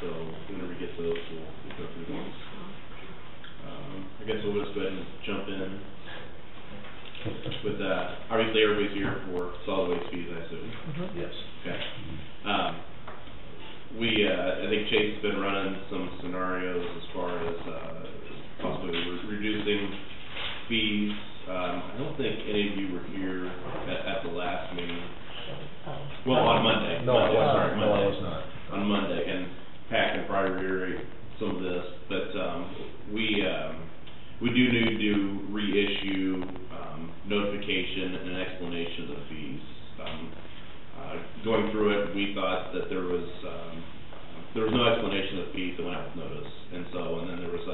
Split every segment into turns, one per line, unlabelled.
so whenever we get those, we'll go through those. I guess we'll just go ahead and jump in with that. Obviously, everybody's here for solid waste fees, I assume.
Yes.
Okay. I think Chase has been running some scenarios as far as possibly reducing fees. I don't think any of you were here at the last meeting. Well, on Monday.
No, I wasn't.
Sorry, Monday.
No, I was not.
On Monday, and Pat can probably reiterate some of this, but we do need to reissue notification and an explanation of the fees. Going through it, we thought that there was no explanation of the fees that went out with notice, and then there was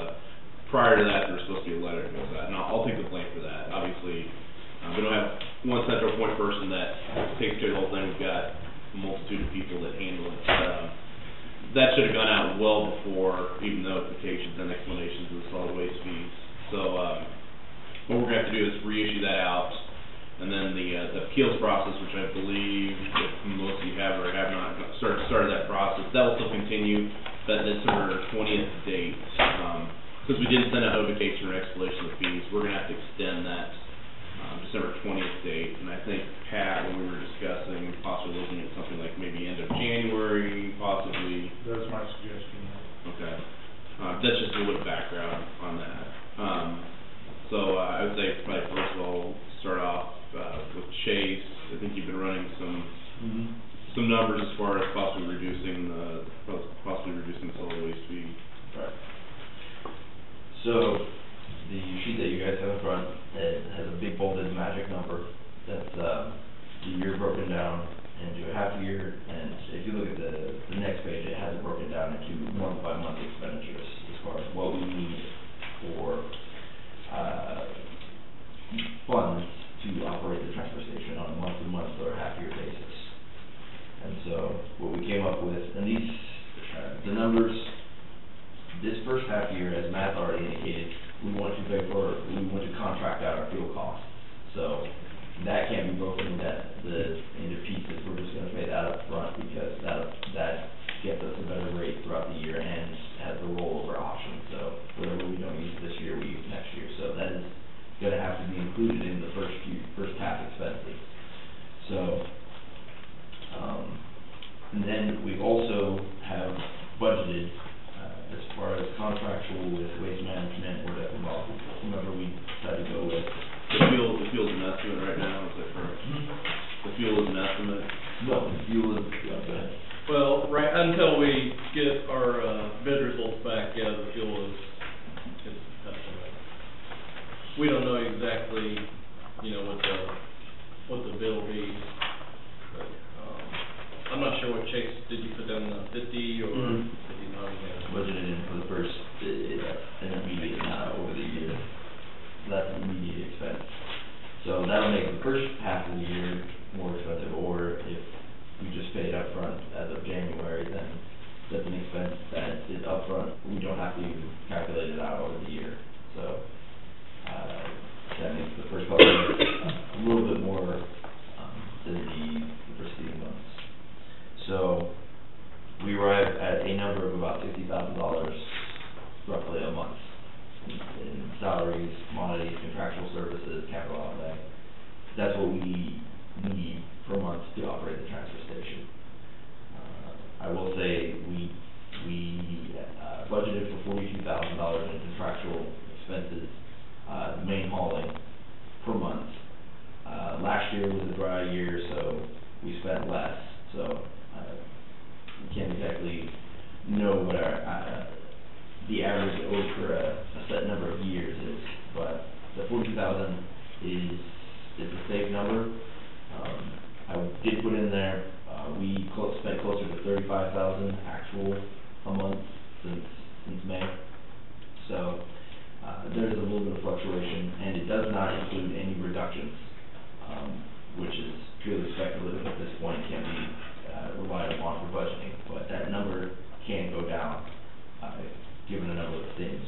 prior to that there was supposed to be a letter that goes out, and I'll take the blame for that. Obviously, we don't have one central point person that takes care of the whole thing. We've got a multitude of people that handle it. That should have gone out well before even notifications and explanations of the solid waste fees. So what we're going to have to do is reissue that out, and then the appeals process, which I believe if most of you have or have not started that process, that will still continue. That December 20th date, because we didn't send a notification or explanation of fees, we're going to have to extend that December 20th date. And I think Pat, when we were discussing possibly looking at something like maybe end of January, possibly.
That's my suggestion.
Okay. That's just a little bit of background on that. So I would say probably first of all start off with Chase. I think you've been running some numbers as far as possibly reducing the solid waste fee.
Right. So the sheet that you guys have in front, it has a big bolded magic number that's the year broken down into a half year, and if you look at the next page, it has it broken down into month-by-month expenditures as far as what we need for funds to operate the transfer station on a month-to-month or a half-year basis. And so what we came up with, and these the numbers, this first half year, as Matt already indicated, we want to contract out our fuel costs. So that can't be broken into pieces. We're just going to pay that up front because that gets us a better rate throughout the year and has the rollover option. So whatever we don't use this year, we use next year. So that is going to have to be included in the first half expenses. So and then we also have budgeted as far as contractual with Waste Management or whomever we decide to go with.
The fuel is an estimate right now, is that correct? The fuel is an estimate?
No, the fuel is, go ahead.
Well, right until we get our bid results back, yeah, the fuel is estimate. We don't know exactly, what the bill will be. But, I'm not sure what Chase did you put down 50 or 59?
Budgeted in for the first an immediate over the year. That's an immediate expense. So that'll make the first half of the year more expensive, or if we just pay it up front as of January, then that's an expense that is up front. We don't have to calculate it out over the year. So that makes the first couple of years a little bit more than the preceding months. So we arrive at a number of about $60,000 roughly a month in salaries, commodities, contractual services, capital outlay. That's what we need per month to operate the transfer station. I will say we budgeted for $42,000 in contractual expenses, main hauling per month. Last year was a dry year, so we spent less. So we can't exactly know what our the average over a set number of years is, but the 40,000 is a safe number. I did put in there we spent closer to 35,000 actual a month since May. So there's a little bit of fluctuation, and it does not include any reductions, which is purely speculative at this point, can't be relied upon for budgeting, but that number can go down given a number of things.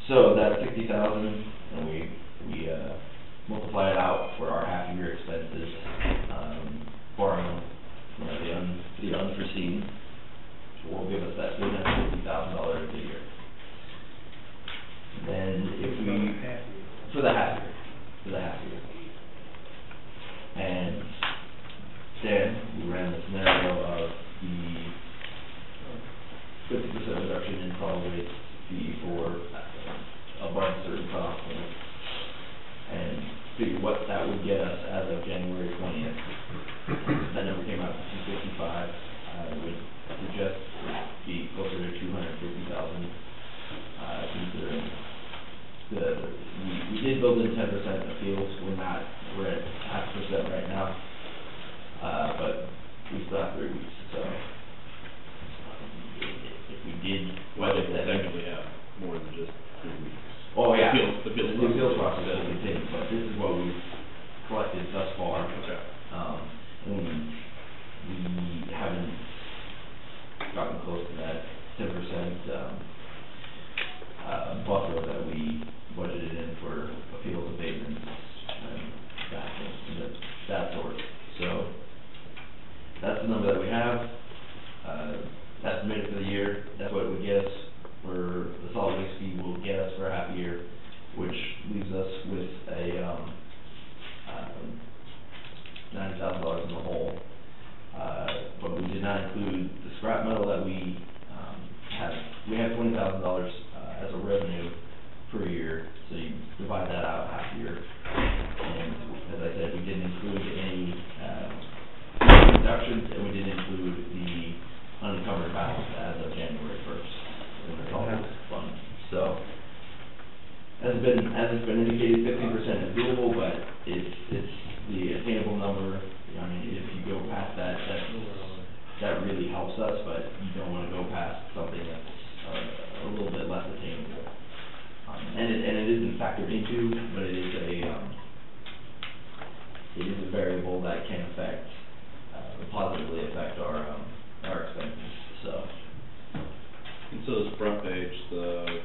So that's 60,000, and we multiply it out for our half-year expenses, barring the unforeseen. than 10% appeals. We're at 0.5% right now, but we still have 3 weeks, so if we did.
Well, they technically have more than just 3 weeks.
Oh, yeah.
The
appeals process will continue, but this is what we've collected thus far.
Okay.
And we haven't gotten close to that 10% buffer that we budgeted in for appeals abatements and that sort. So that's the number that we have, estimated for the year. That's what it would get us for the solid waste fee will get us for a half a year, which leaves us with a $90,000 in the hole. But we did not include the scrap metal that we have. We have $20,000 as a revenue per year, so you divide that out half a year. And as I said, we didn't include any deductions, and we didn't include the unencumbered balance as of January 1st in the solid waste fund. So, as it's been indicated, 15% is doable, but it's the attainable number. I mean, if you go past that really helps us, but you don't want to go past something that's a little bit less attainable. And it isn't factored into, but it is a variable that can positively affect our expenses. So.
And so this front page, the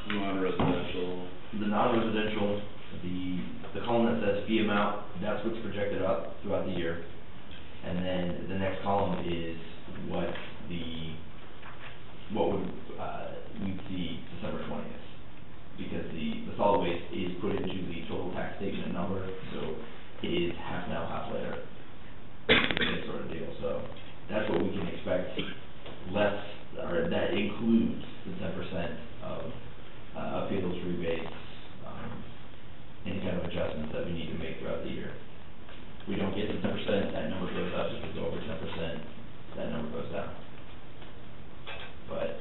non-residential.
The non-residential, the column that says fee amount, that's what's projected up throughout the year. And then the next column is what would we'd see December 20th. Because the solid waste is put into the total tax statement number, so it is half now, half later. That sort of deal. So that's what we can expect. That includes the 10% of appeals, rebates, any kind of adjustments that we need to make throughout the year. If we don't get to 10%, that number goes up. If we go over 10%, that number goes down. But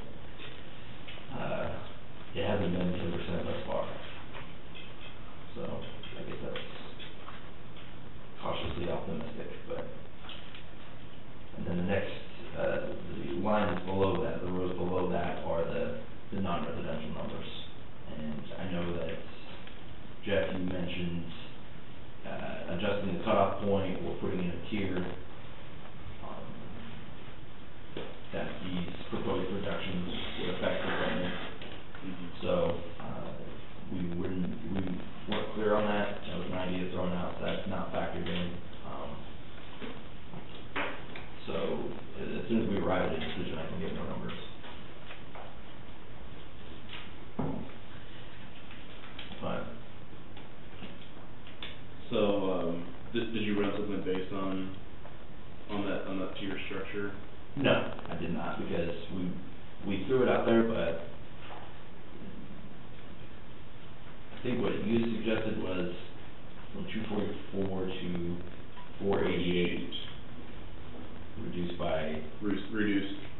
it hasn't been 10% thus far. So I guess that's cautiously optimistic. But and then the next the lines below that, the rows below that, are the non-residential numbers. And I know that Jeff, you mentioned adjusting the cutoff point or putting in a tier. That these proposed reductions would affect the equipment. So we weren't clear on that. That was an idea thrown out. So that's not factored in. So as soon as we arrive at a decision, I can get more numbers. But
so did you run something based on that tier structure?
No, I did not, because we threw it out there, but I think what you suggested was from 244 to 488, reduced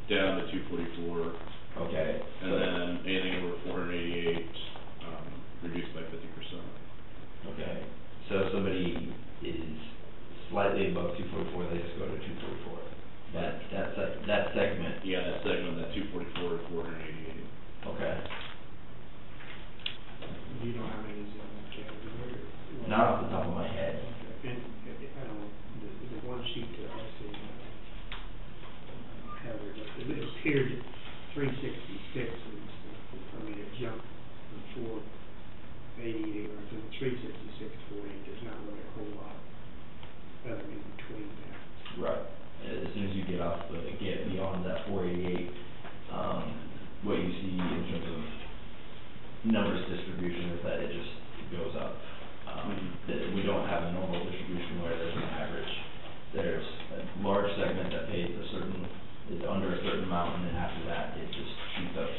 down to 244. Okay.
And then anything over 488, reduced by 50%.
Okay. So if somebody is slightly above 244, they just go to 244. That segment.
Yeah, that segment, that 244 to 488.
Okay.
Do you know how many is in that category?
Not off the top of my head.
Okay. And the one sheet that I see have it appeared at 366. It jumped from 488 or from 366 to 480. There's not really a whole lot of in between that.
Right. As soon as you get beyond that 488, what you see in terms of numbers distribution is that it just goes up. We don't have a normal distribution where there's an average. There's a large segment that pays is under a certain amount, and then after that it just shoots up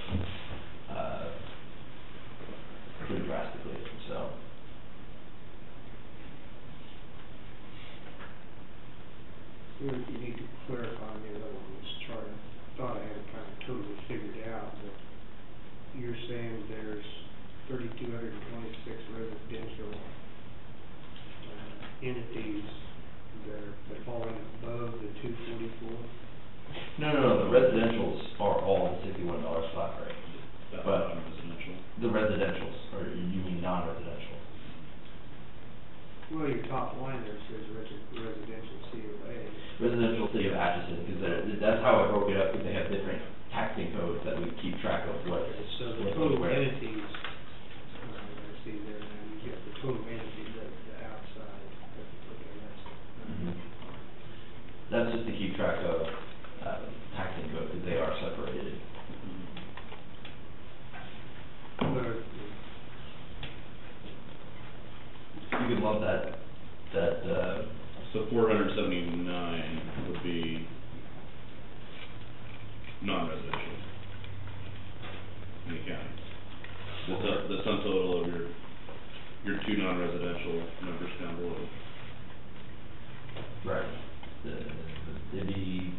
pretty drastically. So.
You need to clarify me a little on this chart. I thought I had it kind of totally figured out, but you're saying there's 3,226 residential, entities that are falling above the 244.
No, the residentials are all the $61 flat rate. But
Non-residential.
the residentials, or you mean non-residential?
Well, your top line there says residential COA.
Residential City of Atchison, because that's how I broke it up, because they have different taxing codes that we keep track of what.
So the
what's
total
where.
entities, I see there now, you get the total entities at the outside. Okay,
Mhm. That's just to keep track of taxing code, because they are separated.
But,
You can lump that,
So 479 would be non-residential in the county. The sum total of your two non-residential numbers down below.
right, it'd be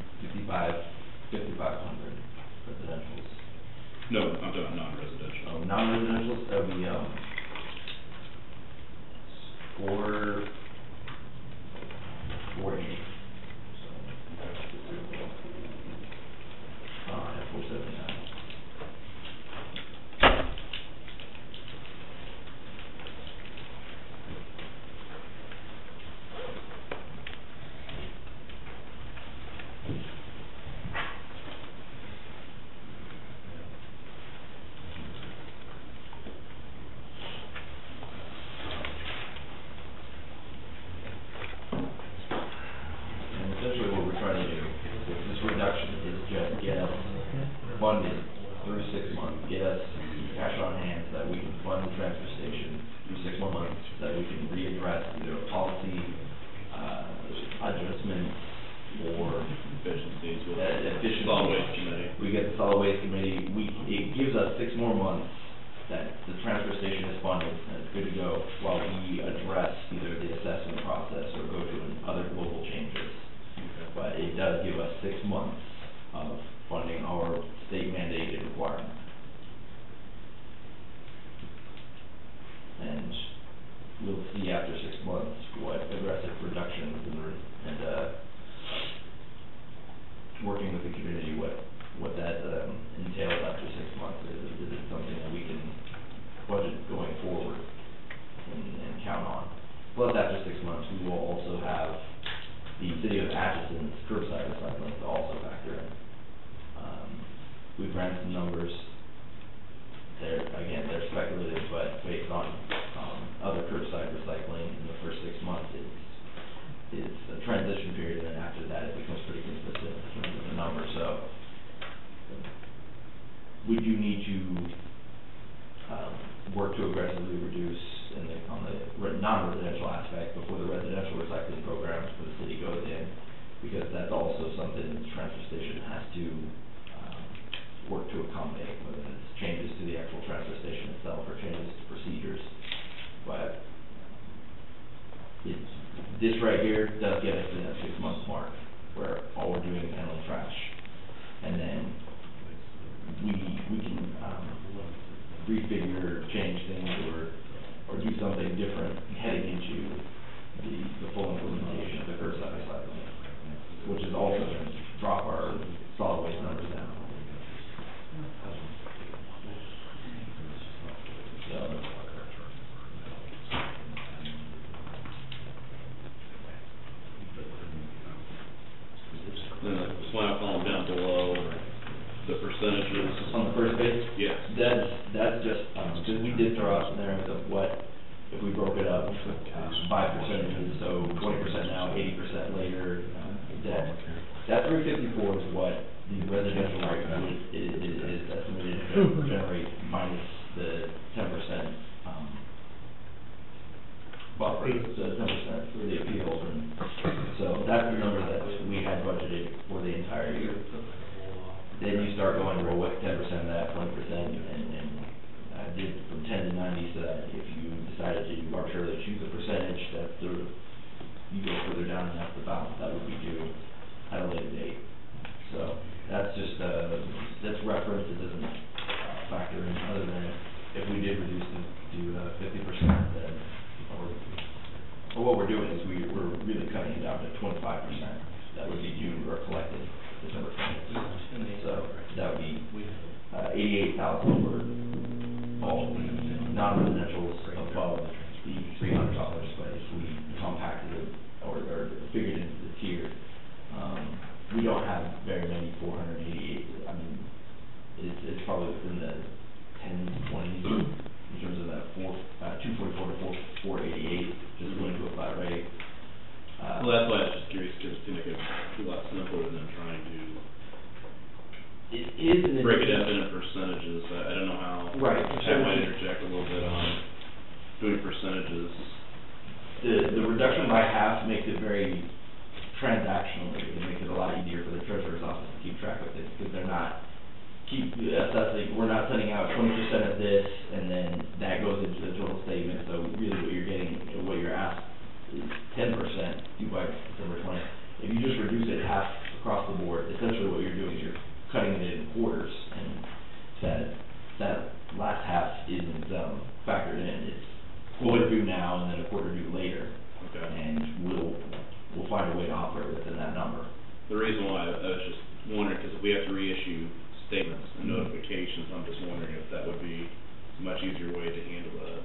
5,500 residentials.
No, I'm talking about non-residential.
Oh, non-residentials, that would be, 480. So, yeah, 479. And essentially what we're trying to do with this reduction is just get us funded through 6 months, get us cash on hand so that we can fund the transfer station through 6 more months, so that we can readdress either a policy, adjustment, or
Efficiencies with
efficiency.
solid waste committee.
We get the solid waste committee, it gives us 6 more months that the transfer station is funded, and it's good to go, while we address either the assessment process or go to other global changes. But it does give us 6 months of funding our state mandated requirement. And we'll see after 6 months what aggressive reductions and working with the community, what that entails after 6 months. Is it something that we can budget going forward and count on? Plus, after 6 months, we will also have the City of Atchison's curbside recycling to also factor in. We've ran some numbers. They're speculative, but based on other curbside recycling in the first 6 months, it's a transition period, and then after that, it becomes pretty consistent in terms of the numbers. So we do need to work to aggressively reduce on the non-residential aspect before the residential recycling programs for the city goes in, because that's also something that the transfer station has to work to accommodate, whether it's changes to the actual transfer station itself or changes to procedures. But this right here does get us to that 6 month mark where all we're doing is handling trash, and then we can refigure, change things, or do something different heading into the full implementation of the curbside recycling, which is also going to drop our solid waste numbers down.
Then the final column down below, the percentages.
On the first page?
Yes.
That's just, because we did throw out scenarios of what, if we broke it up, 5%, so 20% now, 80% later, that 354 is what the residential rate is estimated to generate minus the 10%, buffer, the 10% for the appeals, and so that's the number that we had budgeted for the entire year. Then you start going, well, what's 10% of that, 20%, and I did from 10 to 90, so that if you decided to arbitrarily choose a percentage, that you go further down and that's the balance that would be due at a later date. So that's just that's reference. It doesn't factor in, other than if we did reduce the 88,000 were all non-residential's above the $300, but if we compacted it or figured into the tier, we don't have very many 488. I mean, it's probably within the 10s, 20s in terms of that 244 to 488, just going to a flat rate.
Well, that's why I was just curious, because to make it a lot simpler than trying to
It is an
break it up into percentages. I don't know how.
Right.
I might interject a little bit on doing percentages.
The reduction by half makes it very transactional. It makes it a lot easier for the treasurer's office to keep track of things, because they're not assessing, we're not sending out 20% of this, and then that goes into the total statement. So really what you're getting, what you're asked is 10% due by December 20th. If you just reduce it half across the board, essentially what you're doing is you're cutting it in quarters, and that last half isn't factored in. It's quarter due now and then a quarter due later.
Okay.
And we'll find a way to operate within that number.
The reason why I was just wondering, because if we have to reissue statements and notifications, I'm just wondering if that would be a much easier way to handle that.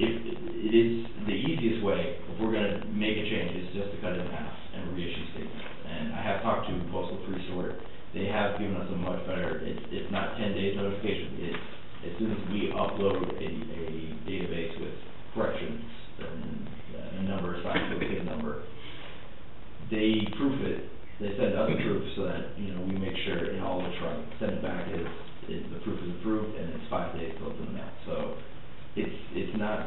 It is the easiest way, if we're gonna make a change, is just to cut it in half and reissue statements. And I have talked to Postal Presort. They have given us a much better, it's not 10 days notification, it's as soon as we upload a database with corrections and a number assigned to a PIN number, they proof it, they send us a proof so that, we make sure it all looks right. Send it back as, the proof is approved, and it's 5 days till it's in the mail. So it's not,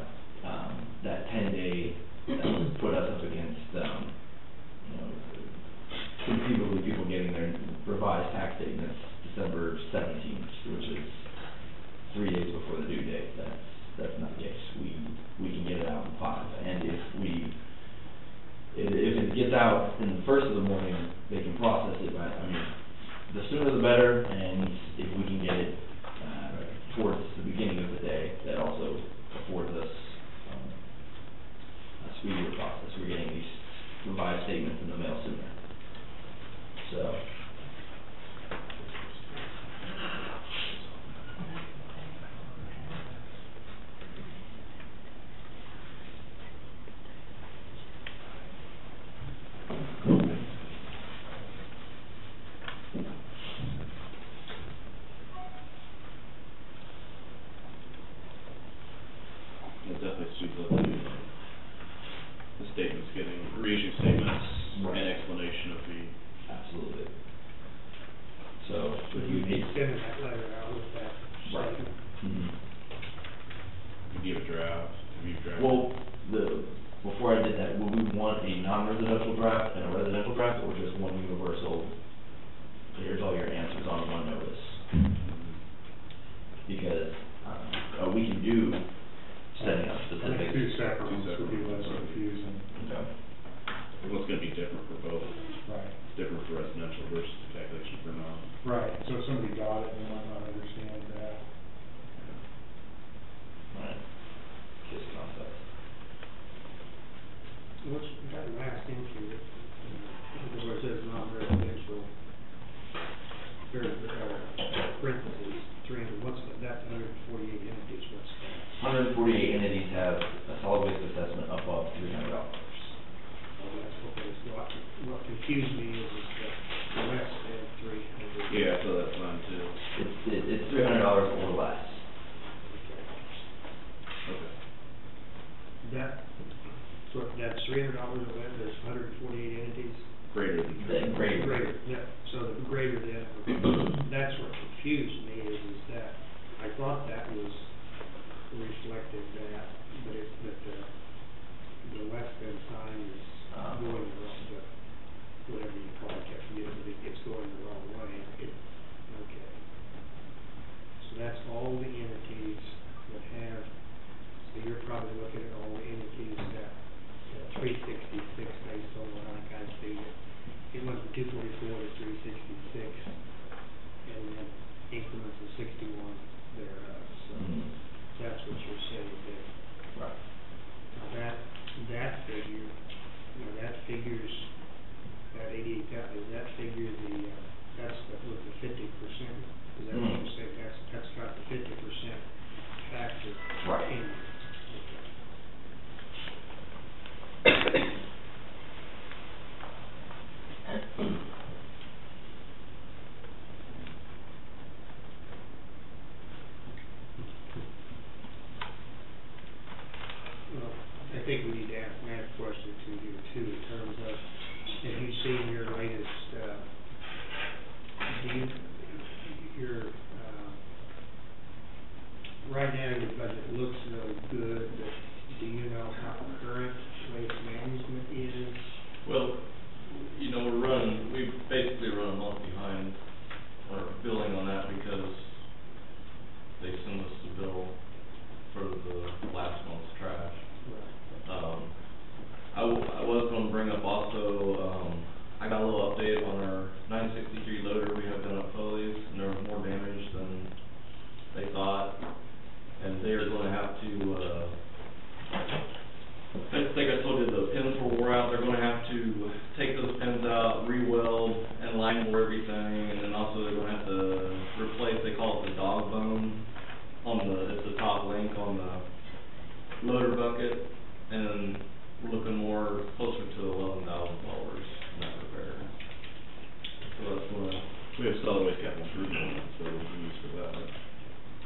that 10-day that would put us up against, conceivably people getting their revised tax statements December 17th, which is 3 days before the due date. That's not the case. We can get it out in 5, and if it gets out in the first of the morning, they can process it. But the sooner the better, and if we can get it towards the beginning of the day, that also affords us a speedier process. We're getting these revised statements in the mail sooner. So.
It definitely speeds up the statements reissue statements,
Right.
and explanation of the.
Absolutely. So,
So
if
you
you
be
need,
sending that letter out with that
Right.
statement.
Do you have a draft? Have you drafted?
well, before I did that, would we want a non-residential draft and a residential draft, or just one universal, here's all your answers on one notice? Because, we can do setting up
I
specific.
think two separate
Two
ones would be
separate
less
ones.
confusing.
Okay.
Well, it's gonna be different for both.
Right.
It's different for residential versus the calculation for non.
Right, so if somebody got it, they might not understand that.
Right. Just concept.
What's that last entry, where it says non-residential, parentheses, 300, that's 148 entities, what's that?
148 entities have a solid waste assessment above $300.
Oh, that's okay, so what confused me is that the rest had 300.
Yeah, so that's fine too.
It's $300 or less.
Okay.
That's $300 or less, there's 148 entities?
Greater than.
The greater.
Greater, yeah, so the greater than, that's what confused me is that, I thought that was reflected that, but the less than sign is going the wrong, whatever you call it, I forget, but it's going the wrong way. Okay. So that's all the entities that have, so you're probably looking at all the entities that 366 based on what I see it. It went from 244 to 366, and then increments seen your latest, right now your budget looks really good, but do you know how current waste management is?
Well, you know, we basically run a month behind our billing on that because they send us the bill for the last month's trash.
Right.
I was gonna bring up also, I got a little update on our 963 loader. We have done up pulleys, and there was more damage than they thought, and they are gonna have to, I think I told you the pins were wore out. They're gonna have to take those pins out, re-weld, and line bore everything, and then also they're gonna have to replace, they call it the dog bone, it's the top link on the loader bucket, and we're looking more closer to $11,000 in that repair. So that's gonna.
We have solid waste capital improvement, so we can use for that, right?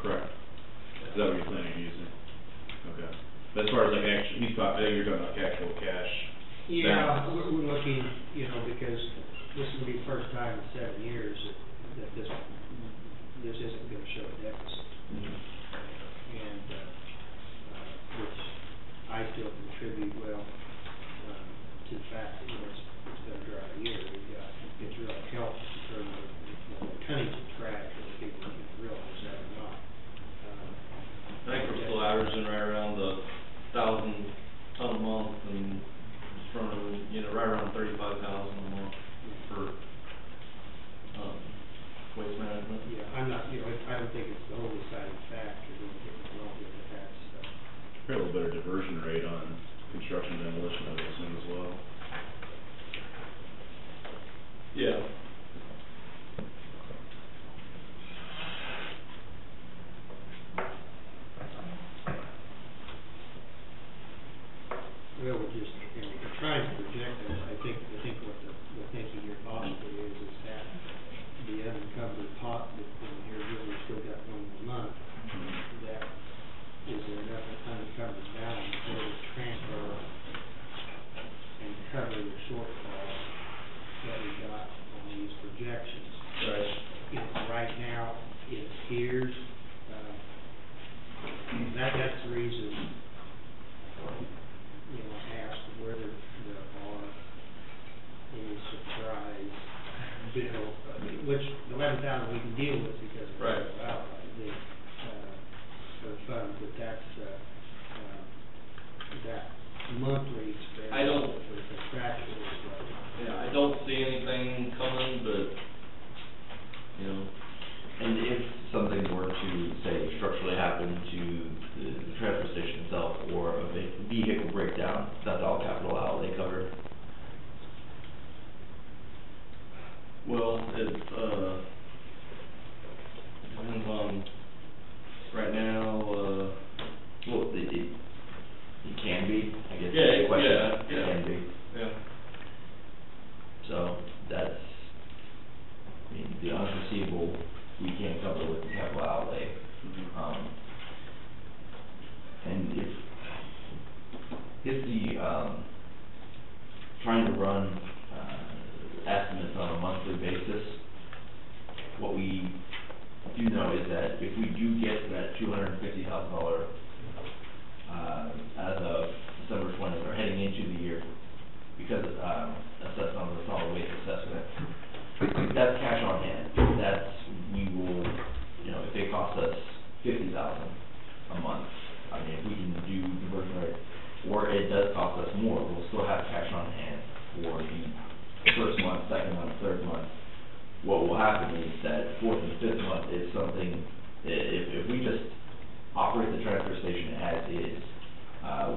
Correct. Is that what you're planning on using? Okay. But as far as like you're talking about actual cash.
Yeah, we're looking, you know, because this will be the first time in 7 years that this isn't gonna show a deficit. And, which I still contribute well, to the fact that, you know, it's been a dry year. It's really helped in terms of, you know, the tonnage of trash, whether people can realize that or not.
I think we're still averaging right around the 1,000 ton a month, and from, you know, right around 35,000 a month for, waste management.
Yeah, I'm not, you know, I don't think it's the whole deciding factor, I don't think it's wrong with it, that's,
Probably a little better diversion rate on construction demolition, I would assume as well.
Yeah.
well, we're just, you know, we're trying to project this. I think what the thinking here possibly is that the unencumbered pot that, here, we've still got 1 more month, that is there enough unencumbered balance there to transfer and cover the shortfall that we got on these projections.
Right.
You know, right now, it appears, that's the reason, you know, I asked whether there are any surprise bill, which the 11,000 we can deal with because it's
Right.
outright, for the funds, but that's, that monthly expense.
I don't-
With the contractual is like.
Yeah, I don't see anything coming, but, you know,
And if something were to, say, structurally happen to the transfer station itself, or a vehicle breakdown, that's all capital outlay covered.
well, it, depends on, right now,
Well, it can be, I guess,
Yeah,
that's the question.
yeah.
It can be.
yeah.
So that's, I mean, the unforeseeable, we can't cover with the capital outlay. And if the, trying to run, estimates on a monthly basis, what we do know is that if we do get to that $250,000, as of December 20th, or heading into the year, because, assessed on the solid waste assessment, that's cash on hand. That's, we will, you know, if it costs us $50,000 a month, I mean, if we can do diversion rate, or it does cost us more, we'll still have cash on hand for the first month, second month, third month. What will happen is that fourth and fifth month is something, if we just operate the transfer station as is,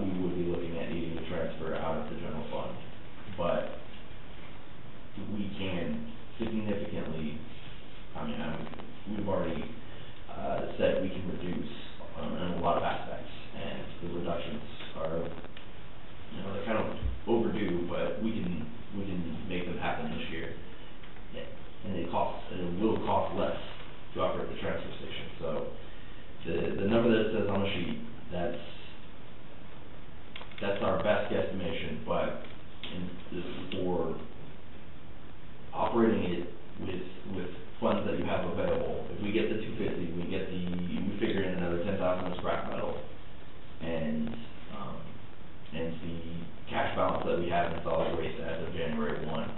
we would be looking at needing to transfer out of the general fund. But we can significantly, I mean, we've already, said we can reduce, in a lot of aspects, and the reductions are, you know, they're kind of overdue, but we can make them happen this year. And it will cost less to operate the transfer station. So the number that it says on the sheet, that's our best guesstimation, but this is for have available. If we get the 250, we figure in another 10,000 of scrap metal, and the cash balance that we have in solid waste as of January 1,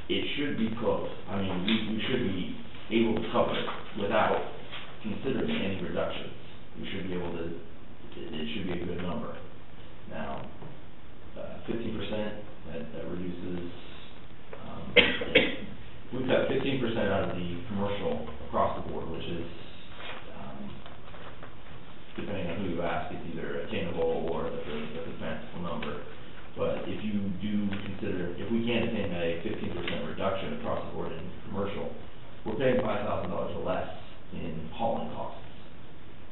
it should be close. I mean, we should be able to cover it without considering any reductions. We should be able to, it should be a good number. Now, 15%, that reduces, we've got 15% out of the commercial across the board, which is, depending on who you ask, it's either attainable or that's a fanciful number. But if you do consider, if we can attain a 15% reduction across the board in commercial, we're paying $5,000 less in hauling costs.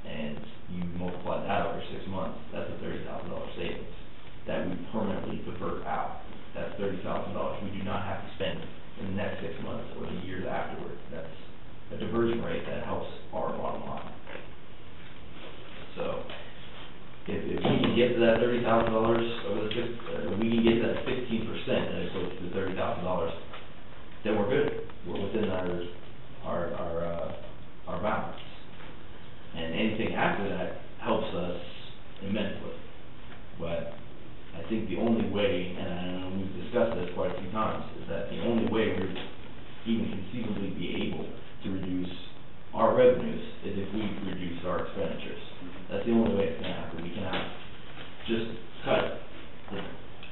And you multiply that over 6 months, that's a $30,000 savings that we permanently divert out. That's $30,000 we do not have to spend in the next 6 months or the years afterward. That's a diversion rate that helps our bottom line. So, if we can get to that $30,000 over the we can get to that 15% that equates to $30,000, then we're good. We're within our balance. And anything after that helps us immensely. But I think the only way, and I know we've discussed this quite a few times, is that the only way we're even conceivably be able to reduce our revenues is if we reduce our expenditures. That's the only way it's going to happen. We cannot just cut the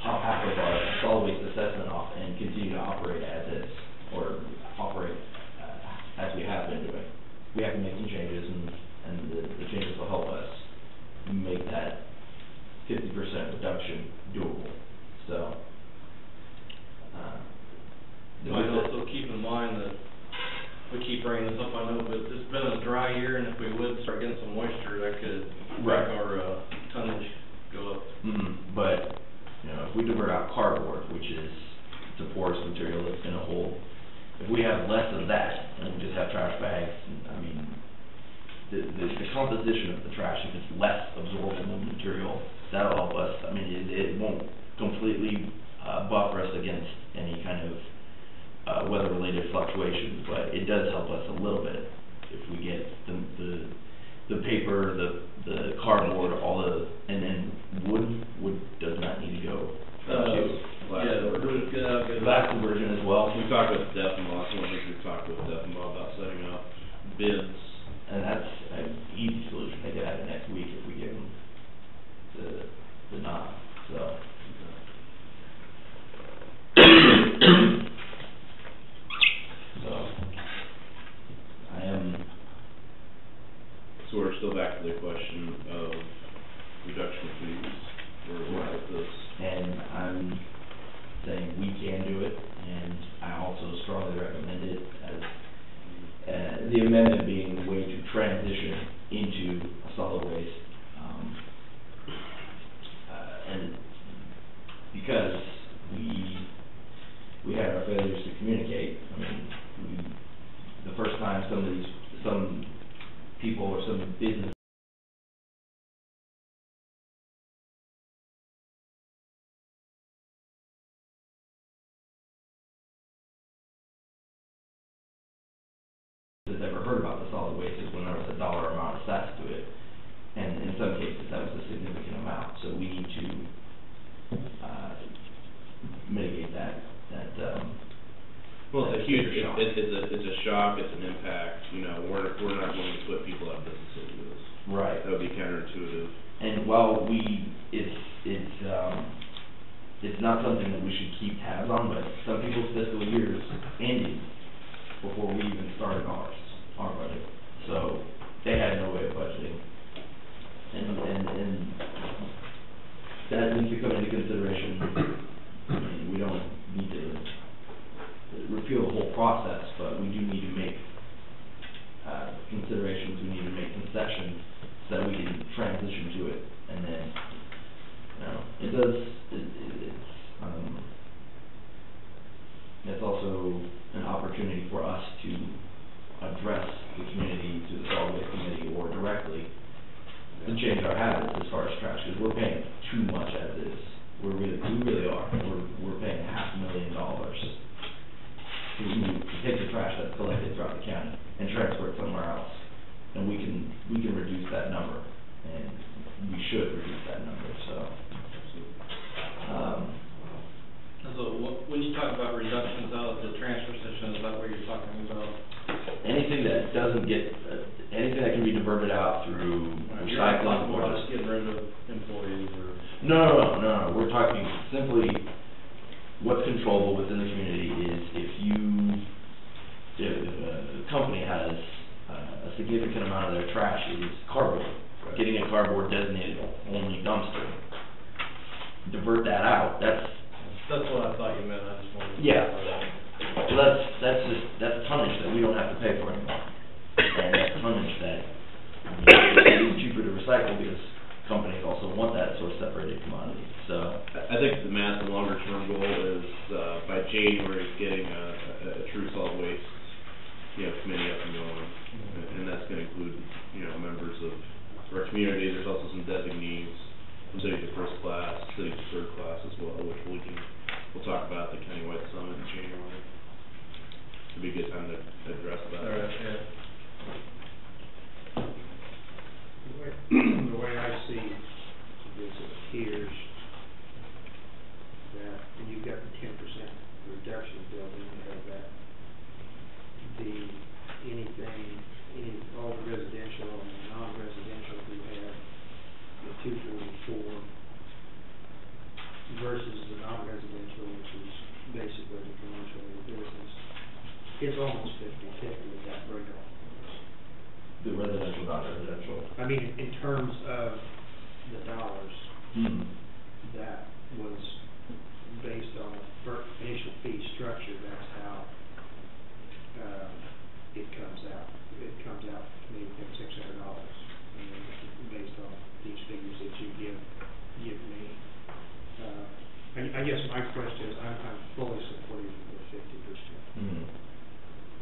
top half of our solid waste assessment off and continue to operate as is, or operate as we have been doing. We have to make some changes, and the changes will help us make that 50% reduction doable. So,
you might also keep in mind that we keep bringing this up, I know, but it's been a dry year, and if we would start getting some moisture, that could make our tonnage go up.
But, you know, if we divert out cardboard, which is it's a porous material that's going to hold, if we have less of that, and we just have trash bags, I mean, the composition of the trash, if it's less absorbable material, that'll help us. I mean, it won't completely buffer us against any kind of weather-related fluctuations, but it does help us a little bit if we get the paper, the cardboard, all the, and then wood does not need to go. Glass conversion as well.
We talked with Defenbaugh, I think we've talked with Defenbaugh about setting up bids.
And that's an easy solution. They could have it next week if we give them the nod. So. I am.
So we're still back to the question of reduction of fees. We're at this.
And I'm saying we can do it, and I also strongly recommend it as the amendment being the way to transition into solid waste. And because we had our failures to communicate, I mean, the first time some people or some business has ever heard about the solid waste is when there was a dollar amount assessed to it, and in some cases that was a significant amount. So we need to mitigate that.
Well, it's a huge, it's a shock, it's an impact. You know, we're not going to put people out of business over this.
Right.
That would be counterintuitive.
And while it's not something that we should keep tabs on, but some people's fiscal years ended before we even started our budget. So they had no way of budgeting. And that needs to come into consideration. I mean, we don't need to repeal the whole process, but we do need to make considerations, we need to make concessions so that we can transition to it. And then, you know, it's also an opportunity for us to address the community, to the solid waste committee, or directly to change our habits as far as trash, because we're paying too much as is. We really are. We're paying $500,000 to take the trash that's collected throughout the county anything that doesn't get, anything that can be diverted out through
You're not
recycling
talking
or
about
just.
just getting rid of employees or.
No, we're talking simply what's controllable within the community is if a company has a significant amount of their trash is cardboard,
Right.
getting a cardboard designated only dumpster, divert that out, that's
What I thought you meant, I just wanted to.
Yeah.
clarify that.
well, that's tonnage that we don't have to pay for anymore. And that's tonnage that is cheaper to recycle because companies also want that sort of separated commodity, so.
I think the mass and longer term goal is, by January, getting a true solid waste, committee up and going. And that's gonna include, members of our community. There's also some designees from city to first class, city to third class as well, which we'll talk about at the countywide summit in January. It'd be a good time to address that.
All right, yeah.
The way I see this, it appears that when you've got the 10% reduction built into that, all the residential and the non-residential who have the 244 versus the non-residential, which is basically the commercial and the business, it's almost 50-50 with that breakoff.
The residential, non-residential.
I mean, in terms of the dollars, that was based on the initial fee structure, that's how it comes out. It comes out to me at $600, based on these figures that you give me. I guess my question is, I'm fully supportive of the 50%.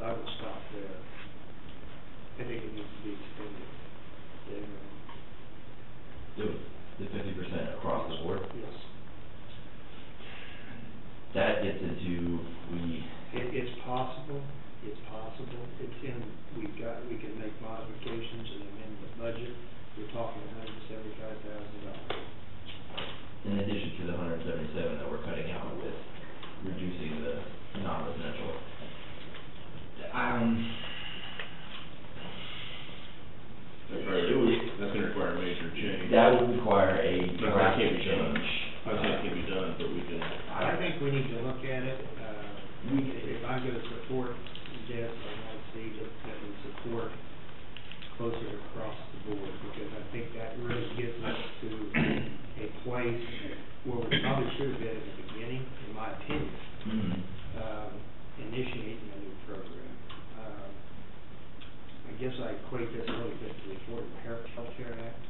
I would stop there. I think it needs to be extended.
The 50% across the board?
Yes.
That gets into,
It's possible. We can make modifications and amend the budget. We're talking $175,000.
in addition to the 177 that we're cutting out with reducing the non-residential.
That's gonna require a major change.
That would require a
Not that it
drastic
can't be done.
change.
I think it can be done, but we can.
I think we need to look at it. If I'm gonna support this, I want to see that we support closer across the board, because I think that really gets us to a place where we probably should have been at the beginning, in my opinion, initiating a new program. I guess I equate this a little bit to the Affordable Health Care Act.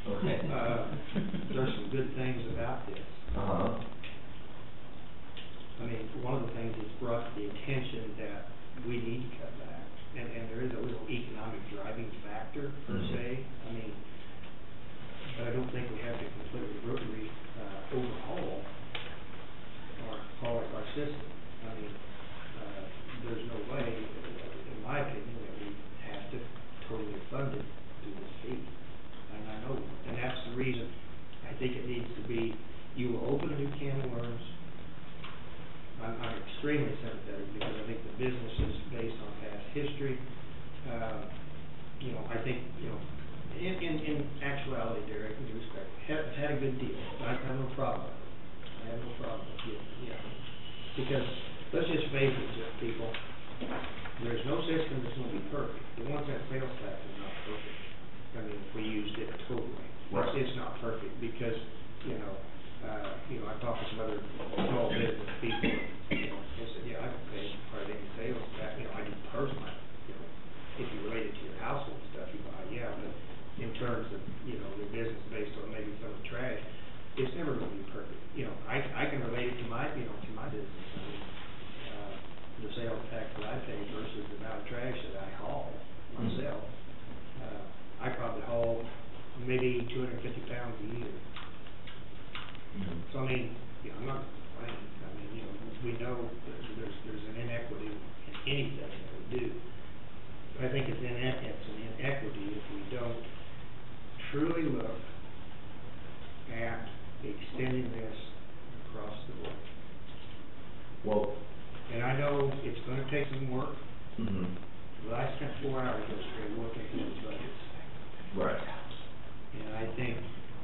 Okay.
There's some good things about this. I mean, one of the things that's brought to the attention that we need to cut back, and there is a little economic driving factor per se. I mean, but I don't think we have to completely overhaul our system. I mean, there's no way, in my opinion, that we have to totally fund it through this fee. And I know, and that's the reason I think it needs to be, you will open a new can of worms. I'm extremely sympathetic because I think the business is based on past history. I think, in actuality, Derek, with respect, had a good deal. I have no problem with it. I have no problem with it, because let's just face it, people, there's no system that's going to be perfect. The 1 cent sales tax is not perfect. I mean, if we used it totally, it's not perfect because, I talked to some other small business people, they said, I don't pay hardly any sales tax, I do personally, if you relate it to your household stuff, you buy, but in terms of, your business based on maybe some of the trash, it's never going to be perfect. I can relate it to my business. I mean, the sales tax that I pay versus the amount of trash that I haul myself. I probably haul maybe 250 pounds a year. So I mean, I'm not complaining. I mean, we know that there's an inequity in anything that we do. But I think it's an inequity if we don't truly look at extending this across the board.
Well,
and I know it's going to take some work. 4 hours yesterday looking at these budgets.
Right.
And I think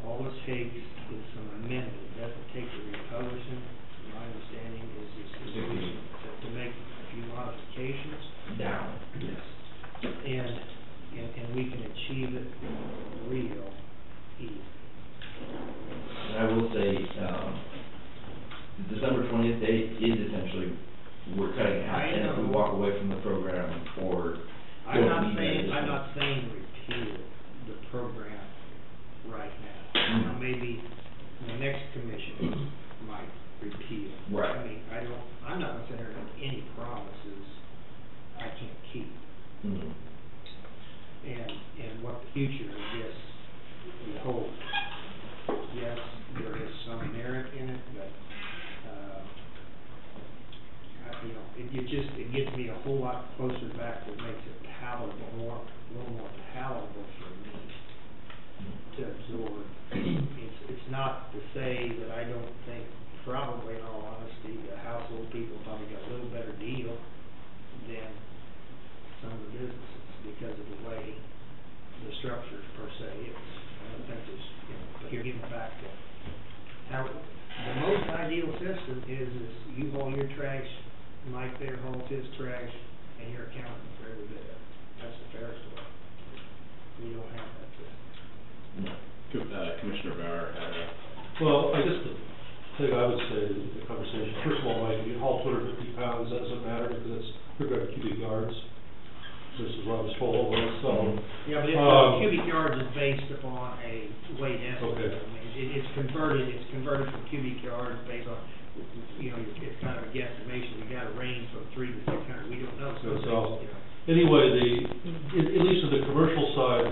all it takes is some amendment. It doesn't take a republishing. My understanding is to make a few modifications.
Down.
Yes. And we can achieve it real easy.
And I will say, the December 20th date is essentially, we're cutting it half,
I
and if we
know.
walk away from the program or
I'm
don't
not
need
saying,
that
I'm not
additional-
saying repeal the program right now.
Mhm.
Now, maybe the next commission might repeal.
Right.
I mean, I'm not gonna sit here and make any promises I can't keep.
Mhm.
And what the future of this we hope. Yes, there is some merit in it, but, it gets me a whole lot closer back that makes it palatable, a little more palatable for me to absorb. It's not to say that I don't think, probably in all honesty, the household people probably got a little better deal than some of the businesses because of the way the structure per se is. I don't think there's, but you're getting back to how, the most ideal system is you haul your trash, Mike there hauls his trash, and you're accounting for every bit of it. That's the fairest way. We don't have that system.
No.
Commissioner Bauer had a.
Well, I guess the thing I would say in the conversation, first of all, Mike, if you haul 250 pounds, that doesn't matter because it's 300 cubic yards. This is what I was told, so.
Yeah, but cubic yards is based upon a weight estimate.
Okay.
I mean, it's converted from cubic yards based on, it's kind of a guesstimation. You got a range from 300 to 600. We don't know.
So, anyway, at least on the commercial side,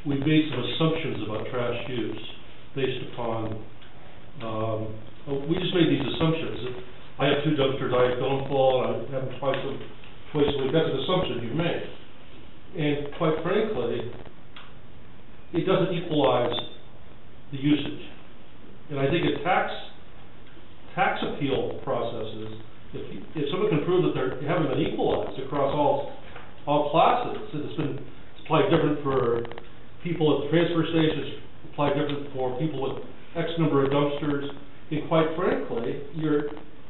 we made some assumptions about trash use based upon, we just made these assumptions. I have 2 dumpsters, I fill them full, I have them twice a week. That's an assumption you made. And quite frankly, it doesn't equalize the usage. And I think in tax appeal processes, if someone can prove that they haven't been equalized across all classes, it's applied different for people at the transfer stations, applied different for people with X number of dumpsters, and quite frankly,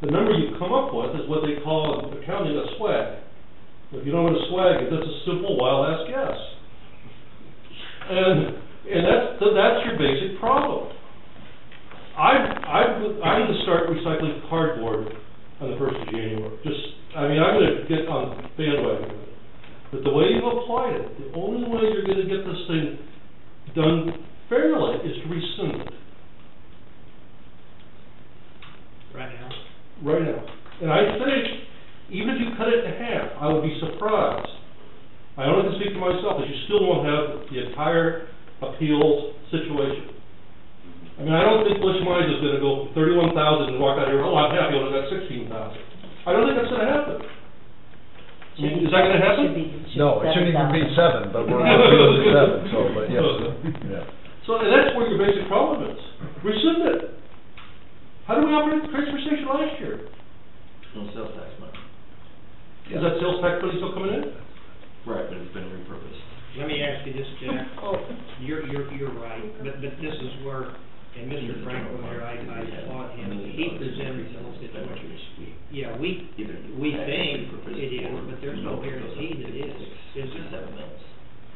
the number you come up with is what they call in accounting a swag. If you don't know what a swag is, that's a simple wild ass guess. And that's your basic problem. I'm going to start recycling cardboard on the 1st of January. I'm going to get on the bandwagon with it. But the way you've applied it, the only way you're going to get this thing done fairly is to rescind it.
Right now.
Right now. And I think, even if you cut it in half, I would be surprised. I only can speak for myself, that you still won't have the entire appeals situation. I mean, I don't think Bush Mines is going to go 31,000 and walk out here, oh, I'm happy, I only got 16,000. I don't think that's going to happen. I mean, is that going to happen?
No, it shouldn't even be 7, but we're appealing to 7, so, but yes, yeah.
So, and that's where your basic problem is. Rescind it. How did we operate the transfer station last year?
No sales tax money.
Is that sales tax money still coming in?
Right, but it's been repurposed.
Let me ask you this, Jack. You're right, but this is where, and Mr. Franklin there, I applaud him. He presented some situation. Yeah, we think it is, but there's no guarantee that it is. Is there?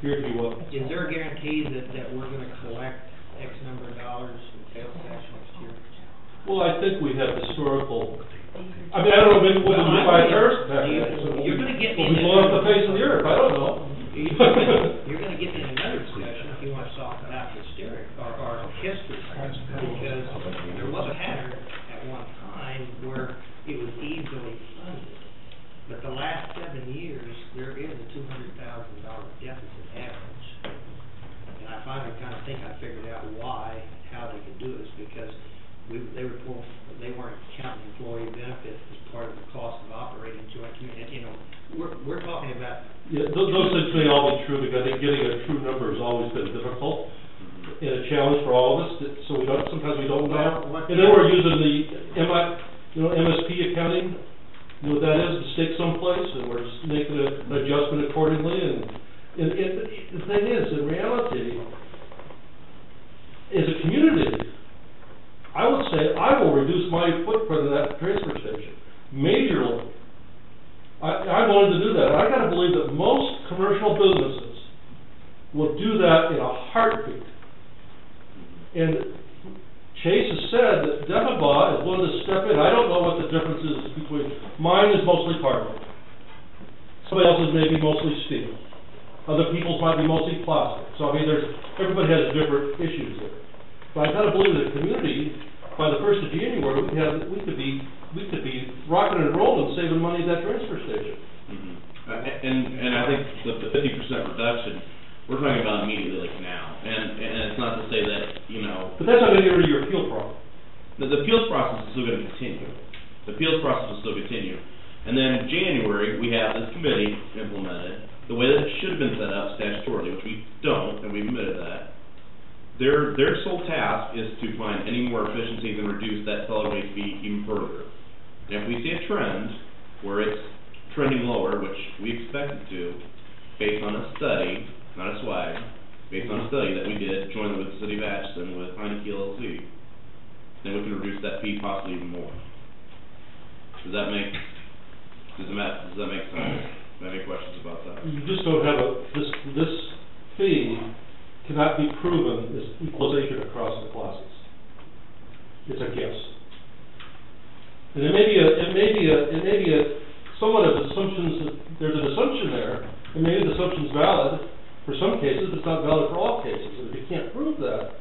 Here, if you will.
Is there a guarantee that we're going to collect X number of dollars in sales tax next year?
Well, I think we have historical. I mean, I don't know, maybe we'll do by terrorist attack.
You're going to get me.
We'll be blowing up the face of the earth. I don't know.
You're going to get in another discussion if you want to talk about history or history, because there was a pattern at one time where it was easily funded, but the last 7 years there is a $200,000 deficit average, and I finally kind of think I figured out how they could do it is because they weren't counting employee benefits as part of the cost of operating joint community. We're talking about.
Yeah, those things may all be true, because I think getting a true number has always been difficult and a challenge for all of us. So sometimes we don't know. And then we're using the MSP accounting You know what that is, to stick someplace, and we're just making an adjustment accordingly, and the thing is, in reality, as a community, I would say I will reduce my footprint in that transfer station majorly. I'm willing to do that. I gotta believe that most commercial businesses will do that in a heartbeat. And Chase has said that Demagog is willing to step in. I don't know what the difference is between, mine is mostly cardboard. Somebody else's may be mostly steel. Other people's might be mostly plastic. So I mean, everybody has different issues there. But I gotta believe that the community, by the 1st of January, we could be rocking and rolling, saving money at that transfer station.
And I think the 50% reduction, we're talking about immediately, like now. And it's not to say that, you know.
But that's not going to get rid of your appeal problem.
The appeals process is still going to continue. The appeals process will still continue. And then in January, we have this committee implemented, the way that it should have been set up statutorily, which we don't, and we've admitted that. Their sole task is to find any more efficiencies and reduce that solid waste fee even further. And if we see a trend where it's trending lower, which we expect it to, based on a study, not a swag, based on a study that we did jointly with the City of Atchison with Heineke LLC, then we can reduce that fee possibly even more. Does that make sense? Do you have any questions about that?
You just don't have this fee cannot be proven as equalization across the classes. It's a guess. And it may be somewhat of assumptions, there's an assumption there, and maybe the assumption's valid for some cases, but it's not valid for all cases. And if you can't prove that,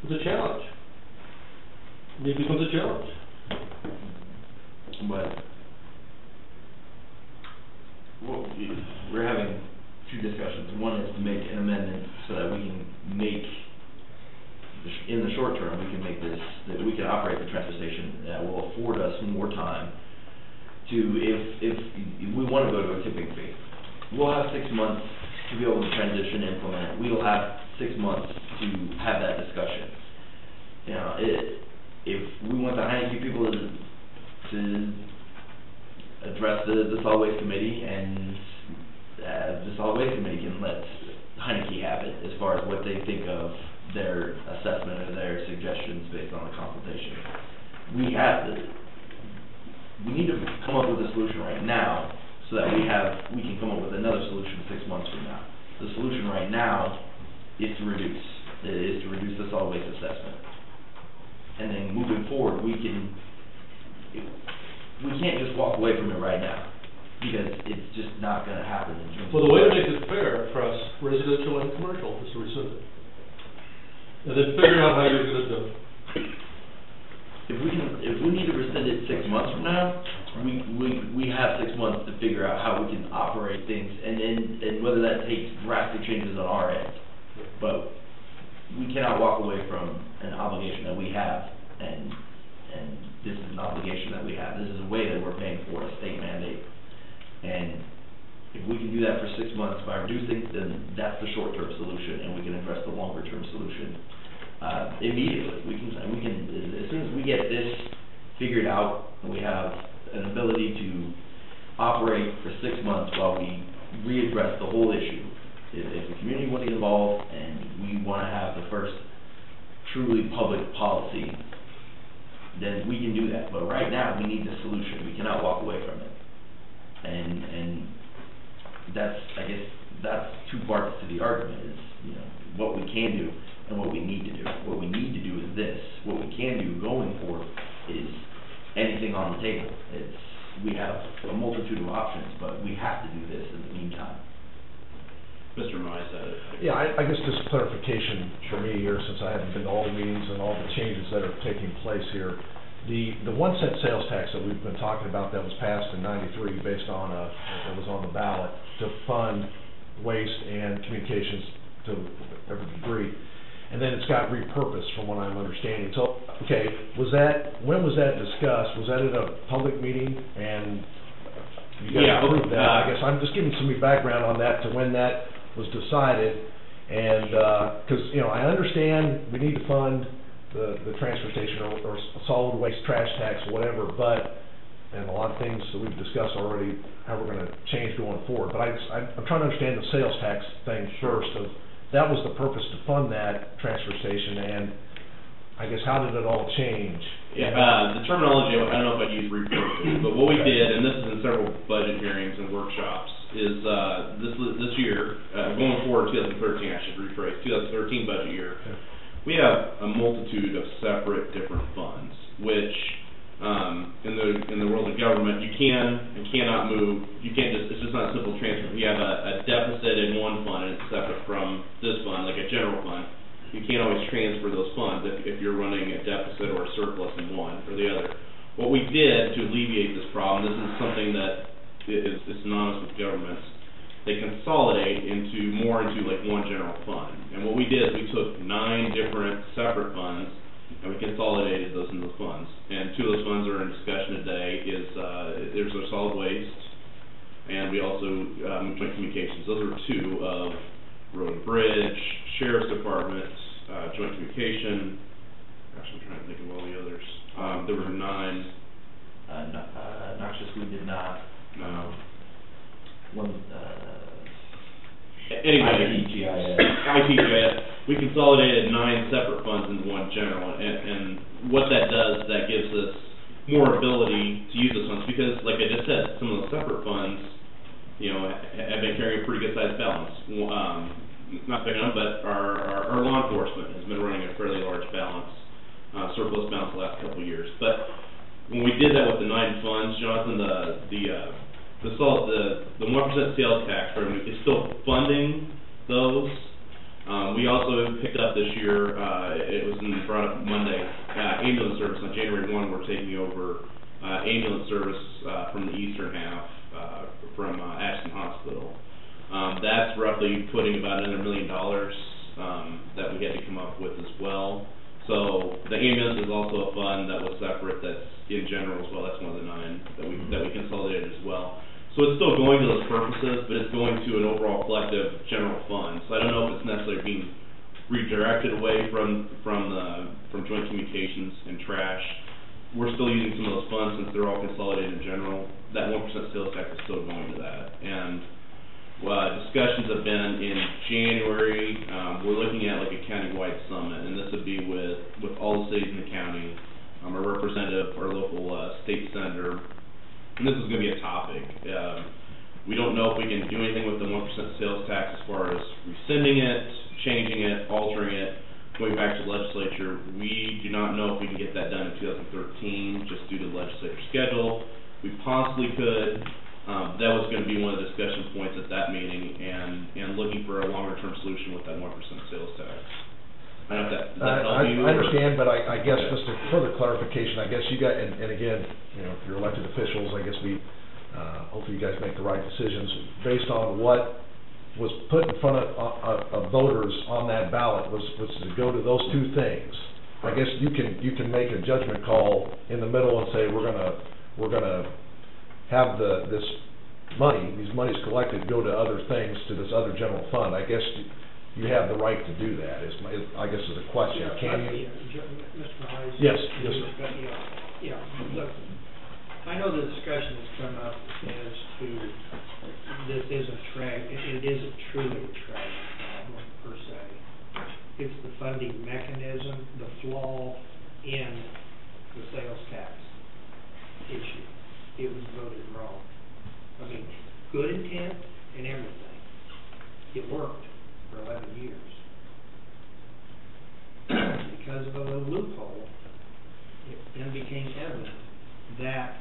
it's a challenge. It becomes a challenge.
But we're having two discussions. One is to make an amendment so that we can make, in the short term, we can make this, that we can operate the transfer station that will afford us more time to, if we want to go to a tipping fee, we'll have 6 months to be able to transition and implement it. We'll have 6 months to have that discussion. You know, if we want the Heineke people to address the solid waste committee, and the solid waste committee can let Heineke have it as far as what they think of their assessment or their suggestions based on the consultation. We need to come up with a solution right now so that we can come up with another solution 6 months from now. The solution right now is to reduce the solid waste assessment. And then moving forward, we can't just walk away from it right now, because it's just not going to happen in terms
Well,
of...
the way to make it fair across residential and commercial is to rescind it. And then figure out how you're going to do it.
If we need to rescind it 6 months from now, we have 6 months to figure out how we can operate things, and whether that takes drastic changes on our end. But we cannot walk away from an obligation that we have, and this is an obligation that we have. This is a way that we're paying for, a state mandate. And if we can do that for 6 months by reducing, then that's the short-term solution, and we can address the longer-term solution immediately. We can, as soon as we get this figured out, and we have an ability to operate for 6 months while we readdress the whole issue. If the community wants to get involved and we want to have the first truly public policy, then we can do that. But right now, we need the solution. We cannot walk away from it. And that's, I guess, that's two parts to the argument, is, you know, what we can do and what we need to do. What we need to do is this. What we can do going forward is anything on the table. We have a multitude of options, but we have to do this in the meantime.
Mr. Nye said it.
Yeah, I guess just clarification for me here, since I haven't been to all the meetings and all the changes that are taking place here. The 1 cent sales tax that we've been talking about that was passed in '93 based on that was on the ballot to fund waste and communications to every degree. And then it's got repurposed from what I'm understanding. So, okay, when was that discussed? Was that at a public meeting? And you guys approved that? I guess I'm just giving some background on that to when that was decided. And, because, you know, I understand we need to fund the transfer station or solid waste trash tax or whatever, but and a lot of things that we've discussed already, how we're gonna change going forward. But I'm trying to understand the sales tax thing first, of, that was the purpose to fund that transfer station, and I guess how did it all change?
Yeah, the terminology, I don't know if I'd use repurpose, but what we did, and this is in several budget hearings and workshops, is, this year, going forward, 2013, I should rephrase, 2013 budget year, we have a multitude of separate different funds, which, in the world of government, you can and cannot move, you can't just, it's just not a simple transfer. If you have a deficit in one fund and it's separate from this fund, like a general fund, you can't always transfer those funds if you're running a deficit or a surplus in one or the other. What we did to alleviate this problem, this is something that is synonymous with governments, they consolidate more into like one general fund. And what we did is we took 9 different separate funds and we consolidated those into funds. And 2 of those funds are in discussion today. There's our solid waste, and we also joint communications. Those are 2 of Road and Bridge, Sheriff's Department, Joint Communication. Actually, I'm trying to think of all the others. There were 9.
Noxious Weed did not.
No.
Anyway,
ITGIS. We consolidated 9 separate funds into one general, and what that does, that gives us more ability to use those funds, because, like I just said, some of those separate funds, you know, have been carrying a pretty good sized balance. Not big enough, but our law enforcement has been running a fairly large balance, surplus balance the last couple of years. But when we did that with the 9 funds, Jonathan, the 1% sales tax revenue is still funding those. We also picked up this year, it was brought up Monday, ambulance service. On January 1, we're taking over ambulance service from the eastern half, from Ashton Hospital. That's roughly putting about another $1 million that we had to come up with as well. So the ambulance is also a fund that was separate, that's in general as well. That's one of the 9 that we consolidated as well. So it's still going to those purposes, but it's going to an overall collective general fund. So I don't know if it's necessarily being redirected away from joint communications and trash. We're still using some of those funds since they're all consolidated in general. That 1% sales tax is still going to that. And discussions have been in January. We're looking at like a county-wide summit, and this would be with all the cities in the county, our representative, our local state senator. And this is going to be a topic. We don't know if we can do anything with the 1% sales tax as far as rescinding it, changing it, altering it, going back to the legislature. We do not know if we can get that done in 2013 just due to the legislature schedule. We possibly could. That was going to be one of the discussion points at that meeting, and looking for a longer-term solution with that 1% sales tax. I don't know if that help you?
I understand, but I guess just a further clarification, I guess you got, and again, you know, if you're elected officials, I guess hopefully you guys make the right decisions based on what was put in front of voters on that ballot was to go to those 2 things. I guess you can make a judgment call in the middle and say we're gonna have these monies collected go to other things, to this other general fund. I guess you have the right to do that, I guess is a question. Can you?
Mr. Hayes?
Yes.
Yeah, look, I know the discussion has come up as to this isn't it isn't truly a trash problem per se. It's the funding mechanism, the flaw in the sales tax issue. It was voted wrong. I mean, good intent and everything. It worked for 11 years. Because of a little loophole, it then became evident that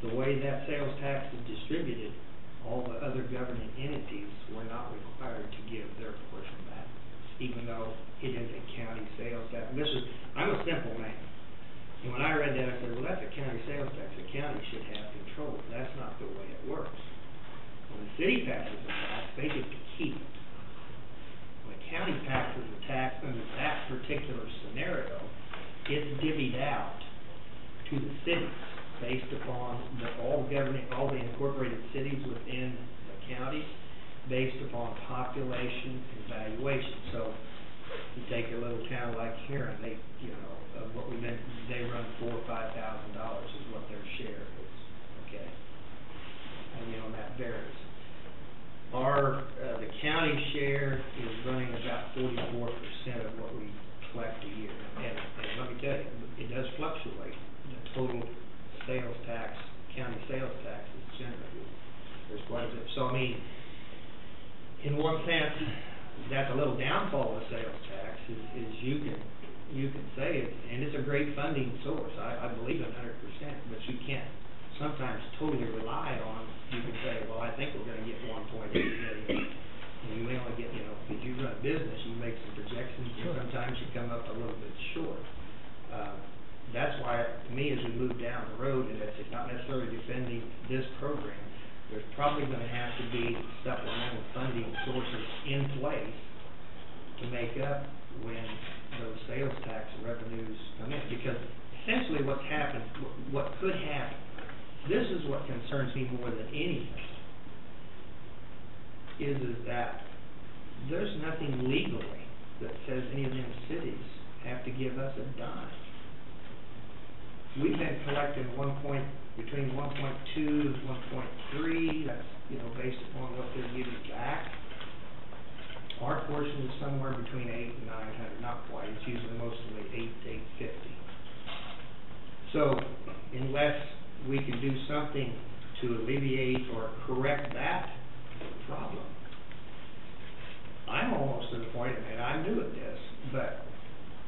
the way that sales tax is distributed, all the other government entities were not required to give their portion back, even though it is a county sales tax. I'm a simple man. And when I read that, I said, well, that's a county sales tax. The county should have control. That's not the way it works. When the city passes a tax, they get to keep it. When the county passes a tax under that particular scenario, it's divvied out to the cities based upon all the incorporated cities within the county, based upon population and valuation. So you take a little town like Huron, they, you know, what we mentioned, they run $4,000 or $5,000 is what their share is. okay? And, you know, that varies. Our, the county share is running about 44% of what we collect a year. And let me tell you, it does fluctuate. The total sales tax, county sales tax is generated. There's quite a bit. So, I mean, in one sense, that's a little downfall of sales tax, is you can say it, and it's a great funding source. I believe it 100%, but you can't sometimes totally rely on. You can say, well, I think we're going to get 1.8 million. And you may only get, you know, if you run a business, you make some projections, and sometimes you come up a little bit short. That's why, to me, as we move down the road, and it's not necessarily defending this program, there's probably going to have to be supplemental funding sources in place to make up when those sales tax revenues come in. Because essentially what's happened, what could happen, this is what concerns me more than anything, is that there's nothing legally that says any of them cities have to give us a dime. We've been collecting between 1.2 and 1.3, that's, you know, based upon what they're giving back. Our portion is somewhere between 8 and 900, not quite, it's usually mostly 8 to 850. So, unless we can do something to alleviate or correct that problem, I'm almost to the point, and I'm new at this, but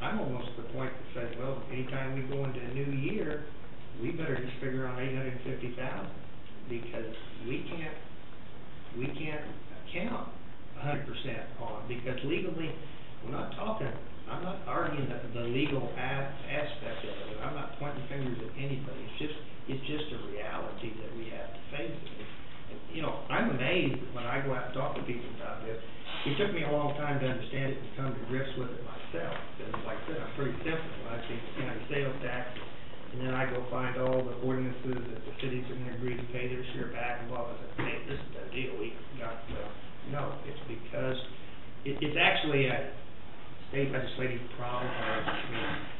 I'm almost to the point that says, well, anytime we go into a new year, we better just figure on 850,000, because we can't count 100% on, because legally, I'm not arguing that the legal aspect of it. I'm not pointing fingers at anybody. It's just a reality that we have to face it. And, you know, I'm amazed when I go out and talk to people about this. It took me a long time to understand it and come to grips with it myself. Because, like I said, I'm pretty simple. I see county sales tax, and then I go find all the ordinances that the cities are going to agree to pay their share back and blah, blah, blah. Hey, this is the deal. We got no, it's because it's actually a state legislative problem,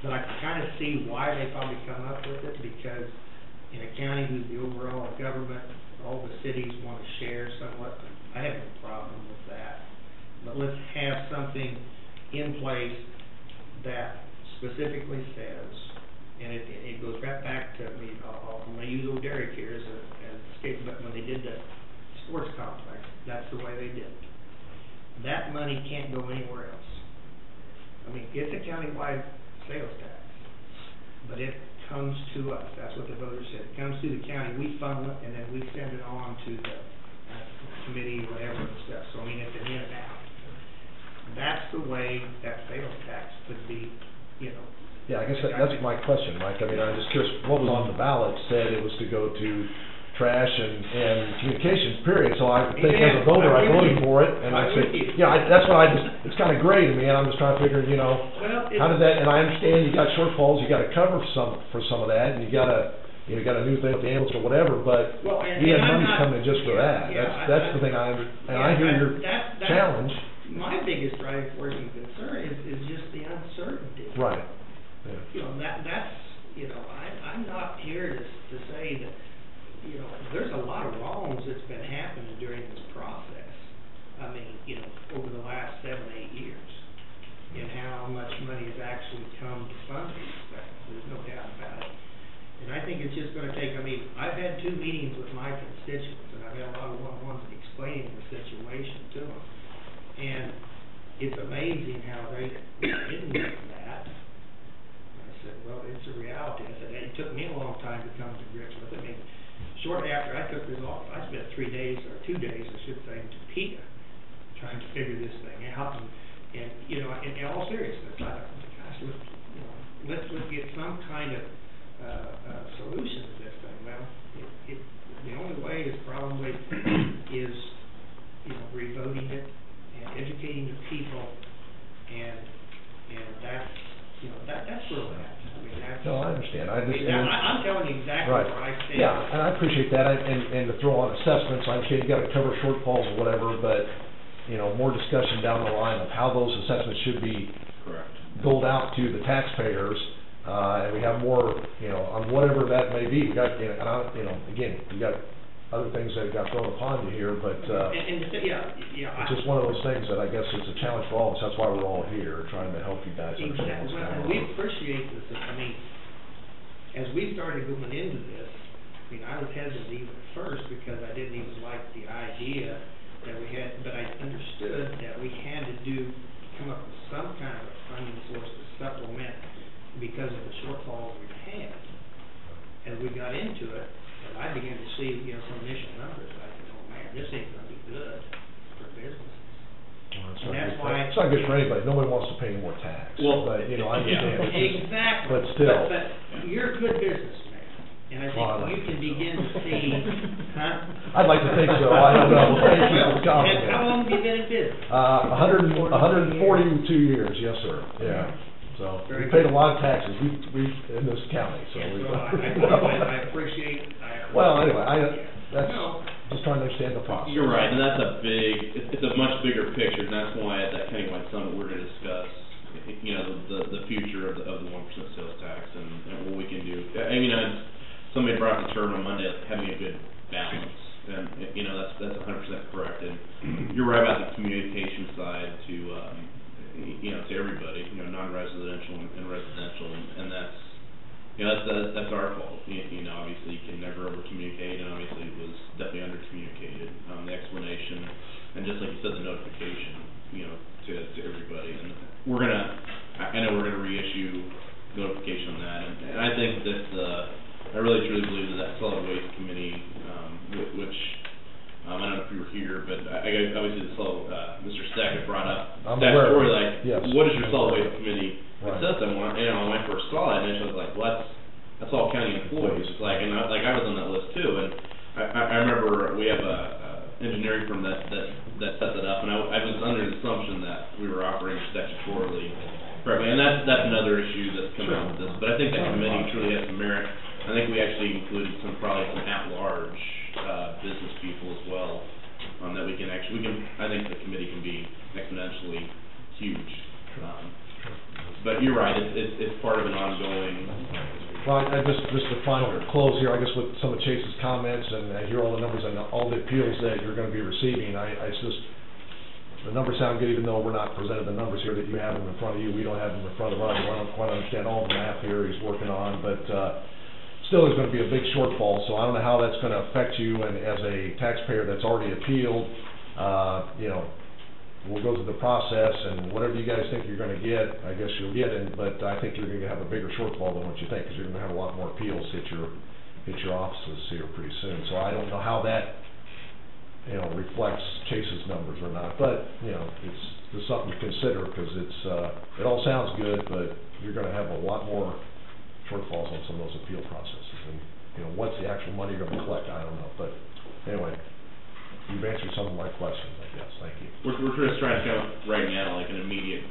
but I can kind of see why they probably come up with it, because in a county who's the overall government, all the cities want to share somewhat. I have no problem with that, but let's have something in place that specifically says, and it goes right back to, I'm going to use old Derek here as a scapegoat, but when they did the sports complex, that's the way they did it. That money can't go anywhere else. I mean, it's a countywide sales tax, but it comes to us. That's what the voters said. It comes to the county, we funnel it, and then we send it on to the committee, whatever and stuff. So, I mean, it's an in and out. That's the way that sales tax could be, you know.
Yeah, I guess that's my question, Mike. I mean, I'm just curious, what was on the ballot said it was to go to trash and communications, period. So I think as a voter, I voted for it, and I said, yeah, that's what it's kind of gray to me, and I'm just trying to figure, you know, how did that, and I understand you got shortfalls, you got to cover for some of that, and you got a new thing with the ambulance or whatever, but we have money coming in just for that. That's the thing I hear your challenge.
My biggest driving force and concern is just the uncertainty.
Right. Yeah.
You know, that's, you know, I'm not here to say that, you know, there's a lot of wrongs that's been happening during this process. I mean, you know, over the last 7-8 years, and how much money has actually come to fund these things. There's no doubt about it. And I think it's just going to take, I mean, I've had 2 meetings with my constituents, and I've had a lot of one-on-ones explaining the situation to them. And it's amazing how they didn't get that. I said, well, it's a reality. I said, it took me a long time to come to grips with it. I mean, shortly after I took this off, I spent 3 days, or 2 days, I should say, in Topeka, trying to figure this thing out. And you know, in all seriousness, I thought, gosh, let's get some kind of solution to this thing. Well, the only way is probably you know, revoting it and educating the people, and that's, you know, that's where we're at. I mean, that's,
no, I understand.
I'm telling you exactly
right.
where I stand.
Yeah, and I appreciate that, and to throw on assessments, I understand you got to cover shortfalls or whatever, but, you know, more discussion down the line of how those assessments should be
Correct.
doled out to the taxpayers, and we have more, on whatever that may be, we got, and again, we got other things that got thrown upon you here, but, it's just one of those things that I guess it's a challenge for all of us, that's why we're all here, trying to help you guys understand what's
Well,
going on.
and we appreciate this, as we started going into this, I was hesitant even at first because I didn't even like the idea that we had, but I understood that we had to come up with some kind of a funding source to supplement because of the shortfalls we had. As we got into it, and I began to see, some initial numbers, I said, oh man, this ain't gonna be good for businesses.
Well,
And that's why.
it's not good for anybody, nobody wants to pay more tax,
Well,
but, I understand. It's just-
Exactly.
But still.
But you're a good businessman, and I
Well,
think you can begin to see,
I'd like to think so, I don't know, thank you for the
And
compliment.
how long have you been in business?
142 years, yes, sir, yeah. So, we
Very
paid a
good.
lot of taxes, we, in this county, so
Yeah,
we.
so I appreciate.
Well, anyway, that's,
No.
just trying to understand the process.
You're right, and that's it's a much bigger picture, and that's why at that Countywide Summit, we're gonna discuss, the future of the 1% sales tax and what we can do. Somebody brought up the term on Monday, having a good balance, and, that's 100% correct, and you're right about the communication side to everybody, non-residential and residential, and that's, that's our fault. Obviously, you can never over-communicate, and obviously it was definitely under-communicated. The explanation, and just like you said, the notification, to everybody. And I know we're gonna reissue notification on that, and I think that, I really truly believe that solid waste committee, which, I don't know if you were here, but obviously Mr. Stack had brought up
I'm aware.
statutory,
Yes.
what is your solid waste committee?
Right.
It says that when I first saw it, initially I was like, well, that's all county employees. It's like, and I was on that list too, and I remember we have a engineering firm that set that up, and I was under the assumption that we were operating statutorily correctly, and that's another issue that's come out with this, but I think that committee truly has some merit. I think we actually included probably some at-large, business people as well, that we can, I think the committee can be exponentially huge. But you're right, it's part of an ongoing.
Well, I just to final close here, I guess with some of Chase's comments, and I hear all the numbers and all the appeals that you're gonna be receiving, it's just, the numbers sound good, even though we're not presented the numbers here that you have them in front of you, we don't have them in front of us, I don't quite understand all the math here he's working on, but, still there's gonna be a big shortfall, so I don't know how that's gonna affect you, and as a taxpayer that's already appealed, we'll go through the process, and whatever you guys think you're gonna get, I guess you'll get it, but I think you're gonna have a bigger shortfall than what you think, because you're gonna have a lot more appeals hit your offices here pretty soon, so I don't know how that, reflects Chase's numbers or not, but, it's just something to consider, because it all sounds good, but you're gonna have a lot more shortfalls on some of those appeal processes, and, what's the actual money you're gonna collect, I don't know, but, anyway, you've answered some of my questions, I guess, thank you.
We're just trying to come up right now, like an immediate,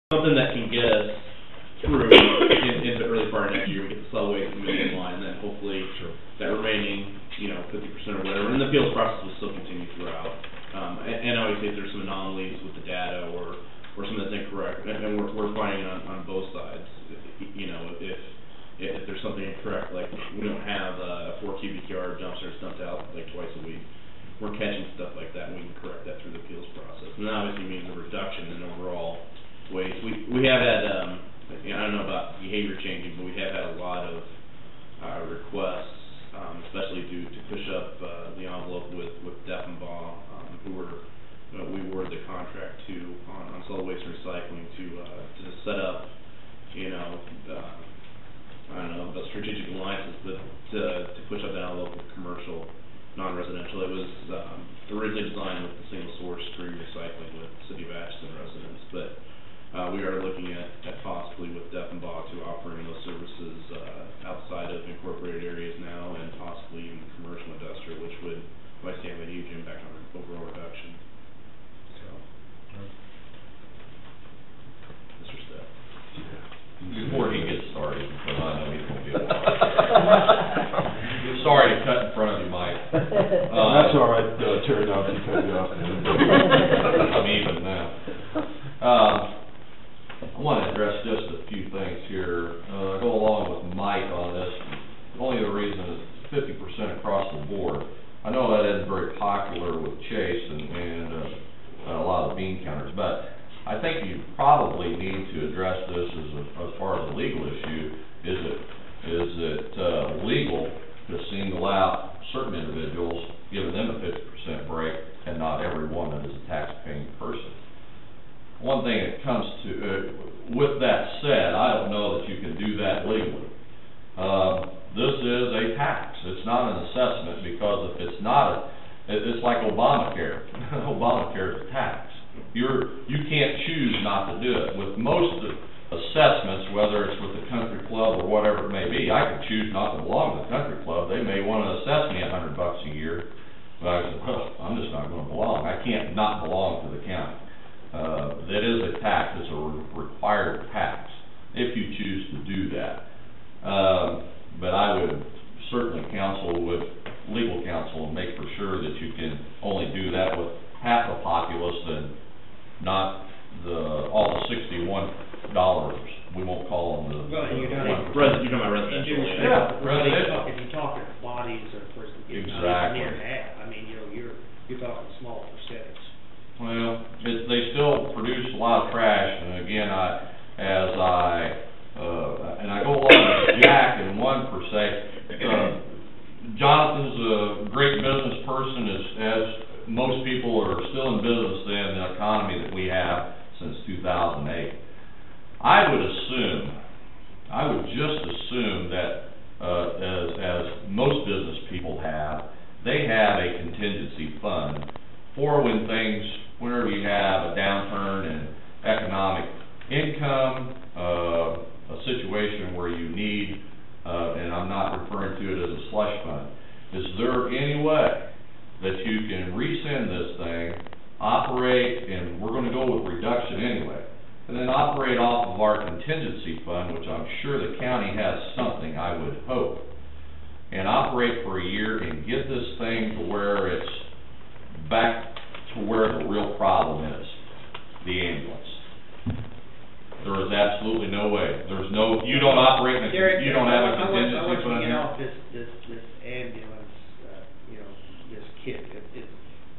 something that can get us through into the early part of next year. We get the solid waste committee in line, and then hopefully that remaining, 50% or whatever, and the appeals process will still continue throughout. And obviously, if there's some anomalies with the data or something that's incorrect, and we're finding it on both sides. If there's something incorrect, like we don't have a 4 cubic yard dumpster that's dumped out like twice a week, we're catching stuff like that, and we can correct that through the appeals process. And that obviously means a reduction in overall waste. We have had, I don't know about behavior changing, but we have had a lot of requests, especially to push up the envelope with Deffenbaugh, who we awarded the contract to on solid waste and recycling to set up, I don't know about strategic alliances, but to push up that envelope with commercial, non-residential. It was originally designed with the single source stream recycling with City of Atchison residents, but we are looking at possibly with Deffenbaugh to offering those services outside of incorporated areas now, and possibly even commercial industrial, which would obviously have a huge impact on our overall reduction. So, Mr. Steph.
Before he gets started, because I know he's going to be a while. address just a few things here. Go along with Mike on this. Only the reason is 50% across the board. I know that isn't very popular with Chase and a lot of the bean counters, but I think you probably need to address this as far as a legal issue. Is it legal to single out certain individuals, giving them a 50% break, and not everyone that is a tax-paying person? One thing that comes to, with that said, I don't know that you can do that legally. This is a tax. It's not an assessment, because if it's not it's like Obamacare. Obamacare is a tax. You can't choose not to do it. With most assessments, whether it's with the country club or whatever it may be, I could choose not to belong to the country club. They may want to assess me $100 a year, but I said, well, I'm just not going to belong. I can't not belong to the county. That is a tax. It's a required tax if you choose to do that. But I would certainly counsel with legal counsel and make for sure that you can only do that with half the populace and not all the $61. We won't call them the
Well, and you're not,
You're talking about residential.
Yeah,
if you're talking bodies or person, it's not
Exactly.
near half. I mean, you're talking small percentage.
Well, they still produce a lot of trash, and again, and I go along with Jack in one per se. Jonathan's a great business person, as most people are still in business in the economy that we have since 2008. I would just assume that, as most business people have, they have a contingency fund for whenever you have a downturn in economic income, a situation where you need, and I'm not referring to it as a slush fund. Is there any way that you can rescind this thing, operate, and we're going to go with reduction anyway, and then operate off of our contingency fund, which I'm sure the county has something, I would hope, and operate for a year and get this thing to where it's back to where the real problem is, the ambulance. There is absolutely no way. You don't operate in
Derek,
you don't have a
I
contingency
want you to
fund
get
here?
off this ambulance, this kit.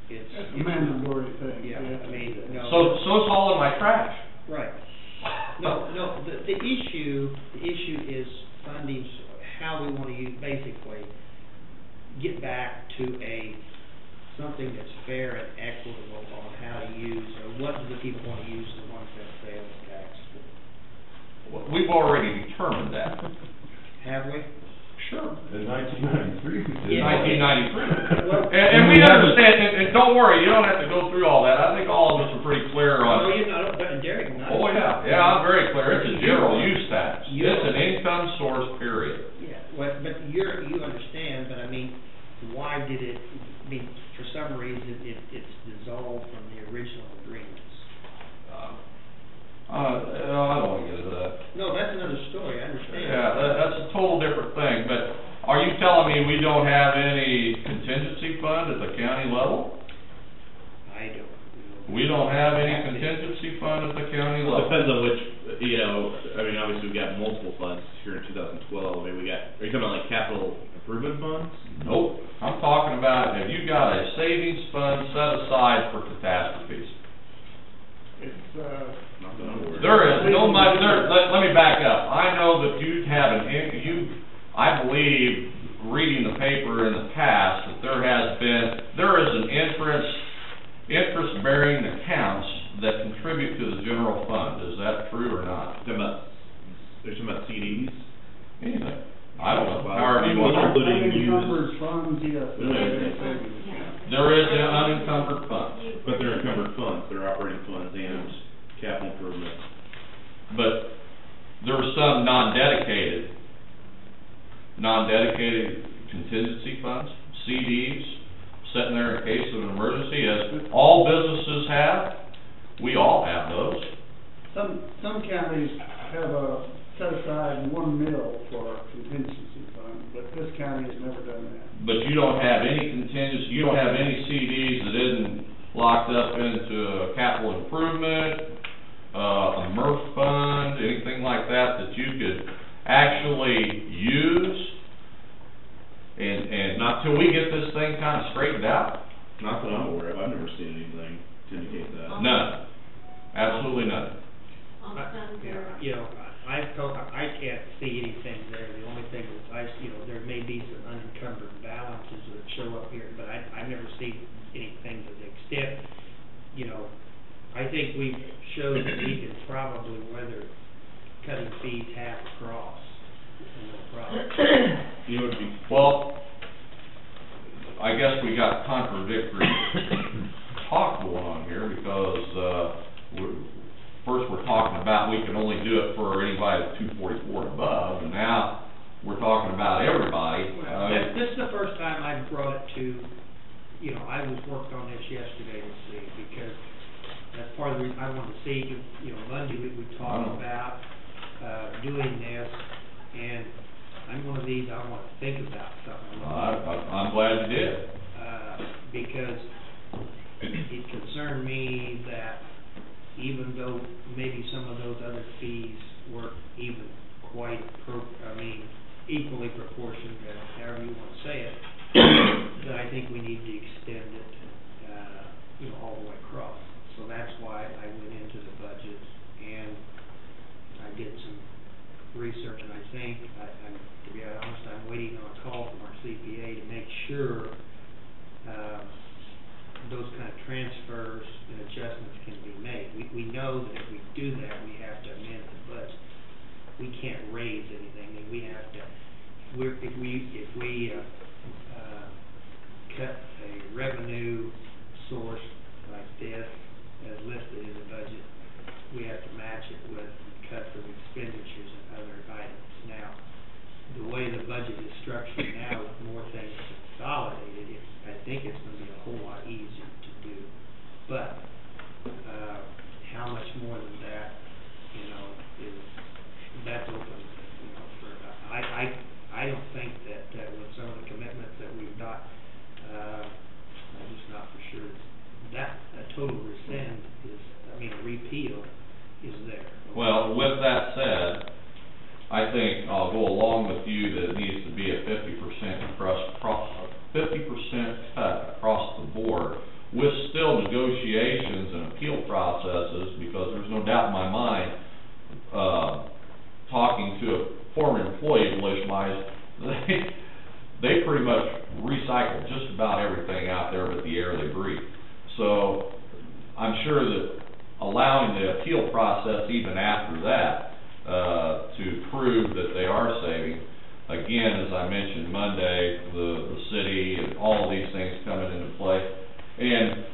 It's
a mandatory thing.
Yeah, I mean, no.
So's hauling my trash.
Right. No, the issue is funding, how we want to use, basically, get back to something that's fair and equitable on how to use, or what do the people want to use the 1-cent sales tax for.
We've already determined that.
Have we?
Sure.
In 1993, we did.
In 1993.
Well,
And we understand, and don't worry, you don't have to go through all that. I think all of us are pretty clear on.
No, you're not, but Derek, not.
Oh, yeah, I'm very clear. It's a general use tax. It's an income source, period.
Yeah, well, but you understand, but I mean, why did it, for some reason, it's dissolved from the original agreements.
I don't want to get into that.
No, that's another story, I understand.
Yeah, that's a total different thing, but are you telling me we don't have any contingency fund at the county level?
I don't know.
We don't have any contingency fund at the county
Well,
level?
it depends on which, obviously we've got multiple funds here in 2012. Are you talking about like capital improvement funds?
Nope. I'm talking about, have you got a savings fund set aside for catastrophes?
It's,
Not that I'm aware of.
There is no money, let me back up. I know that you have I believe, reading the paper in the past, that there is an interest-bearing accounts that contribute to the general fund. Is that true or not?
They're talking about CDs?
Anything. I don't know, however you want to.
unencumbered funds, yes.
There is an unencumbered fund.
But they're encumbered funds, they're operating funds and capital improvement.
But there are some non-dedicated contingency funds, CDs, sitting there in case of an emergency, as all businesses have. We all have those.
Some counties have set aside $1 million for a contingency fund, but this county has never done that.
But you don't have any contingency, you don't have any CDs that isn't locked up into capital improvement, a MRF fund, anything like that that you could actually use? And not till we get this thing kind of straightened out?
Not that I'm aware of, I've never seen anything to indicate that.
None. Absolutely none.
I can't see anything there. The only thing is, there may be some unencumbered balances that show up here, but I've never seen anything to the extent, I think we've showed that we can probably weather cutting fees half across. No problem.
Well, I guess we got contradictory talk going on here, because, first we're talking about we can only do it for anybody that's 244 and above, and now we're talking about everybody.
Well, this is the first time I've brought it to, I was worked on this yesterday to see, because that's part of the reason I wanted to see, Monday we talked about, doing this, and I'm one of these, I want to think about something.
I'm glad you did.
Because it concerned me that even though maybe some of those other fees weren't even quite, equally proportioned, however you want to say it, that I think we need to extend it, all the way across. So that's why I went into the budget and I did some research, and I think, to be honest, I'm waiting on a call from our CPA to make sure those kind of transfers and adjustments can be made. We know that if we do that, we have to amend the budget. We can't raise anything, and we have to. If we cut a revenue source like this, as listed in the budget, we have to match it with cuts of expenditures and other items. Now, the way the budget is structured now, with more things consolidated, I think it's going to be a whole lot easier to do. But how much more than that, that's open. I don't think that with some of the commitments that we've got, I'm just not for sure that a total repeal is there.
Well, with that said, I think I'll go along with you that it needs to be a 50% cut across the board, with still negotiations and appeal processes, because there's no doubt in my mind, talking to a former employee of Lishmai's, they pretty much recycle just about everything out there but the air they breathe. So I'm sure that allowing the appeal process even after that, to prove that they are saving, again, as I mentioned Monday, the city and all of these things coming into play. And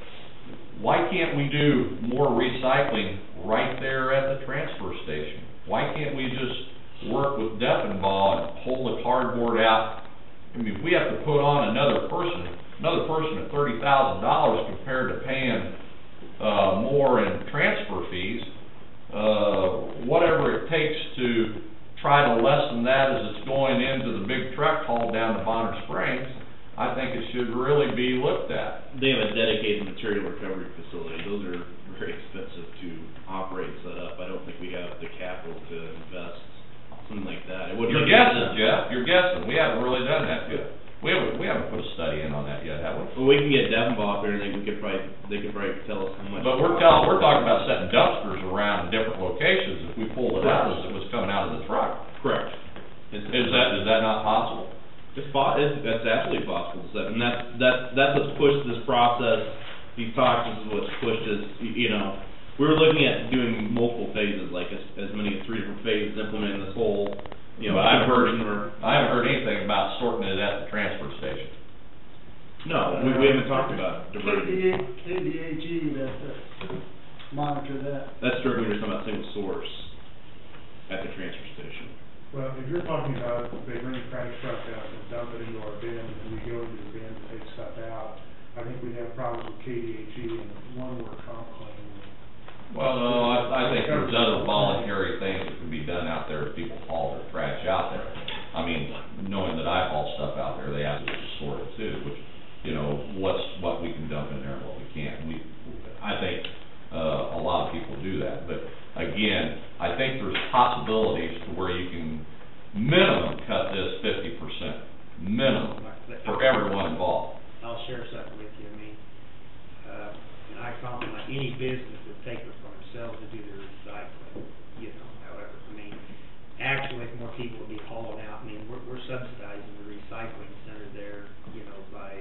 why can't we do more recycling right there at the transfer station? Why can't we just work with Deffenbaugh and pull the cardboard out? I mean, if we have to put on another person at $30,000 compared to paying more in transfer fees, whatever it takes to try to lessen that as it's going into the big truck haul down to Bonner Springs, I think it should really be looked at.
They have a dedicated material recovery facility. Those are very expensive to operate and set up. I don't think we have the capital to invest something like that.
You're guessing, Jeff. You're guessing. We haven't really done that yet. We haven't put a study in on that yet, have we?
Well, we can get Deffenbaugh up there, and they could probably tell us how much.
But we're talking about setting dumpsters around in different locations. If we pulled it out as it was coming out of the truck.
Correct.
Is that not possible?
That's absolutely possible. And that's what's pushed this process. These talks is what's pushed us. We were looking at doing multiple phases, like as many as 3 different phases, implementing this whole.
I haven't heard anything about sorting it at the transfer station.
No, we haven't talked about diverting.
KDHE, monitor that.
That's strictly when you're talking about single source at the transfer station.
Well, if you're talking about they bring a trash truck out and dump it into our bin, and we go into the bin to take stuff out, I think we'd have problems with KDHE and one more comp claim.
Well, no, I think there's other voluntary things that can be done out there if people haul their trash out there. I mean, knowing that I haul stuff out there, they have to sort it too, which, what we can dump in there and what we can't. I think a lot of people do that. But again, I think think there's possibilities to where you can minimum cut this 50%, minimum, for everyone involved.
I'll share something with you. I mean, and I compliment any business that takes it upon themselves to do their recycling, you know, however, I mean, actually, if more people would be hauling out, I mean, we're subsidizing the recycling center there, you know, by,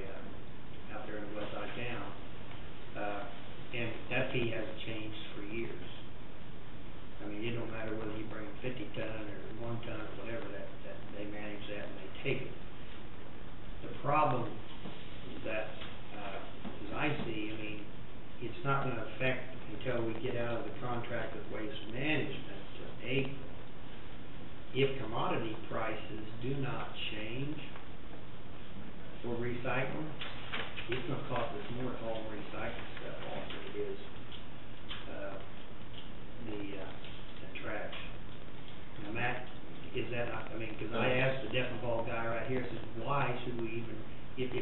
out there in the west side of town. And that fee hasn't changed for years. I mean, it don't matter whether you bring 50 ton or 1 ton or whatever, that they manage that and they take it. The problem that, as I see, I mean, it's not gonna affect until we get out of the contract with Waste Management to April. If commodity prices do not change for recycling, it's gonna cost us more to haul recycling stuff off than it is, the trash. Now, Matt, is that, I mean, cause I asked the Defenball guy right here, says, why should we even, if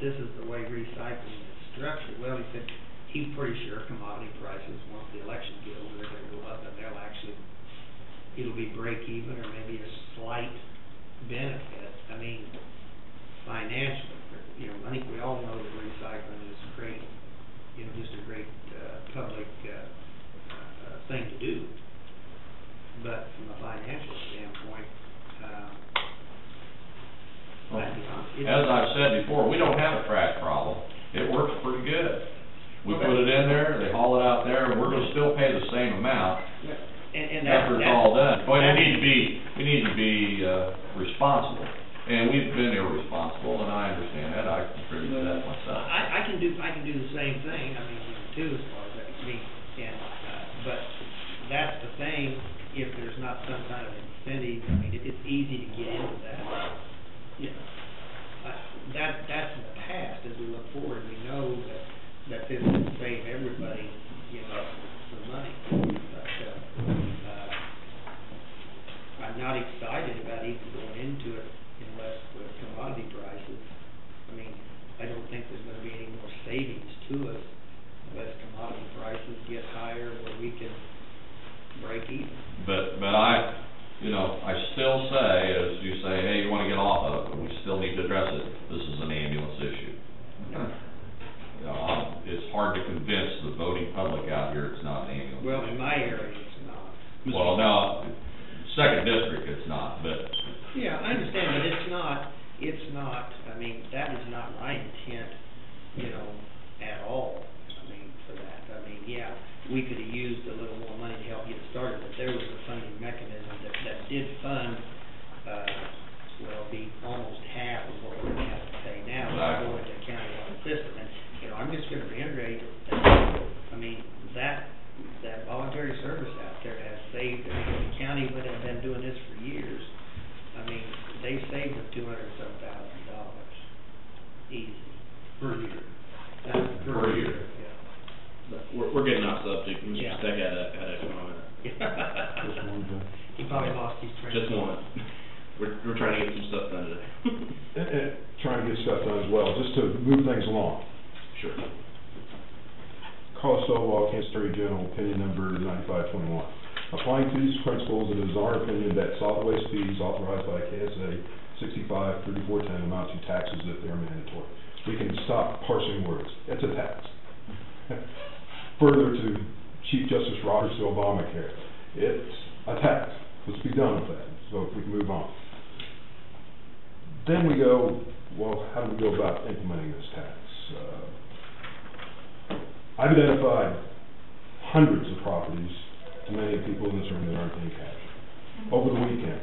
this is the way recycling is structured, well, he said, he's pretty sure commodity prices, once the election get over, they're gonna go up, and they'll actually, it'll be break even, or maybe a slight benefit. I mean, financially, you know, I think we all know that recycling is great, you know, just a great, public, thing to do. But from a financial standpoint,
As I've said before, we don't have a trash problem. It works pretty good. We put it in there, they haul it out there, and we're gonna still pay the same amount after it's all done. But we need to be responsible. And we've been irresponsible, and I understand that. I contribute to that myself.
I can do the same thing, I mean, you know, too, as far as that can be, and, but that's the thing, if there's not some kind of incentive, I mean, it's easy to get into that. You know, that's in the past. As we look forward, we know that this will save everybody, you know, some money. But, I'm not excited about even going into it unless with commodity prices. I mean, I don't think there's gonna be any more savings to us unless commodity prices get higher where we can break even.
But I still say, as you say, hey, you wanna get off of it, we still need to address it. This is an ambulance issue. It's hard to convince the voting public out here it's not an ambulance.
Well, in my area, it's not.
Well, no, second district it's not, but.
Yeah, I understand, but it's not, I mean, that is not my intent, you know, at all, I mean, for that. I mean, yeah, we could have used a little more money to help get started, but there was a funding mechanism that did fund, be almost half of what we're gonna have to pay now, going to county-wide system. And, you know, I'm just gonna reiterate that, I mean, that voluntary service out there has saved, I mean, the county would have been doing this for years. I mean, they saved them $200,000 easy.
Per year.
Per year.
Yeah.
We're getting off subject. Mr.
Yeah.
Steck had a comment.
Just one thing.
He probably lost his train.
Just one. We're trying to get some stuff done today.
And trying to get stuff done as well, just to move things along.
Sure.
Carlos Stovall, Kansas Attorney General, opinion number 9521. Applying to these principles, it is our opinion that solid waste fees authorized by KSA 65-3410 amount to taxes if they are mandatory. We can stop parsing words. It's a tax. Further to Chief Justice Roberts to Obamacare, it's a tax. Let's be done with that. So if we can move on. Then we go, well, how do we go about implementing this tax? I've identified hundreds of properties to many people in this room that aren't being cashed. Over the weekend,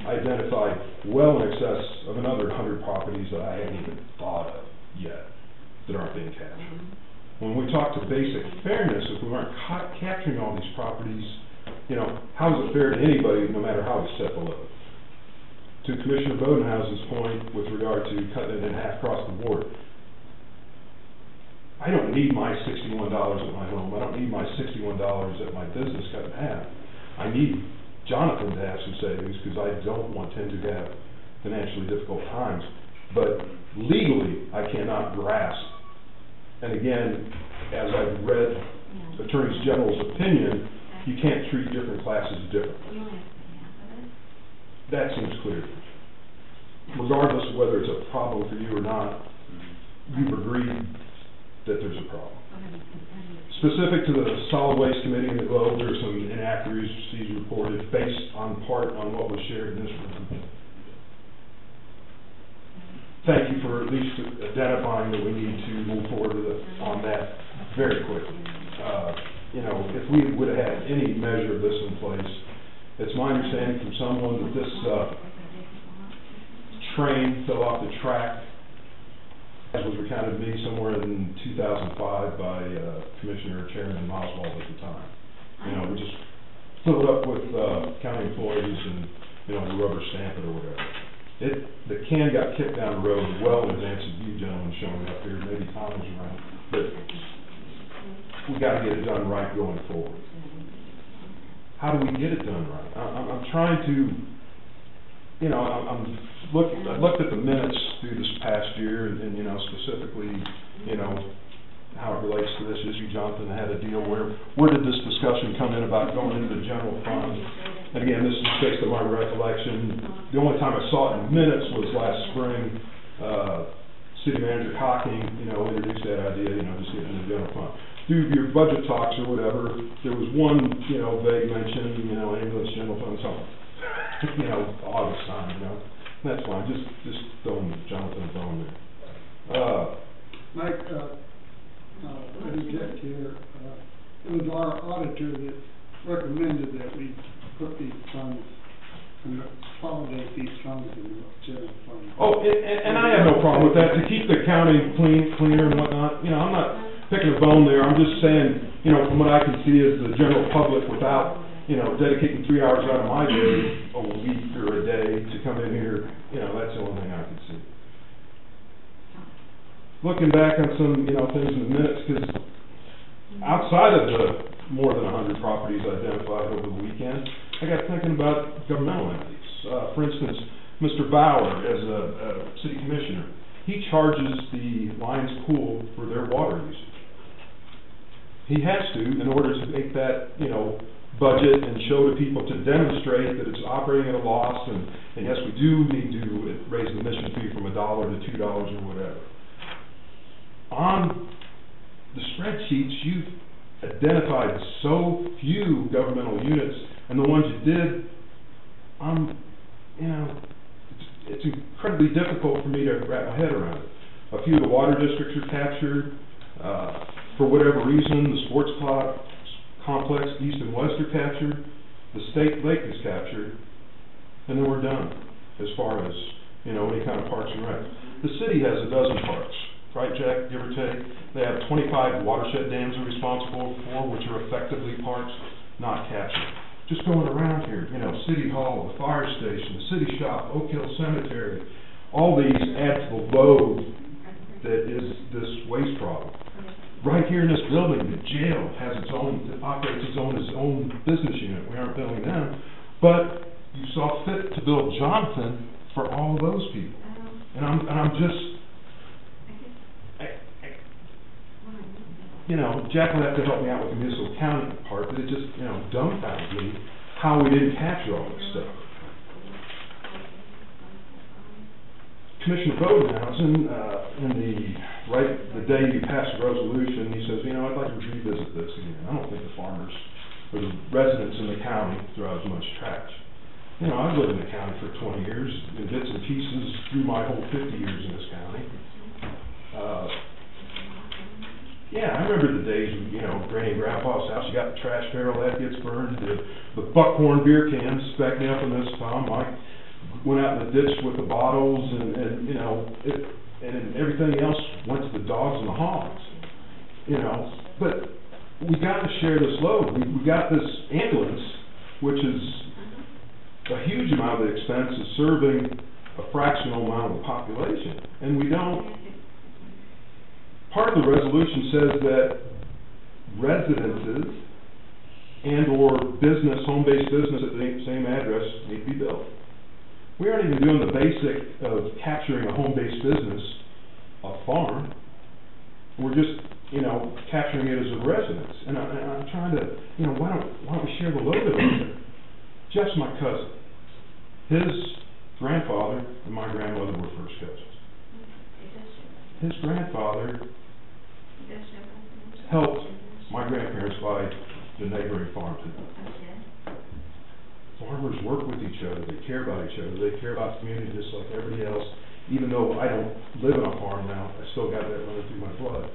I identified well in excess of another 100 properties that I hadn't even thought of yet that aren't being cashed. When we talk to basic fairness, if we aren't capturing all these properties, you know, how is it fair to anybody, no matter how we set the limit? To Commissioner Bodenhausen's point with regard to cutting it in half across the board, I don't need my $61 at my home. I don't need my $61 at my business cut in half. I need Jonathan to have some savings because I don't want him to have financially difficult times. But legally, I cannot grasp. And again, as I've read Attorney General's opinion,
you can't treat different classes differently. That seems clear. Regardless of whether it's a problem for you or not, you've agreed that there's a problem. Specific to the Solid Waste Committee and the Globe, there's some inaccuracies reported based on part on what was shared in this room. Thank you for at least identifying that we need to move forward on that very quickly. You know, if we would have had any measure of this in place, it's my understanding from someone that this train fell off the track, as was recounted to me somewhere in 2005 by Commissioner Chairman Oswald at the time. You know, we just filled up with county employees and, you know, we rubber stamp it or whatever. The can got kicked down the road well in advance of you gentlemen showing up here, maybe Tom was around, but we got to get it done right going forward. How do we get it done right? I'm trying to, you know, I looked at the minutes through this past year, and you know, specifically, you know, how it relates to this issue. Jonathan had a deal where did this discussion come in about going into the general fund? And again, this is based on my recollection. The only time I saw it in minutes was last spring. City Manager Hocking, you know, introduced that idea, you know, just getting in the general fund. Through your budget talks or whatever, there was one, you know, vague mention, you know, ambulance general fund, something, you know, August time, you know. That's fine. Just throwing Jonathan throwing there.
Mike, let me get here. It was our auditor that recommended that we put these funds and consolidate these funds in the general fund.
Oh, and I have no problem with that, to keep the county cleaner and whatnot. You know, I'm not picking a bone there. I'm just saying, you know, from what I can see is the general public without, you know, dedicating 3 hours out of my day a week or a day to come in here, you know, that's the only thing I can see. Looking back on some, you know, things in the minutes, because outside of the more than 100 properties identified over the weekend, I got thinking about governmental entities. For instance, Mr. Bauer, as a city commissioner, he charges the Lions Pool for their water usage. He has to, in order to make that, you know, budget and show to people, to demonstrate that it's operating at a loss, and yes, we do need to raise the admission fee from $1 to $2 or whatever. On the spreadsheets, you've identified so few governmental units, and the ones you did, you know, it's incredibly difficult for me to wrap my head around it. A few of the water districts are captured. For whatever reason, the sports complex east and west are captured. The state lake is captured, and then we're done as far as, you know, any kind of parks and rec. The city has a dozen parks, right, Jack, give or take? They have 25 watershed dams they're responsible for, which are effectively parks, not captured. Just going around here, you know, City Hall, the fire station, the city shop, Oak Hill Cemetery, all these add to the load that is this waste problem. Right here in this building, the jail has its own, operates its own business unit. We aren't billing them, but you saw fit to bill Jonathan for all of those people. And I'm just, you know, Jack will have to help me out with the municipal county part, but it just, you know, dumbfounds me how we didn't capture all this stuff. Commissioner Bodenhausen, the day you passed the resolution, he says, you know, I'd like to revisit this again. I don't think the farmers or the residents in the county throw out as much trash. You know, I've lived in the county for 20 years, in bits and pieces through my whole 50 years in this county. Yeah, I remember the days when, you know, Granny and Grandpa's house, you got the trash barrel, that gets burned, the buckhorn beer cans, back me up in this, Tom, I went out in the ditch with the bottles, and you know, and everything else went to the dogs and the hogs, you know. But we got to share this load. We got this ambulance, which is a huge amount of the expense, is serving a fractional amount of the population, and we don't. Part of the resolution says that residences and or business, home-based business at the same address need to be built. We aren't even doing the basic of capturing a home-based business, a farm. We're just you know, capturing it as a residence. And I'm trying to, you know, why don't we share the load of it? Jeff's my cousin. His grandfather and my grandmother were first cousins. His grandfather helped my grandparents buy the neighboring farm to them. Farmers work with each other, they care about each other, they care about the community just like everybody else. Even though I don't live on a farm now, I still got that running through my blood.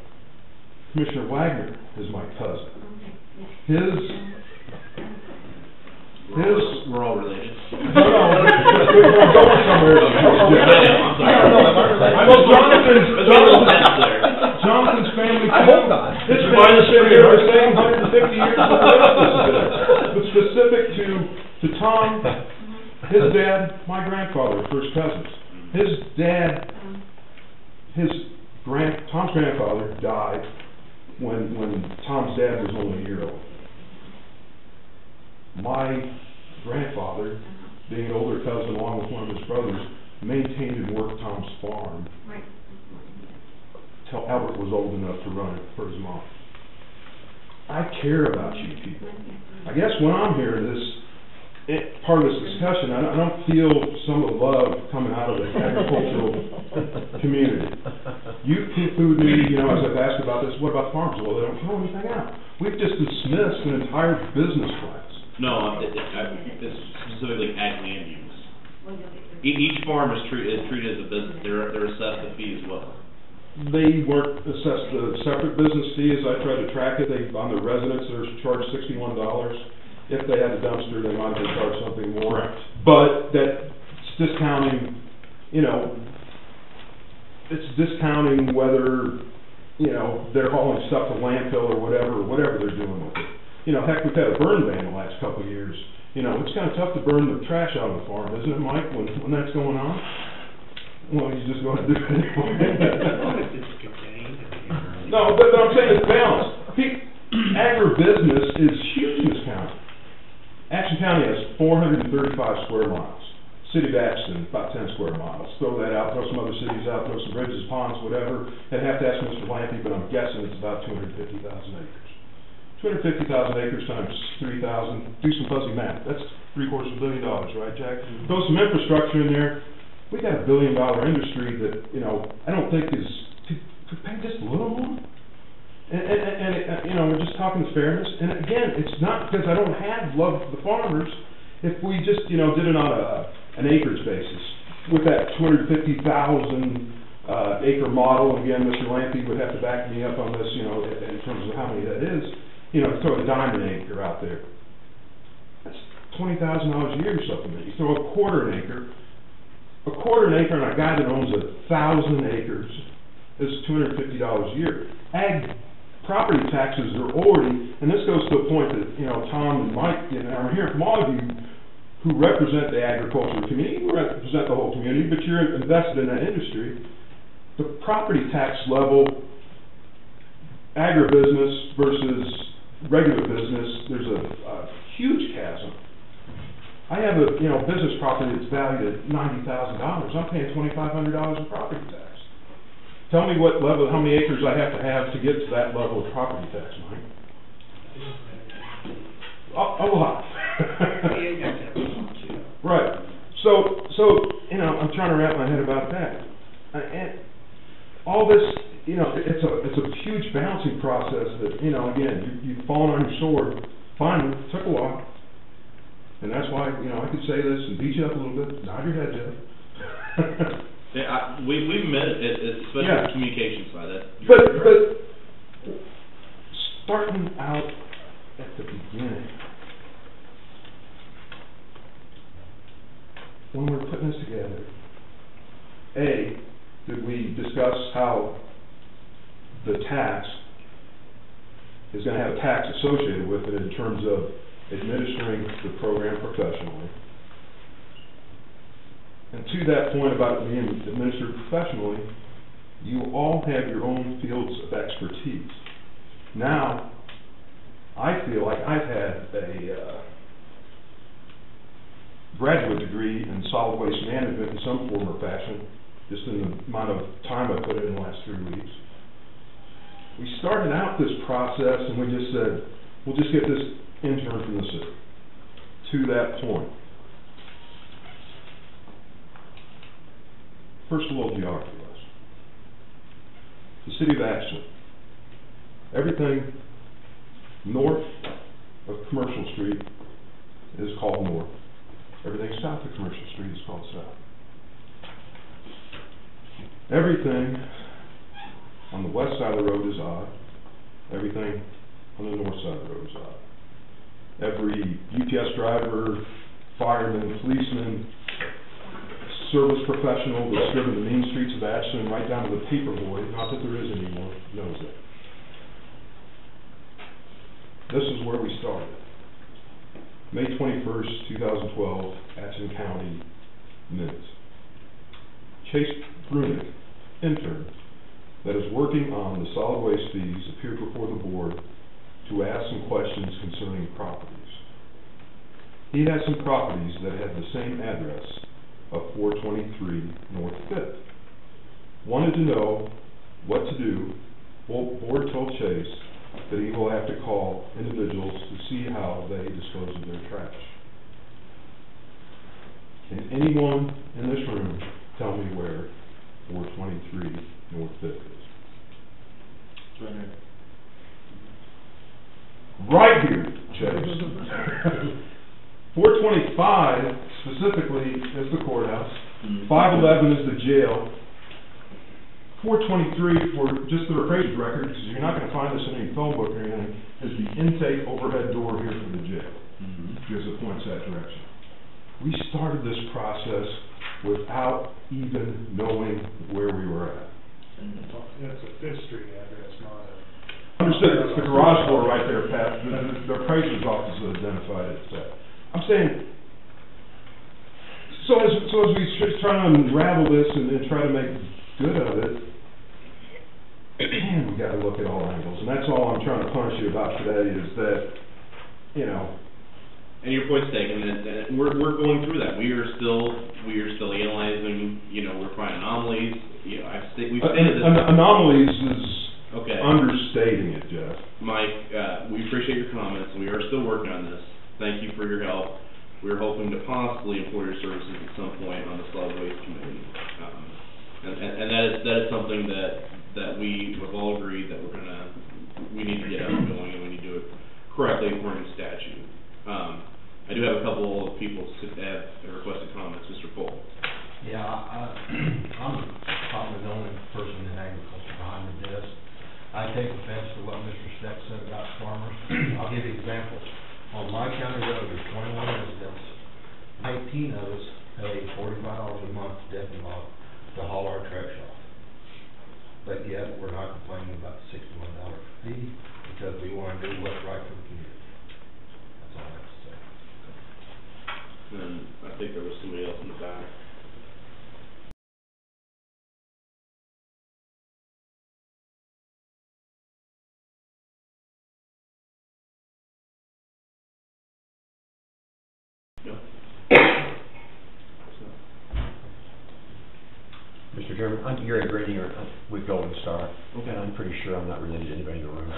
Commissioner Wagner is my cousin.
We're all related.
No, we're going somewhere. Jonathan's family.
I hope not.
His family's been here the same 150 years. But specific to Tom, his dad, my grandfather, first cousins. His dad, Tom's grandfather died when Tom's dad was only a year old. My grandfather, being an older cousin along with one of his brothers, maintained and worked Tom's farm till Albert was old enough to run it for his mom. I care about you people. I guess when I'm here, part of this discussion, I don't feel some of the love coming out of the agricultural community. You poo-pooed me, you know, as I've asked about this, what about farms? Well, they don't throw anything out. We've just dismissed an entire business class.
No, it's specifically ag land use. Each farm is treated as a business. They're assessed a fee as well.
They weren't assessed a separate business fee. As I tried to track it, on the residents, they're charged $61. If they had a dumpster, they might have been charged something more.
Correct.
But that's discounting, you know, it's discounting whether, you know, they're hauling stuff to landfill or whatever they're doing with it. You know, heck, we've had a burn ban the last couple of years. You know, it's kind of tough to burn the trash out of the farm, isn't it, Mike, when that's going on? Well, you just go ahead and do it anyway. No, but I'm saying it's balanced. Agribusiness is huge in this county. Action County has 435 square miles. City of Ashton, about 10 square miles. Throw that out, throw some other cities out, throw some bridges, ponds, whatever. I'd have to ask Mr. Lampy, but I'm guessing it's about 250,000 acres. 250,000 acres times 3,000, do some fuzzy math. That's $750 million, right, Jack? Throw some infrastructure in there. We got $1 billion industry that, you know, I don't think could pay just a little more. And you know, we're just talking fairness. And again, it's not because I don't love the farmers. If we just, you know, did it on an acreage basis with that 250,000 acre model, again, Mr. Lampy would have to back me up on this, you know, in terms of how many that is. You know, throw a diamond acre out there. That's $20,000 a year or something. You throw a quarter an acre, and a guy that owns 1,000 acres is $250 a year. Ag property taxes are already, and this goes to a point that, you know, Tom and Mike, and I'm hearing from all of you who represent the agricultural community, who represent the whole community, but you're invested in that industry. The property tax level, agribusiness versus regular business, there's a huge chasm. I have a business property that's valued at $90,000. I'm paying $2,500 in property tax. Tell me what level, how many acres I have to get to that level of property tax, Mike? A lot. Right. So you know, I'm trying to wrap my head about that. And all this, you know, it's a huge balancing process that, you know, again, you've fallen on your sword. Finally, it took a while. And that's why, you know, I could say this and beat you up a little bit. Nod your head, Jeff.
Yeah, we've met especially
Yeah.
the communication side.
But starting out at the beginning, when we're putting this together, did we discuss how the tax is going to have a tax associated with it in terms of administering the program professionally? And to that point about being administered professionally, you all have your own fields of expertise. Now, I feel like I've had a graduate degree in solid waste management in some form or fashion, just in the amount of time I put in the last 3 weeks. we started out this process and we just said, we'll just get this intern from the city. To that point. First, a little geography lesson. The city of Ashland. Everything north of Commercial Street is called north. Everything south of Commercial Street is called south. Everything on the west side of the road is odd. Everything on the north side of the road is odd. Every UPS driver, fireman, policeman, service professional that's driven the main streets of Ashland, right down to the paper boy, not that there is anymore, knows it. This is where we started. May 21st, 2012, Ashland County minutes. Chase Brunick, intern, that is working on the solid waste fees, appeared before the board to ask some questions concerning properties. He has some properties that have the same address of 423 North 5th. Wanted to know what to do. Board told Chase that he will have to call individuals to see how they dispose of their trash. Can anyone in this room tell me where 423 North 5th is?
It's right here.
Right here, Chase. 425 specifically is the courthouse. 511 is the jail. 423, for just the appraiser's record, because you're not going to find this in any phone book or anything, is the intake overhead door here for the jail. Because it points that direction. We started this process without even knowing where we were at.
It's a Fifth Street address, not a...
Understood, it's the garage door right there, Pat. The appraiser's office has identified it as that. I'm saying, so as we try to unravel this and try to make good of it, man, we got to look at all angles, and that's all I'm trying to punish you about today is that, you know.
And your point's taken, and we're going through that. We are still analyzing. You know, we're finding anomalies. You know, we've stated this.
Anomalies is
okay.
Understating it, Jeff.
Mike, we appreciate your comments. We are still working on this. Thank you for your help. We're hoping to possibly employ your services at some point on the solid waste committee, and that is something that we have all agreed that we need to get up and going, and we need to do it correctly according to statute. I do have a couple of people who have requested comments. Mr. Cole.
Yeah, I'm probably the only person in agriculture behind the desk. I take offense to what Mr. Steck said about farmers. I'll give you examples. On my county road, there's 21 residents. 19 of us pay $45 a month to Deputy Law to haul our trash off. But yet, we're not complaining about the $61 fee because we want to do what's right for the community. That's all I have to say.
And I think there was somebody else in the back.
Mr. Chairman, I'm Gary Grady with Golden Star.
Okay.
And I'm pretty sure I'm not related to anybody in the room.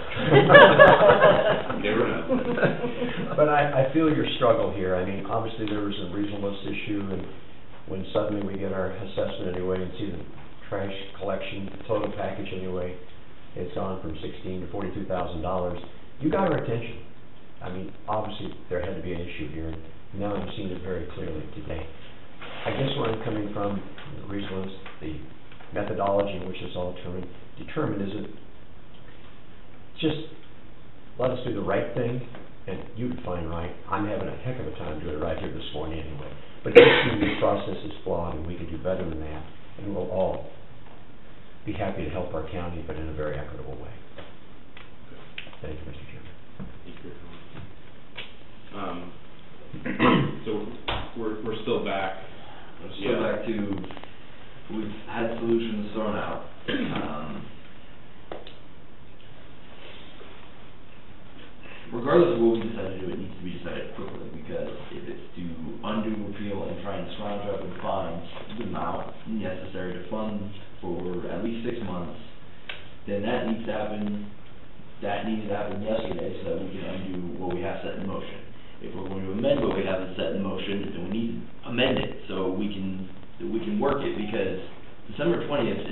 Never know.
But I feel your struggle here. I mean, obviously there was a reasonableness issue, and when suddenly we get our assessment anyway and see the trash collection total package anyway, it's gone from $16,000 to $42,000. You got our attention. I mean, obviously there had to be an issue here, and now you've seen it very clearly today. I guess where I'm coming from, the reasonableness, the methodology in which it's all determined is it just let us do the right thing, and you define right. I'm having a heck of a time doing it right here this morning anyway. But the process is flawed, and we can do better than that, and we'll all be happy to help our county, but in a very equitable way. Thank you, Mr. Chairman.
Thank you. So we're still back.
We're still back to, we've had solutions thrown out. Regardless of what we decide to do, it needs to be decided quickly, because if it's to undo, repeal, and try and scrounge up and find the amount necessary to fund for at least 6 months, then that needs to happen, that needed to happen yesterday so that we can undo what we have set in motion. If we're going to amend what we have set in motion, then we need to amend it so we can work it, because December 20th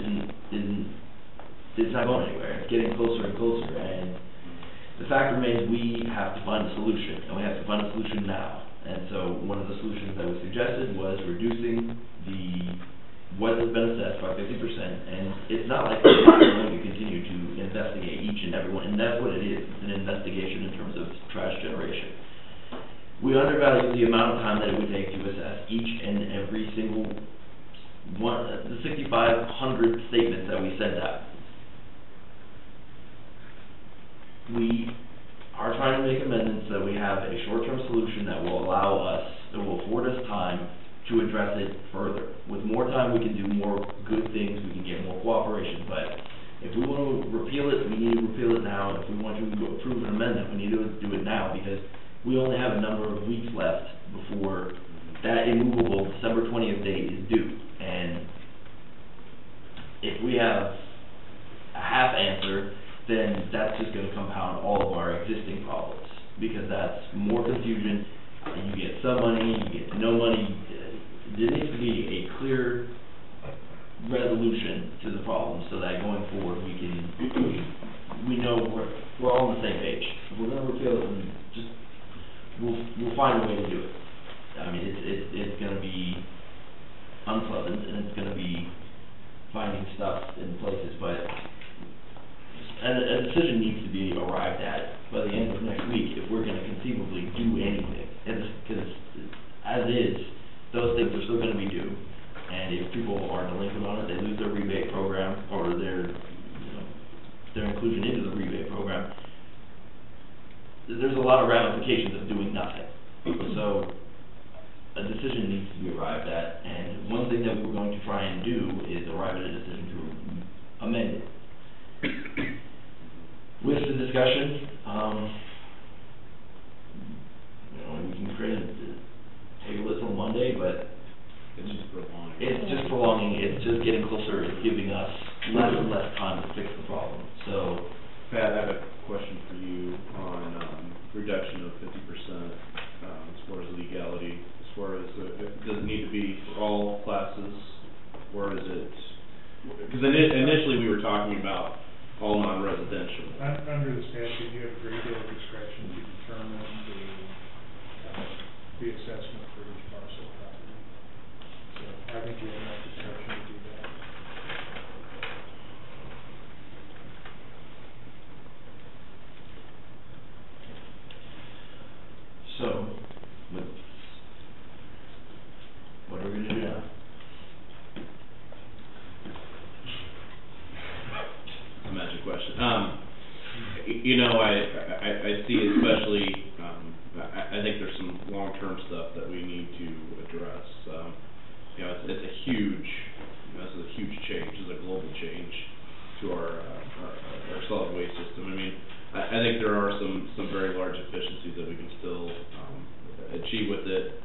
it's not going anywhere. It's getting closer and closer, and the fact remains we have to find a solution, and we have to find a solution now. And so one of the solutions that was suggested was reducing what has been assessed by 50%, and it's not like we're not going to continue to investigate each and every one, and that's what it is. It's an investigation in terms of trash generation. We undervalue the amount of time that it would take to assess each and every single one, the 6,500 statements that we send out. We are trying to make amendments so that we have a short-term solution that will allow us, that will afford us time to address it further. With more time, we can do more good things, we can get more cooperation, but if we want to repeal it, we need to repeal it now. If we want to approve an amendment, we need to do it now, because we only have a number of weeks left before that immovable December 20th date is due. And if we have a half answer, then that's just going to compound all of our existing problems, because that's more confusion. You get some money, you get no money. There needs to be a clear resolution to the problem so that going forward we know we're all on the same page. If we're going to repeal it, then just we'll find a way to do it. I mean, it's going to be unpleasant, and it's going to be finding stuff in places, but a decision needs to be arrived at by the end of next week if we're going to conceivably do anything. Because as is, those things are still going to be due, and if people are delinquent on it, they lose their rebate program or their inclusion into the rebate program. There's a lot of ramifications of doing nothing. So a decision needs to be arrived at, and one thing that we're going to try and do is arrive at a decision to amend it. With the discussion, we can table it till Monday, but
it's just prolonging.
It's just getting closer. It's giving us less and less time to fix the problem. So,
Pat, I have a question for you on reduction of 50% as far as legality. As far as does it need to be for all classes, or is it? Because initially we were talking about all non-residential.
Under the statute, you have a great deal of discretion to determine the assessment for each parcel of property. So I think you have enough discretion to do that.
So, what are we going to do now?
Magic question. I see especially, I think there's some long-term stuff that we need to address. It's a huge, this is a huge change, this is a global change to our solid waste system. I mean, I think there are some very large efficiencies that we can still achieve with it,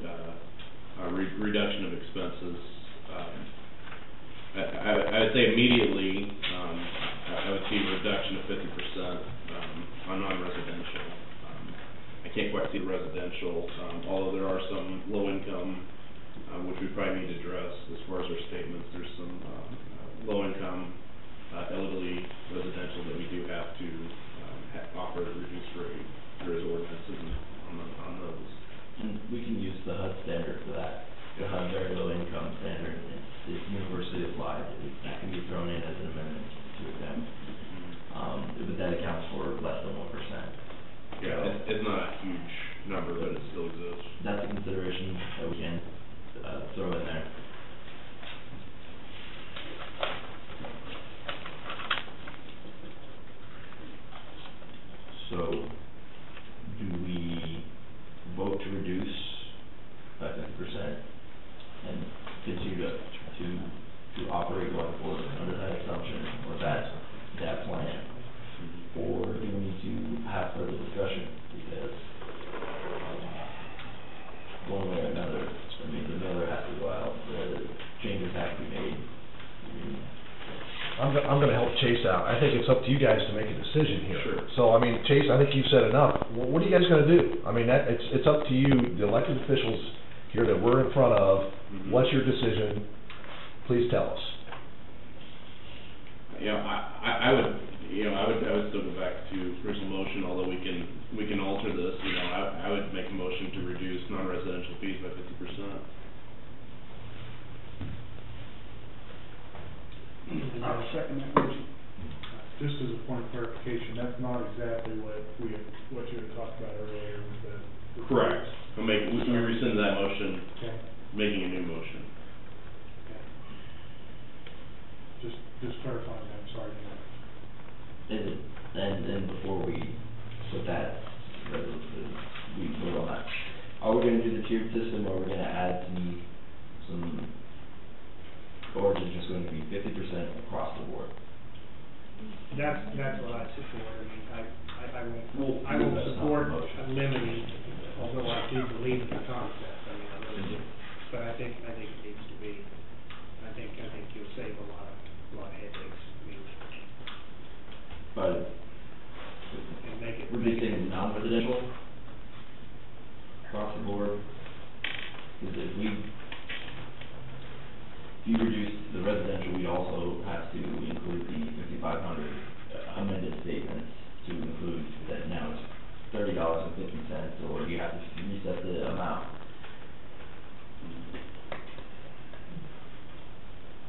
reduction of expenses. I would say immediately, I would see a reduction of 50% on non-residential. I can't quite see the residential, although there are some low-income, which we probably need to address as far as our statements. There's some low-income, elderly residential that we do have to offer at a reduced rate. There is ordinances on those.
And we can use the HUD standard for that. The HUD very low income standard. It's universally applied. That can be thrown in as an amendment to them. But that accounts for less than 1%.
Yeah, it's not a huge number, but it still exists.
That's a consideration that we can throw in there. So, do we vote to reduce by 50% and continue to operate going forward under that assumption or that plan? Or do we need to have further discussion? Because one way or another, I mean, the mailer has to go out, the changes have to be made.
I'm gonna help Chase out. I think it's up to you guys to make a decision here.
Sure.
So, I mean, Chase, I think you've said enough. What are you guys gonna do? I mean, it's up to you, the elected officials here that we're in front of.
Mhm.
What's your decision? Please tell us.
You know, I would still go back to original motion, although we can alter this, you know, I would make a motion to reduce non-residential fees by 50%.
I'll second that motion.
Just as a point of clarification, that's not exactly what you had talked about earlier with the.
Correct. We rescind that motion,
Okay.
making a new motion.
Okay. Just clarifying that, I'm sorry.
Is it, and before we put that, we vote on that, are we gonna do the tiered system, or are we gonna add some, or is it just going to be 50% across the board?
That's what I support. I mean, I
Well,
won't
that's not
support
the motion.
limiting, although I do believe in the concept. I mean, I really do. But I think it needs to be, I think you'll save a lot of headaches. I mean,
But
and make it.
reducing non-residential across the board, because if you reduce the residential, we also have to include the 5,500 amended statements to include that now it's $30.50, or you have to reset the amount.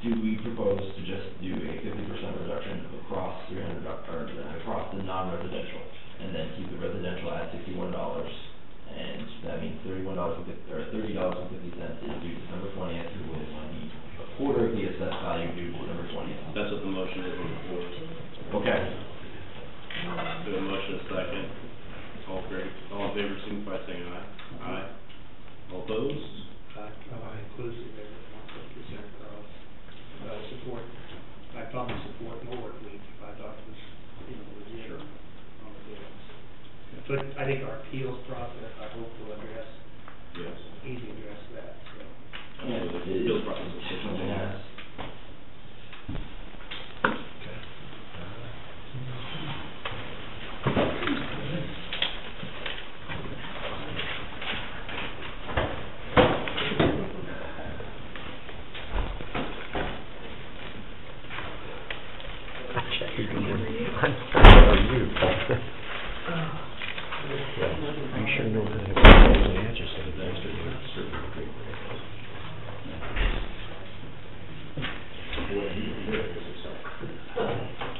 Do we propose to just do a 50% reduction across across the non-residential, and then keep the residential at $61, and that means $30.50 is due December 20th, with a quarter of the assessed value due December 20th.
That's what the motion is on the floor.
Okay.
Do a motion a second. All in favor, signify by saying aye. Aye. All opposed?
Inclusive of it, 1% across. Support, I'd probably support more if I thought it was, legit on the bills. But I think our appeals process, I hope will address,
Yes.
easily address that, so.
Yeah,
The
it
appeals
is
process is
something else.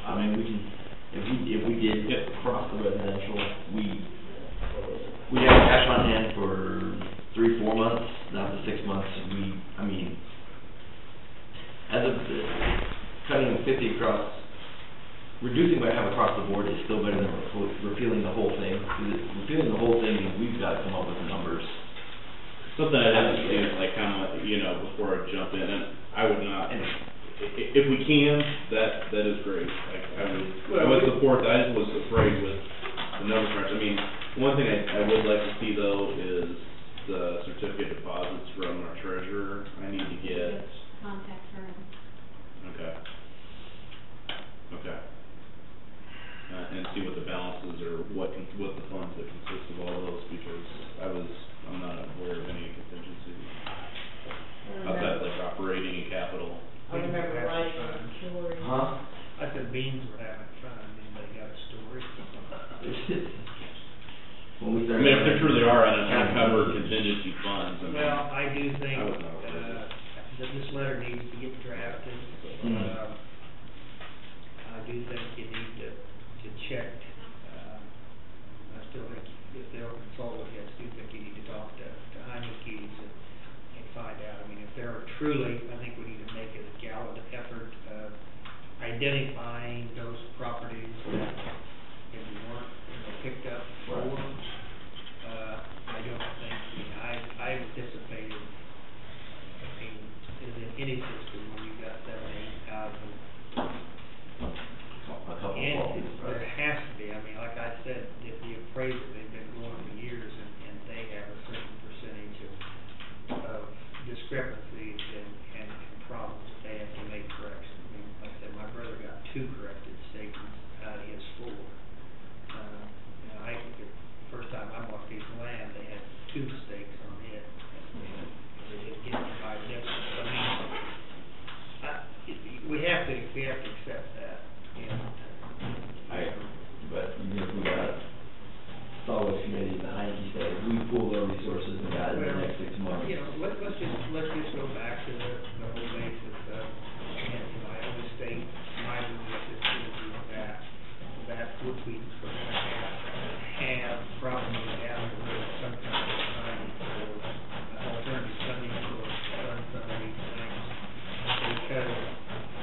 I mean, we can, if we did across the residential, we have cash on hand for 3-4 months, not the 6 months. I mean, as of cutting 50 across, reducing by half across the board is still better than repealing the whole thing. Repealing the whole thing means we've got to come up with numbers.
Something I'd have to say is like kind of, before I jump in, and I would not, if we can, that is great. I would support that. I just was afraid with the number crunch. I mean, one thing I would like to see though is the certificate deposits from our treasurer. I need to get.
Contact her.
Okay. And see what the balances are, what the funds that consist of all those, because I'm not aware of any contingency outside of like operating and capital.
I remember writing a story.
Huh?
I said beans were having fun, anybody got a story?
When we
I
started.
mean, if there truly are uncovered contingency funds, I mean.
Well, I do think,
I would know.
that this letter needs to get drafted. I do think you need to check, I still think if they'll consult with you, I still think you need to talk to Heinekes and find out. I mean, if there are truly, I think we need to make it a gallant effort of identifying those properties that maybe weren't, picked up for. I don't think, I anticipated, in any system, when you've got 7,000, 8,000 entities, there has to be, like I said, the appraiser, they've been going for years, and they have a certain percentage of discrepancies and problems that they have to make corrections. Like I said, my brother got 2 we have to accept that, and.
But even if we got solid committee, the Heineke said, we pooled our resources and got it in the next 6 months.
You know, let's just go back to the whole basis of, and, I always state, my belief is that which we have probably have some kind of funding for alternative funding for some of these things. Because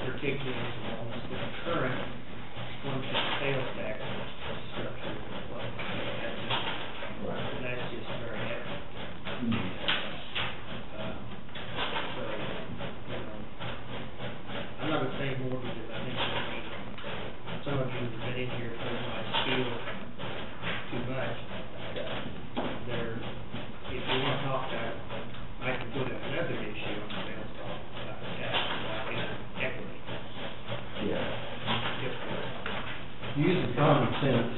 particularly almost the current one-cent sales tax structure in place. That's just very heavy. So, you know, I'm not gonna say more because I think some of you have been in here for my spiel too much. If you want to talk about, I can put up another issue on the sales tax, equity.
Yeah.
Using common sense,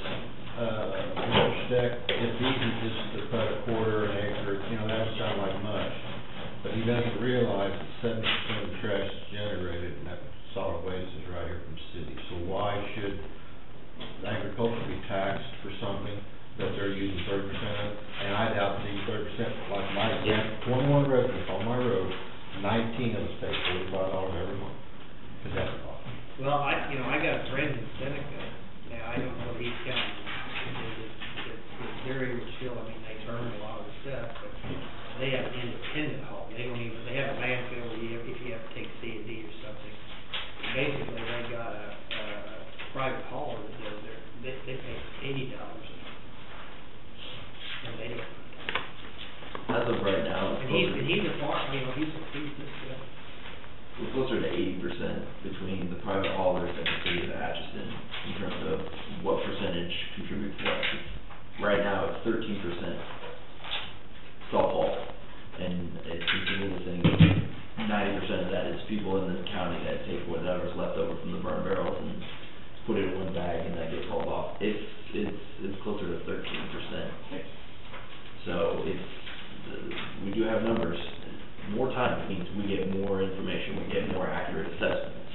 Mr. Steck, it's easy just to cut a quarter, an acre, that doesn't sound like much. But he doesn't realize that 70% of the trash is generated in that solid waste is right here from the city. So why should agriculture be taxed for something that they're using 30% of? And I doubt they use 30%, like my example, 21 residents on my road, 19 of us pay $45 every month. Cause that's a lot.
Well, I got a friend in Seneca. Now, I don't know what he's counting. His area was still, they burn a lot of the stuff, but they have an independent haul. They have a landfill where if you have to take C&D or something. Basically, they got a private hauler that does they pay $80 a month. And they don't.
As of right now,
And he's a farmer, he's
we're closer to 80% between the private haulers and the city of Atchison in terms of what percentage contributes to that. Right now, it's 13% self-haul, and it's continuing to think 90% of that is people in the county that take whatever's left over from the burn barrels and put it in one bag and that gets hauled off. It's closer to 13%. So we do have numbers. More time means we get more information, we get more accurate assessments.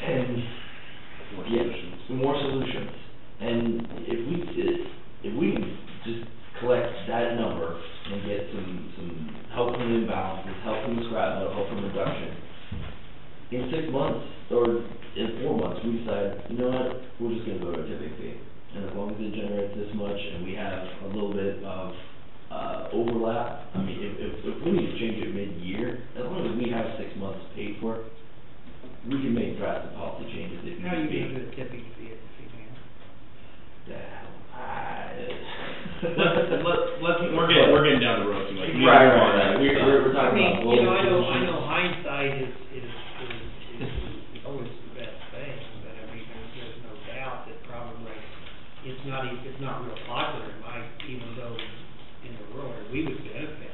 And more solutions. And if we can just collect that number and get some help from the imbalances, help from the scrap metal, help from reduction, in 6 months or in 4 months we decide, you know what, we're just gonna go to a tipping fee. And as long as it generates this much and we have a little bit of overlap, if we need to change it mid-year, as long as we have 6 months paid for it, we can make drastic policy changes if
How are you
need be.
going to do a tipping fee if you can?
We're getting down the road too much.
Right. We're talking about global
I know hindsight is always the best thing, but there's no doubt that probably it's not real popular even though in the rural area we would benefit.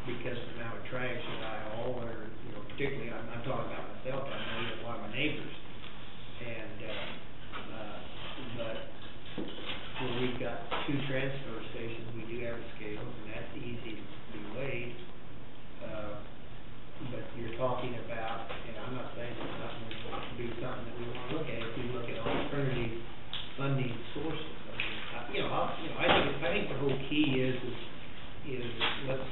Because of the amount of trash that I haul, or particularly I'm talking about myself. I know even a lot of my neighbors, and but where we've got 2 transfer stations, we do have scales, and that's easy to be weighed. But you're talking about, and I'm not saying it's not going to be something that we want to look at. If we look at alternative funding sources, I think the whole key is let's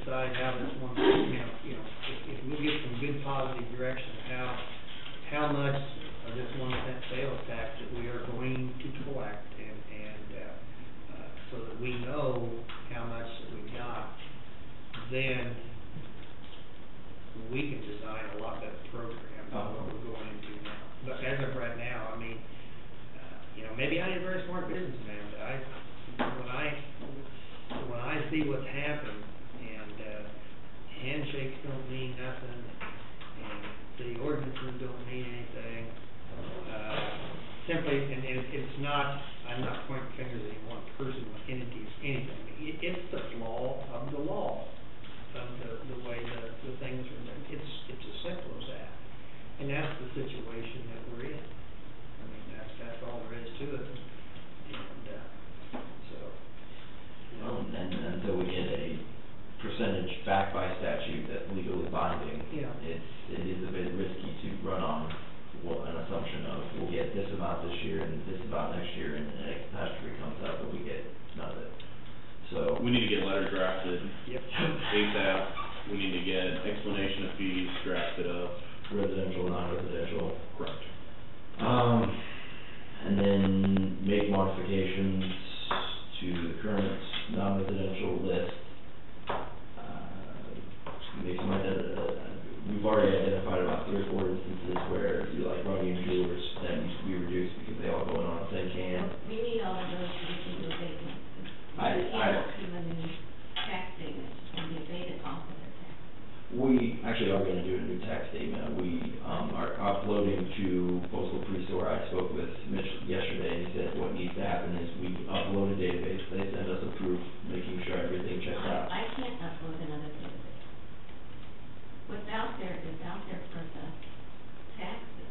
decide how this one, if we'll get some good positive direction, how much of this 1 cent sales tax that we are going to collect, and so that we know how much that we've got, then we can design a lot better program than what we're going into now. But as of right now, maybe I ain't a very smart businessman, but when I see what's happened, and handshakes don't mean nothing, and city ordinances don't mean anything, simply, and it's not, I'm not pointing fingers at any one person, one entity, anything. It's the flaw of the law, of the way the things are done. It's as simple as that. And that's the situation that we're in. That's all there is to it. And
and until we get a percentage backed by statute that's legally binding,
Yeah.
it is a bit risky to run on an assumption of we'll get this amount this year and this amount next year, and a catastrophe comes up and we get none of it. So.
We need to get a letter drafted
Yep.
ASAP. We need to get an explanation of fees drafted up.
Residential, non-residential.
Correct.
And then make modifications to the current non-residential list. Make some we've already identified about 3 or 4 instances where you like Rungy and Jewelers that needs to be reduced because they all go in on the same can.
We need all of those to be in the abatement. We cannot keep them in tax statements and be abated off of their tax.
We actually are gonna do a new tax statement. We, are uploading to Postal Presort. I spoke with Mitch yesterday, and he said what needs to happen is we upload a database, they send us a proof, making sure everything checks out.
I can't upload another database. What's out there is out there for the taxes.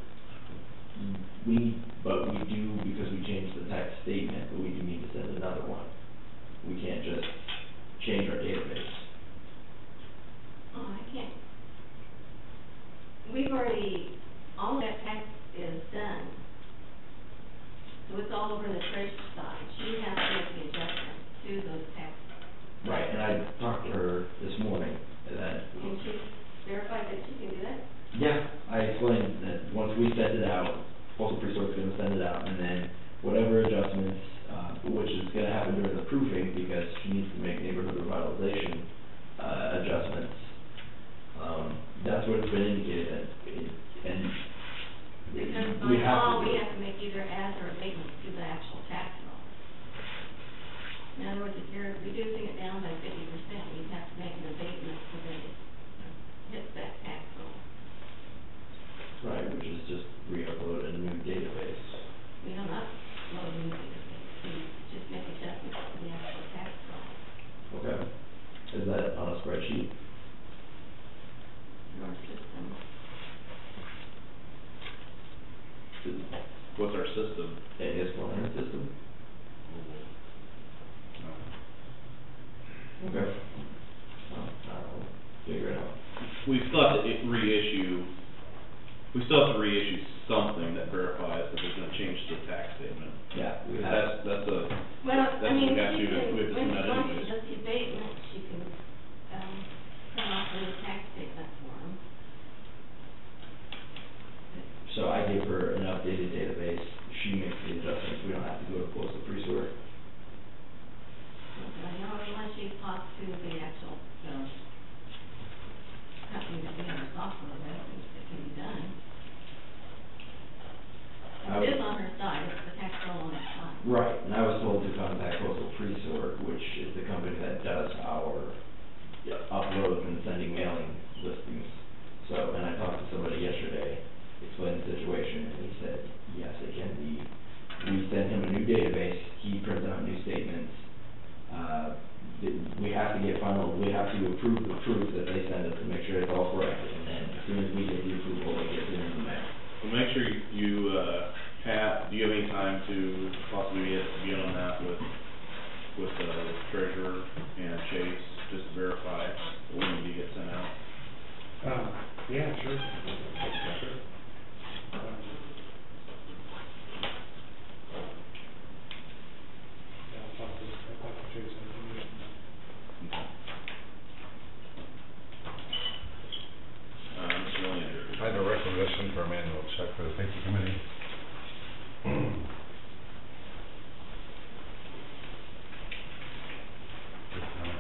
But we do, because we changed the tax statement, but we do need to send another one. We can't just change our database.
Oh, I can't. We've already, all that tax is done. So it's all over the treasurer's side. She has to make the adjustment to those taxes.
Right, and I talked to her this morning, and that.
Can she verify that she can do that?
Yeah, I explained that once we send it out, Postal Presort's gonna send it out, and then whatever adjustments, which is gonna happen during the proofing, because she needs to make neighborhood revitalization, adjustments. That's what it's been indicated, and
Because
we
by
have
law,
to.
we have to make either as or abatements to the actual tax roll. In other words, if you're reducing it down by 50%, you have to make an abatement so that it hits that tax roll.
Right, which is just re-upload a new database.
We don't upload new database, we just make adjustments to the actual tax roll.
Okay. Is that on a spreadsheet?
Your system.
What's our system?
AS100 system? Okay. Well, I'll figure it out.
We still have to reissue something that verifies that there's no change to the tax statement.
Yeah, we have.
That's a,
Well,
that's
I
what
mean,
we have
she
to,
can,
we have to
when
send that
she wants to
anyways.
do the abatement, she can, come up with a tax statement form.
So I gave her an updated database, she makes the adjustments, we don't have to go to Postal Presort.
I know unless she talks to the actual, company that we have our software with, it can be done. It is on her side, it's the tax roll on her side.
Right, and I was told to contact Postal Presort, which is the company that does our uploads and sending mailing listings. So, and I talked to somebody yesterday, explained the situation, and he said, yes, it can be. We sent him a new database, he prints out new statements. We have to approve the proof that they send us to make sure it's all correct, and then as soon as we get the approval, it gets in the mail.
Well, make sure do you have any time to possibly be on that with the treasurer and Chase, just to verify what we need to get sent out?
Yeah, sure. Sure. I'll talk to Jason.
Mr. Leander.
I had a requisition for a manual check for the safety committee.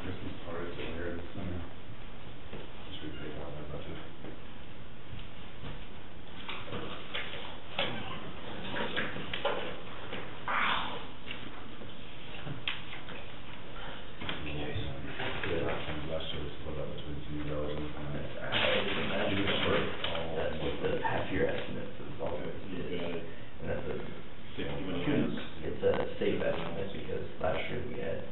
Christmas parties over here this summer. Should be paid out of my budget. Last year was split up between 0 and
That's what the half-year estimate is all it is. And that's it's a safe estimate, because last year we had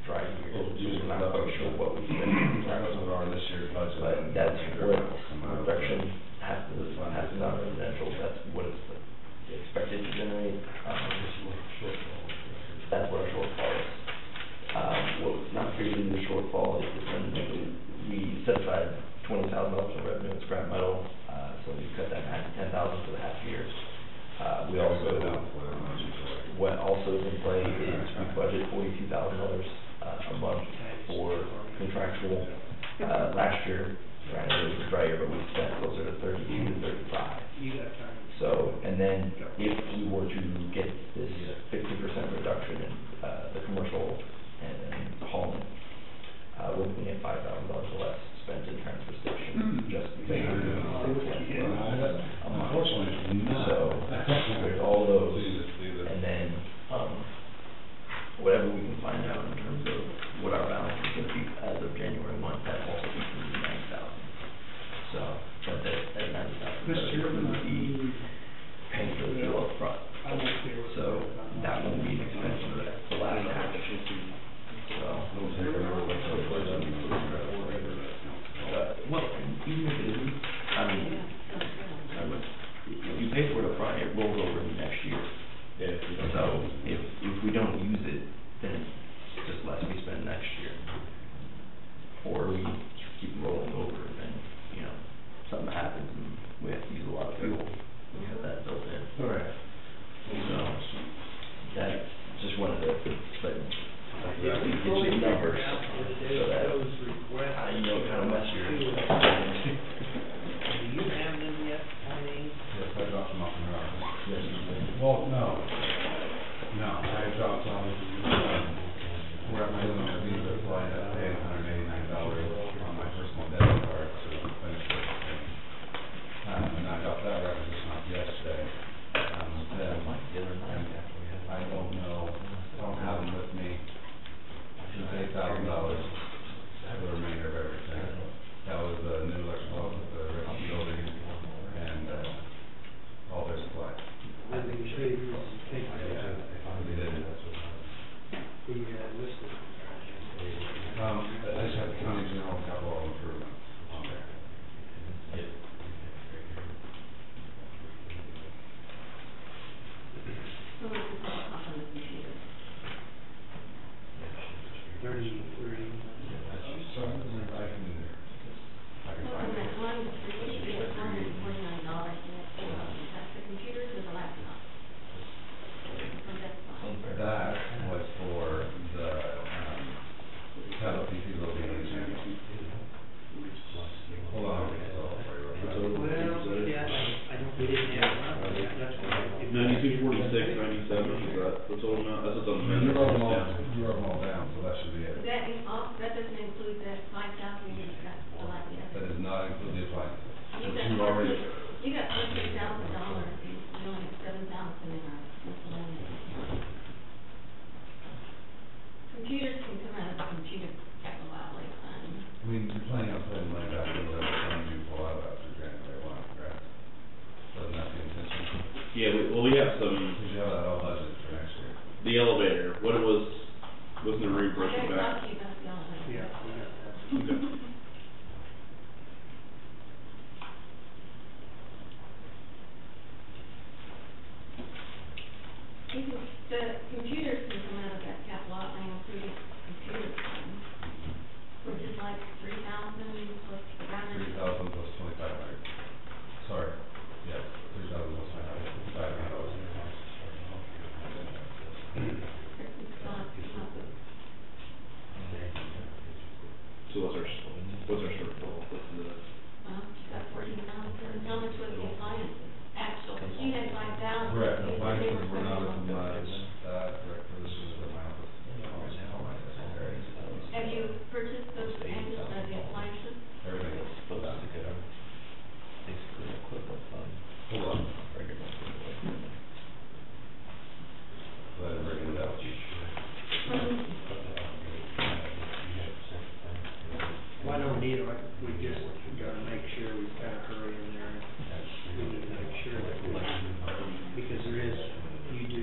dry years, so we're not quite sure what we spent.
this year's budget.
But that's what reduction has to non-residential, that's what it's expected to generate. That's what our shortfall is. What's not figured in the shortfall is when we contractual. Last year, granted it was a dry year, but we spent closer to 32 to 35.
You got time.
So, and then if we were to get this 50% reduction in the commercial and hauling, we're looking at $5,000 less spent in transfer station, just based on the
Unfortunately,
So, there's all those, and then, whatever we can find out in terms of what our balance is gonna be as of January 1, that's also including 90,000. So, that's it, at 90,000.
Mr. Chairman,
Would be paying for the fuel up front. So, that won't be an expense for the last half. So, well, even if it isn't, I mean, if you pay for it up front, it rolls over in the next year. So, if we don't use it, then it's just less we spend next year. Or we keep rolling over, and then, you know, something happens and we have to use a lot of fuel. We have that built in.
All right.
So, that, just wanted to, but, get you the numbers, so that, you know, kind of mess your.
Do you have them yet, Eileen?
Yes, I dropped them off in her office.
Yes, you did.
Well, no, I dropped off, we're at my limit of visa flight, I paid $189 on my personal debit card to finish this thing. And I got that requisition off yesterday, then, I don't know, I don't have them with me, it's $8,000 for the remainder of everything. That was the new electrical with the Rick's building and, all their supplies.
I think you should take that.
We did.
The listed.
I just have county general capital improvement on there.
So what's the cost on the computer?
33.
So, I can
So
find
on
it.
that one, the computer is $149, that's the computers or the laptop? So that's fine.
That was for the, tablet PC will be in the channel. Hold on, I'll get it all for you real fast.
Well, yeah, I don't, we didn't have one, that's why.
9246, 97, is that the total amount? That's what's on the.
You wrote them all, you wrote them all down, so that should be it.
That doesn't include that 5,000 you got,
That does not include the appliances.
You got $14,000, you only have 7,000 in our miscellaneous account. Computers can come out of the computer capital outlay fund.
I mean, you're planning on putting money back into whatever fund you pull out of after January 1, correct? Wasn't that the intention?
Yeah, we have some,
Because you have that all budgeted for next year.
the elevator, what it wasn't the reimbursement
I
back?
gotta talk to you about the elevator.
Yeah, we got that.
Okay.
The computers can come out of that capital outlay included computer fund, which is like 3,000 plus around.
3,000 plus 2,500. Sorry, yes, 3,000 plus 500.
So what's our shortfall? What's the?
That's 14,000, how much was the appliances? Actual, you had 5,000.
Correct, no, appliances were not as much, correct, for this is the amount of.
Have you purchased those the appliances?
Everything is supposed to get them.
Basically equivalent fund.
Hold on.
Regular.
Let it bring it up.
Well, I don't need it, we just gotta make sure we've got a hurry in there. We need to make sure that we, because there is, because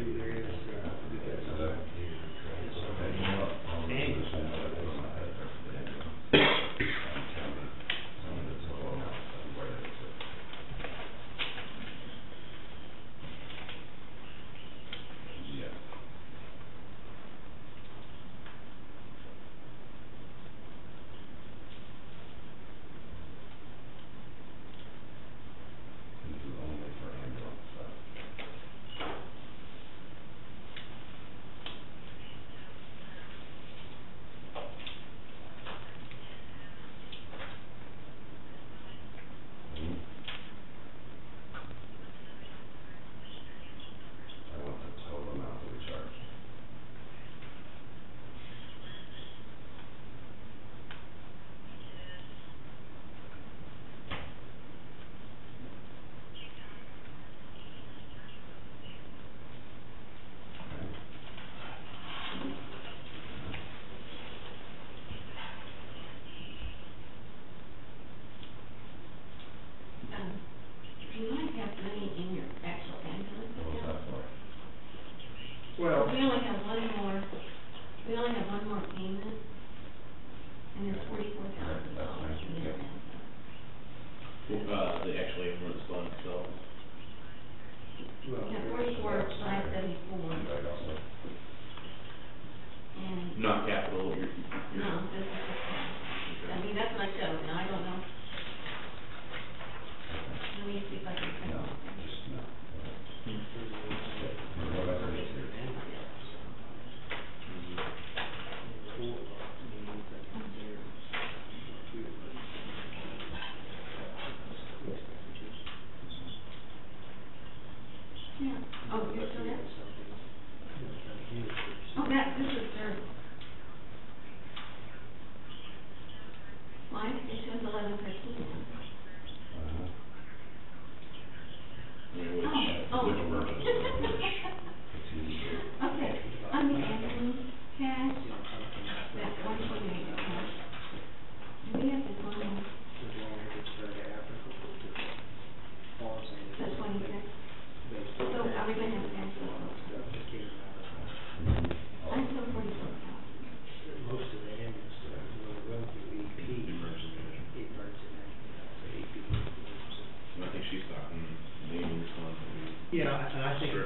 I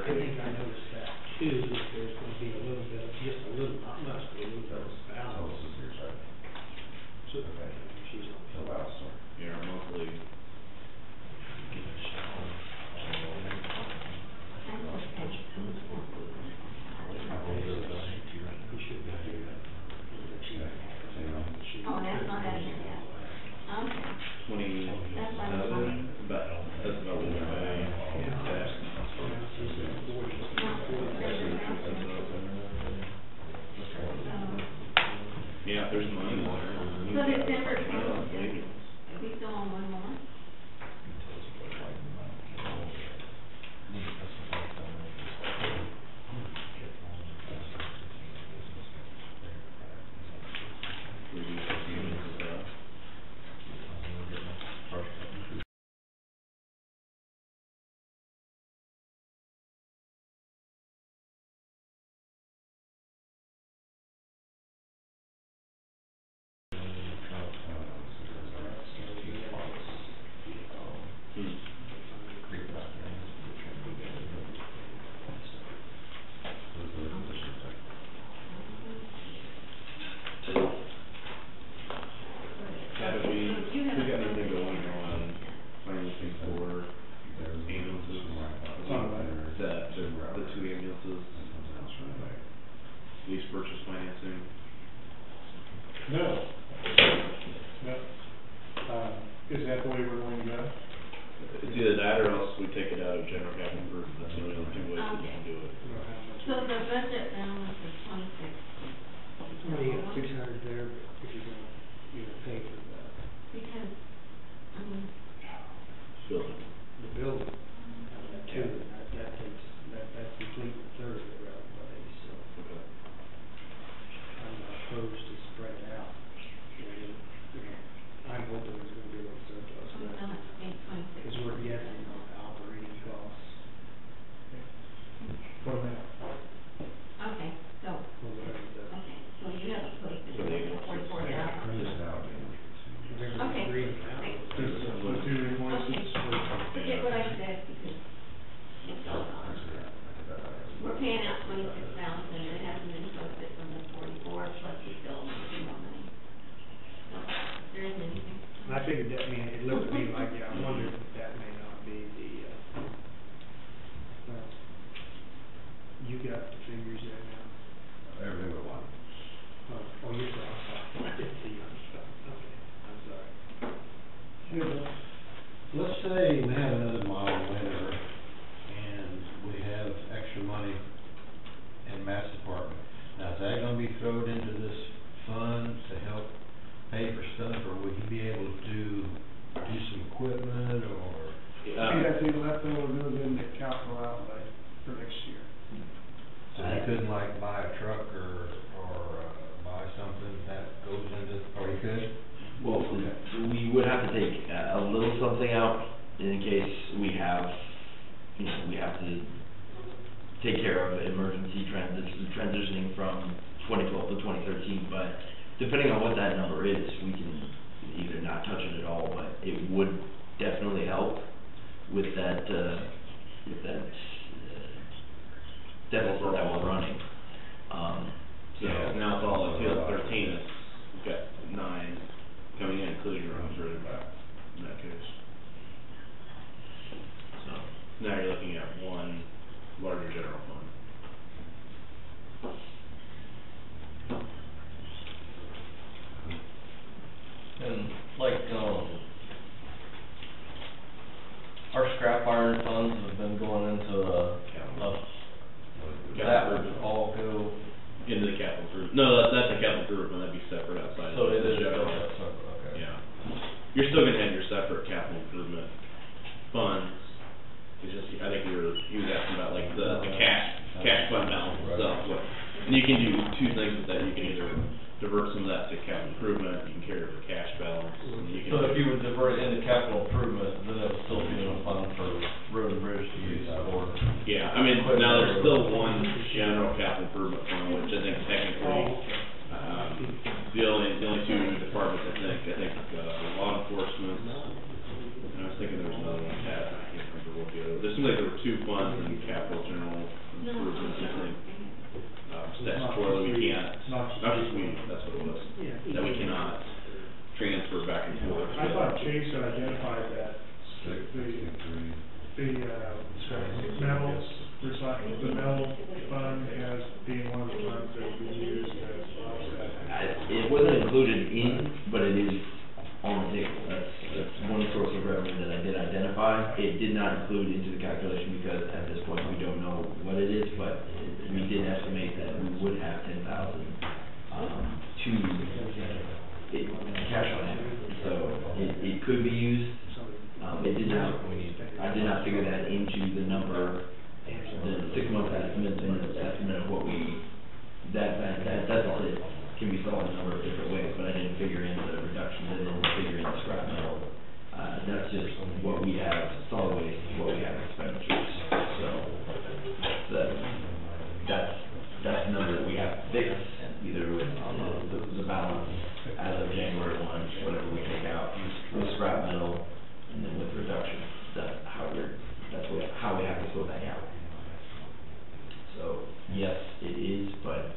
think I noticed that too, that there's gonna be a little bit, just a little, not much, but a little bit of balance. So, she's on.
Yeah, our monthly.
Oh, that's not that yet. Okay.
27, that's about what we pay in tax. Yeah, if there's money there.
So December 26th, are we still on one more?
Lease purchase financing.
No. Is that the way we're going to go?
It's either that or else we take it out of general capital improvement. That's the only two ways we can do it.
So the budget balance is 26.
Well, you got 600 there, but if you're gonna pay for that.
Because,
Building.
The building, too, that takes, that's complete a third of the road base, so
Okay.
I'm not opposed to spread it out. And, I'm hoping there's gonna be a little surplus
so
there,
it's 26.
because we're guessing on the operating costs.
What about?
Okay, so,
Or whatever the,
okay, so you have a place to
For the
do 44,000.
whatever
Okay.
the agreement amount is.
The two invoices?
Forget what I said, because it's all gone. We're paying out 26,000, and it hasn't been posted from the 44, plus we still need more money. So, if there isn't anything.
I figured that, it looked to me like, I wondered if that may not be the, you got the figures there now?
Everything but one.
Oh, you're sorry, I didn't see you on stuff, okay, I'm sorry.
Let's say we have another mild winter and we have extra money in Matt's department. Now, is that gonna be thrown into this fund to help pay for stuff, or would he be able to do some equipment, or?
That's the leftover goes into capital outlay for next year.
So he couldn't like buy a truck or buy something that goes into, or he could?
Well, we would have to take a little something out in case we have, we have to take care of emergency transitioning from 2012 to 2013, but depending on what that number is, we can either not touch it at all, but it would definitely help with that deficit that we're running.
So now it's all like 2013, we've got 9 coming in, including your own further back in that case. So now you're looking at one larger general fund.
And like, our scrap iron funds have been going into that would all go.
Into the capital improvement. No, that's a capital improvement, that'd be separate outside.
So
of
it is
the general.
separate, okay.
Yeah. You're still gonna have your separate capital improvement funds. It's just, I think he was asking about like the cash fund balance itself. And you can do two things with that. You can either divert some of that to capital improvement, you can carry it for cash balance, and you can.
So if you would divert it into capital improvement, then it would still be in a fund for road and bridge to use for.
Yeah, I mean, now there's still one general capital improvement fund, which I think technically, the only two departments, I think, law enforcement, and I was thinking there was another one, I can't remember look at it. There seems like there were two funds in capital general improvements, I think. Statutorily, we can't, not just we, that's what it was, that we cannot transfer back and forth.
I thought Chase had identified that, the metals, the metal fund as being one of the funds that we use as offset.
It wasn't included in, but it is on the table. That's one source of revenue that I did identify. It did not include into the calculation because at this point we don't know what it is, but we did estimate that we would have 10,000 to cash on hand. So it could be used. It did not. I did not figure that into the number, the 6-month estimate and the estimate of what we that deficit can be solved a number of different ways, but I didn't figure in the reductions. I didn't figure in the scrap metal. That's just what we have solid waste, what we have expenditures. So that's the number that we have to fix, either with the balance as of January 1, whatever we take out, with scrap metal, and then with reduction. That's how we have to sort that out. So yes, it is, but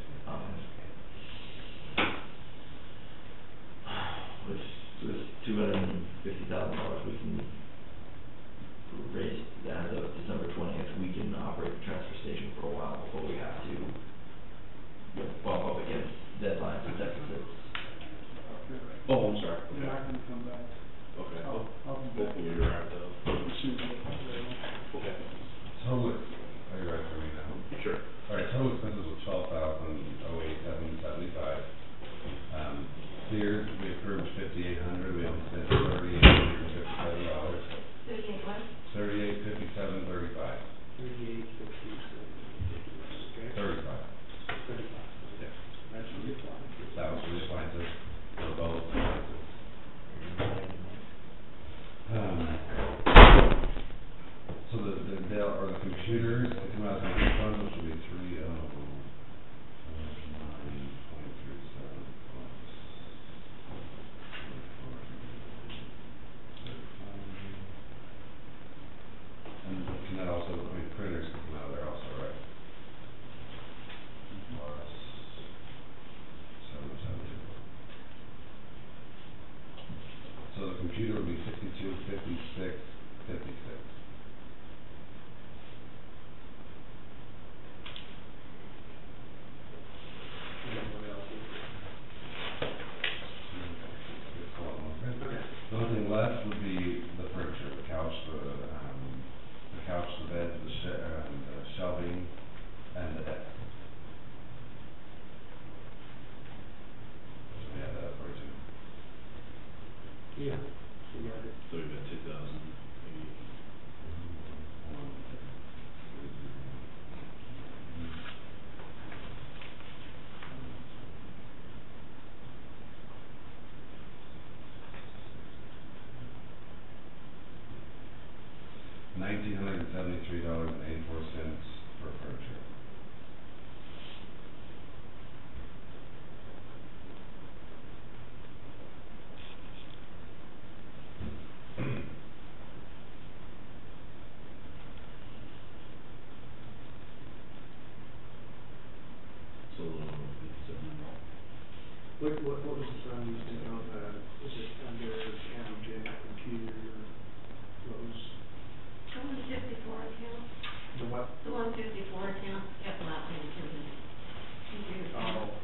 with $250,000 we can raise as of December 20th. We can operate the transfer station for a while before we have to bump up against deadlines and deficits.
Oh, I'm sorry.
Yeah, I can come back.
Okay.
I'll be back.
Hopefully you're right though. Okay.
Total, are you ready for me now?
Sure.
All right, total expenses was $12,087.75. Sears, we approved $5,800, we only spent $3,857. $3,857.35. $35. Yeah.
That's really fine.
That was for the appliances, for both appliances. So the Dell, or the computers, they come out of the computer fund, which will be 309.37 plus. And can that also, I mean, printers can come out of there also, right? Plus 772. So the computer would be 6256.56. The only thing left would be the furniture, the couch, the bed, the shelving, and the desk. So we have that for you.
Yeah, you got it.
So we've got 2,000.
$1,973.84 for furniture.
So
What was the sum you spent on, was it under county general computer, what was?
The 154 account,
The what?
the 154 account, kept out into the computer account.
Oh, okay.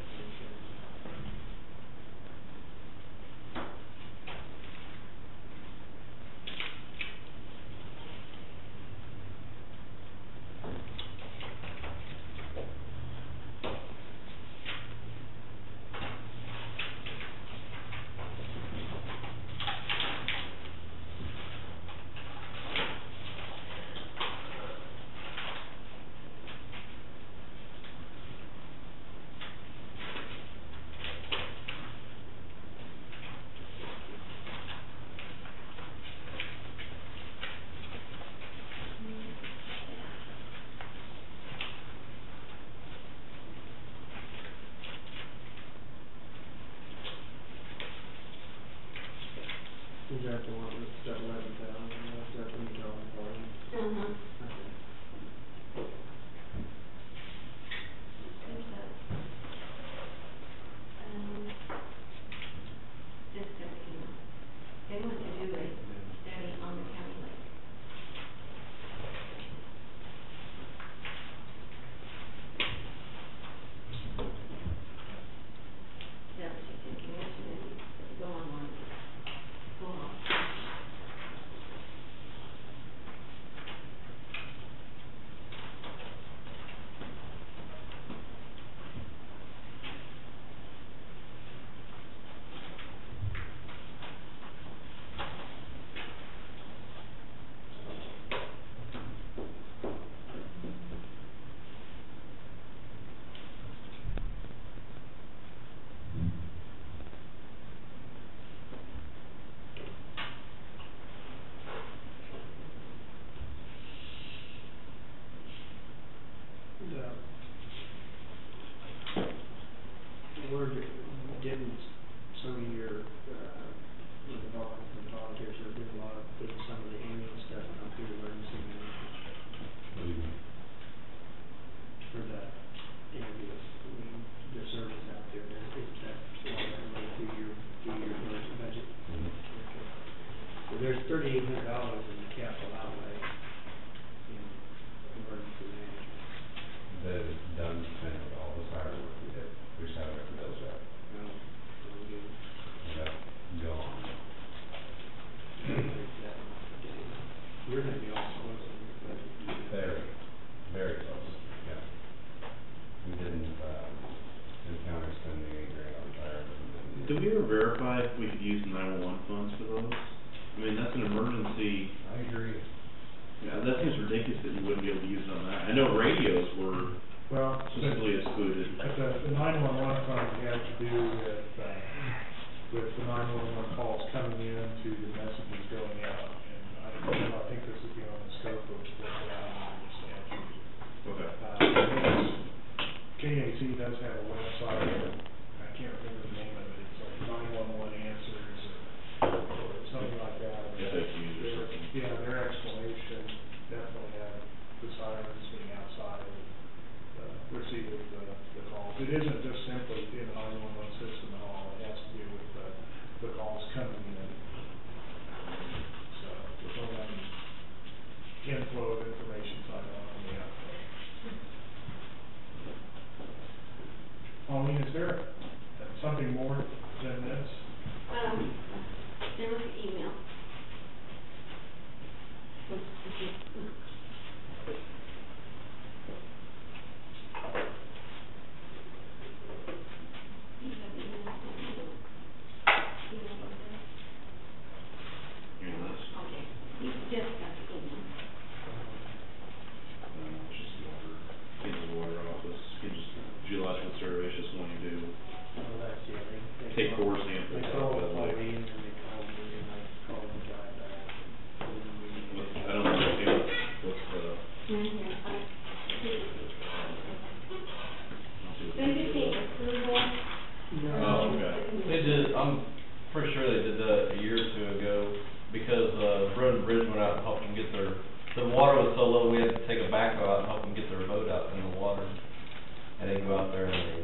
Is that the one that's got 11,000, is that when you're talking about?
Uh-huh.
Okay.
Just so that you know, they want to do a study on the county lake. That was just information that go online. Go on.
Didn't some of your, volunteers are doing a lot of, did some of the ambulance stuff come through emergency management? For the ambulance, I mean, the service out there, is that all coming through your budget? Okay. So there's $3,800 in the capital outlay in emergency management.
That is done, spent with all the fire work we did, we just haven't got the bills yet.
No, no good.
That go on.
You're gonna be all close on your budget.
Very, very close, yeah. We didn't count spending $8,000 on fire.
Did we ever verify if we could use 911 funds for those? I mean, that's an emergency.
I agree.
Yeah, that seems ridiculous that you wouldn't be able to use it on that. I know radios were
Well,
specifically excluded.
the 911 fund has to do with the 911 calls coming in to the messages going out. And I think this is beyond the scope of what's allowed under the statute.
Okay.
KAC does have a website, I can't remember the name of it, it's like 911 answers or something like that.
FAQs or something.
Yeah, their explanation definitely had the sirens being outside of receipt of the calls. It isn't just simply in the 911 system at all, it has to do with the calls coming in. So, there's only an inflow of information side on the outflow. Pauline, is there something more than this?
There was an email.
Geological survey is just one you do.
Oh, that's, yeah, they
Take
call-
core samples
They
out
call
of the lake.
Pauline and they call me and I call the guy back.
I don't know what's the.
They just need approval.
Oh, okay. They did, I'm pretty sure they did that a year or two ago, because, Road and Bridge went out and helped them get their, the water was so low, we had to take a backhoe out and help them get their boat out in the water. And they go out there and they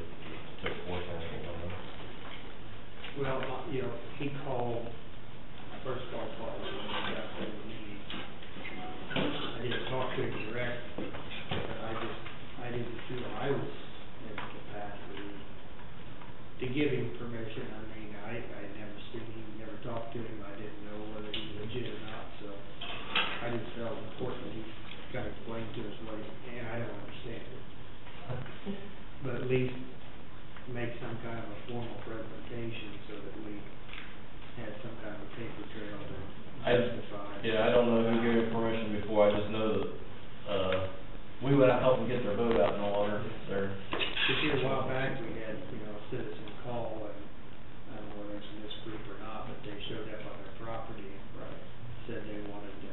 took 4 samples of them.
Well, he called, I first called Paul when he got there to me. I didn't talk to him direct, but I didn't feel I was in the capacity to give him permission. I mean, I'd never seen him, never talked to him, I didn't know whether he was legit or not, so I just felt important he kind of explained to us what he, and I don't understand it. But at least make some kind of a formal presentation so that we had some kind of paper trail to justify.
Yeah, I don't know who gave me permission before, I just know that, we went out and helped them get their boat out in the water,
This year, a while back, we had, a citizen call, and I don't know whether it's in this group or not, but they showed up on their property and said they wanted to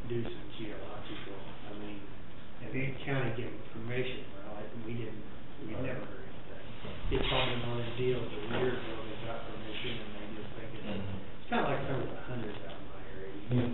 do some geological, and the county gave them permission, we never heard anything. It's probably one of those deals that years ago they got permission and they just think it's kind of like some of the hunters out in my area.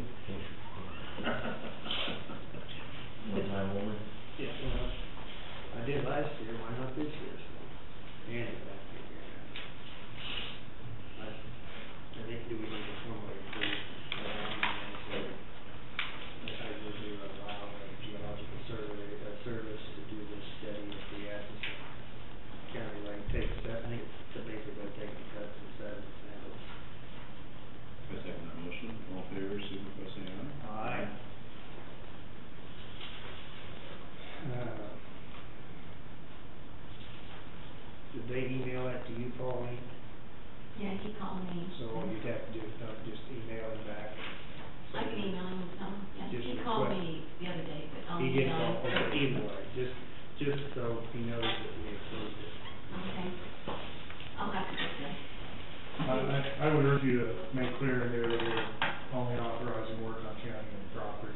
make clear in there that we're only authorizing work on county-owned property,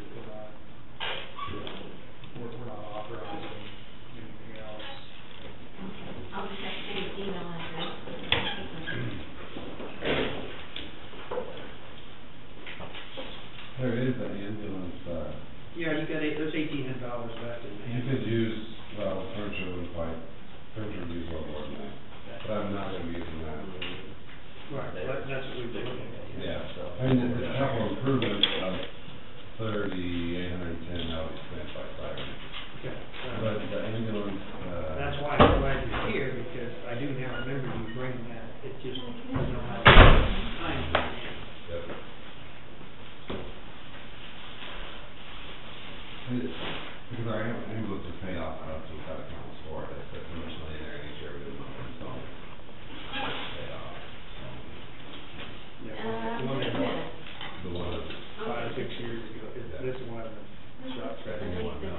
we're not authorizing anything else.
I'll just have to get an email address.
There is an ambulance,
Yeah, you got there's $1,800 left in there.
you could use, well, furniture would furniture would use a little more than that, but I'm not gonna be using that.
Right, that's what we've been looking at.
Yeah, I mean, the capital improvement of 3,810 now is spent by siren.
Okay.
But the ambulance,
That's why I'm glad you're here, because I do now remember you bringing that, it just, I don't know how time.
Yep. Because our ambulance is paid off, I don't know how to count for it, but how much money there each year we do, so. Paid off, so.
The one that bought
The one that,
5 or 6 years ago, this one, shot
that's the new one now.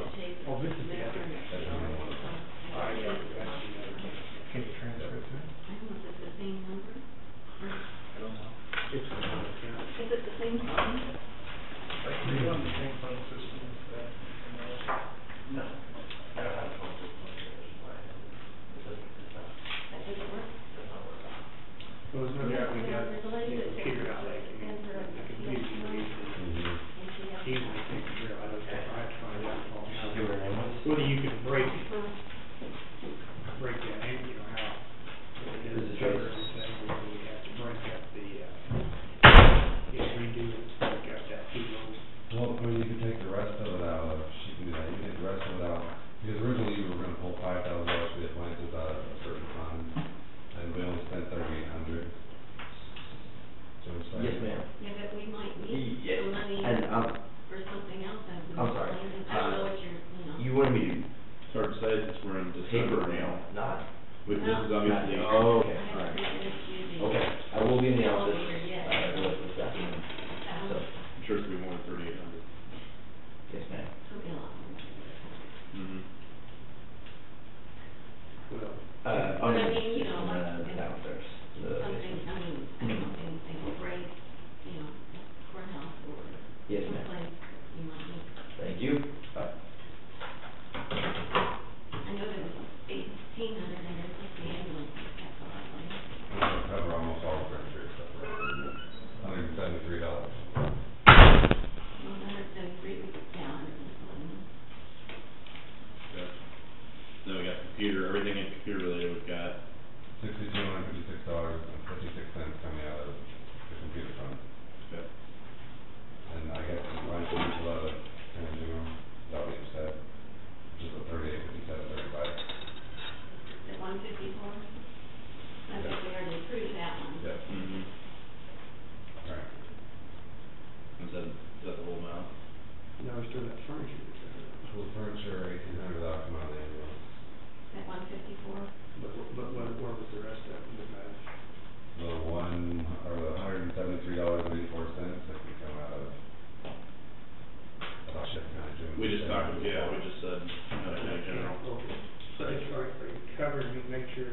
Oh, this is the other.
That's the new one.
I got it, that's the other. Can you transfer it to me?
I don't know if it's the same number.
I don't know. It's another account.
Is it the same phone?
We run the same phone system as that.
No. I don't have a phone system.
That doesn't work?
Well, there's no doubt we got, figured out like, the computer easily taken care of. I don't have, I have to find out whether you can break that, and you know, how it is covered and things, whether we have to break up the, redo it, break up that two rows.
Well, I mean, you can take the rest of it out of, she can do that, you can take the rest of it out, because originally you were gonna pull $5,000 for the appliances out of a certain fund, and we only spent 3,800. So it's like.
Yes, ma'am.
Yeah, but we might need
Yes,
some money
and,
for something else.
I'm sorry.
I don't know what you're, you know.
You wanted me to
It's hard to say since we're in
paper
December
mail,
now.
not,
But this is obviously.
oh, okay,
I
all right.
haven't printed you the.
Okay, I will be in the office,
Elevator yet.
this afternoon, so,
I'm sure it's gonna be more than 3,800.
yes, ma'am.
Could be a lot more.
Mm-hmm.
Well,
But I mean, you know, like,
downstairs,
something, I mean, anything great, you know, courthouse or
Yes, ma'am.
someplace you might need.
Thank you. Bye.
I know there was 1,800 and there's just the ambulance, that's all I like.
I'm gonna cover almost all the furniture except for $173.
Well, 173, yeah, 170.
Okay. Then we got computer, everything in computer related, we've got.
$6,256.56 coming out of the computer fund.
Okay.
And I guess the line for each level, kind of, is that what you said? Which is a 3857.35.
At 154? I think we already approved that one.
Yep.
Mm-hmm.
Right.
Is that the whole amount?
no, we still got furniture.
Total furniture, $1,800 come out of the ambulance.
At 154?
But what was the rest of it, guys?
The $173.84 that can come out of, Sheffield County General.
We just talked, yeah, we just said, County General.
Okay. So as far as covered, we make sure,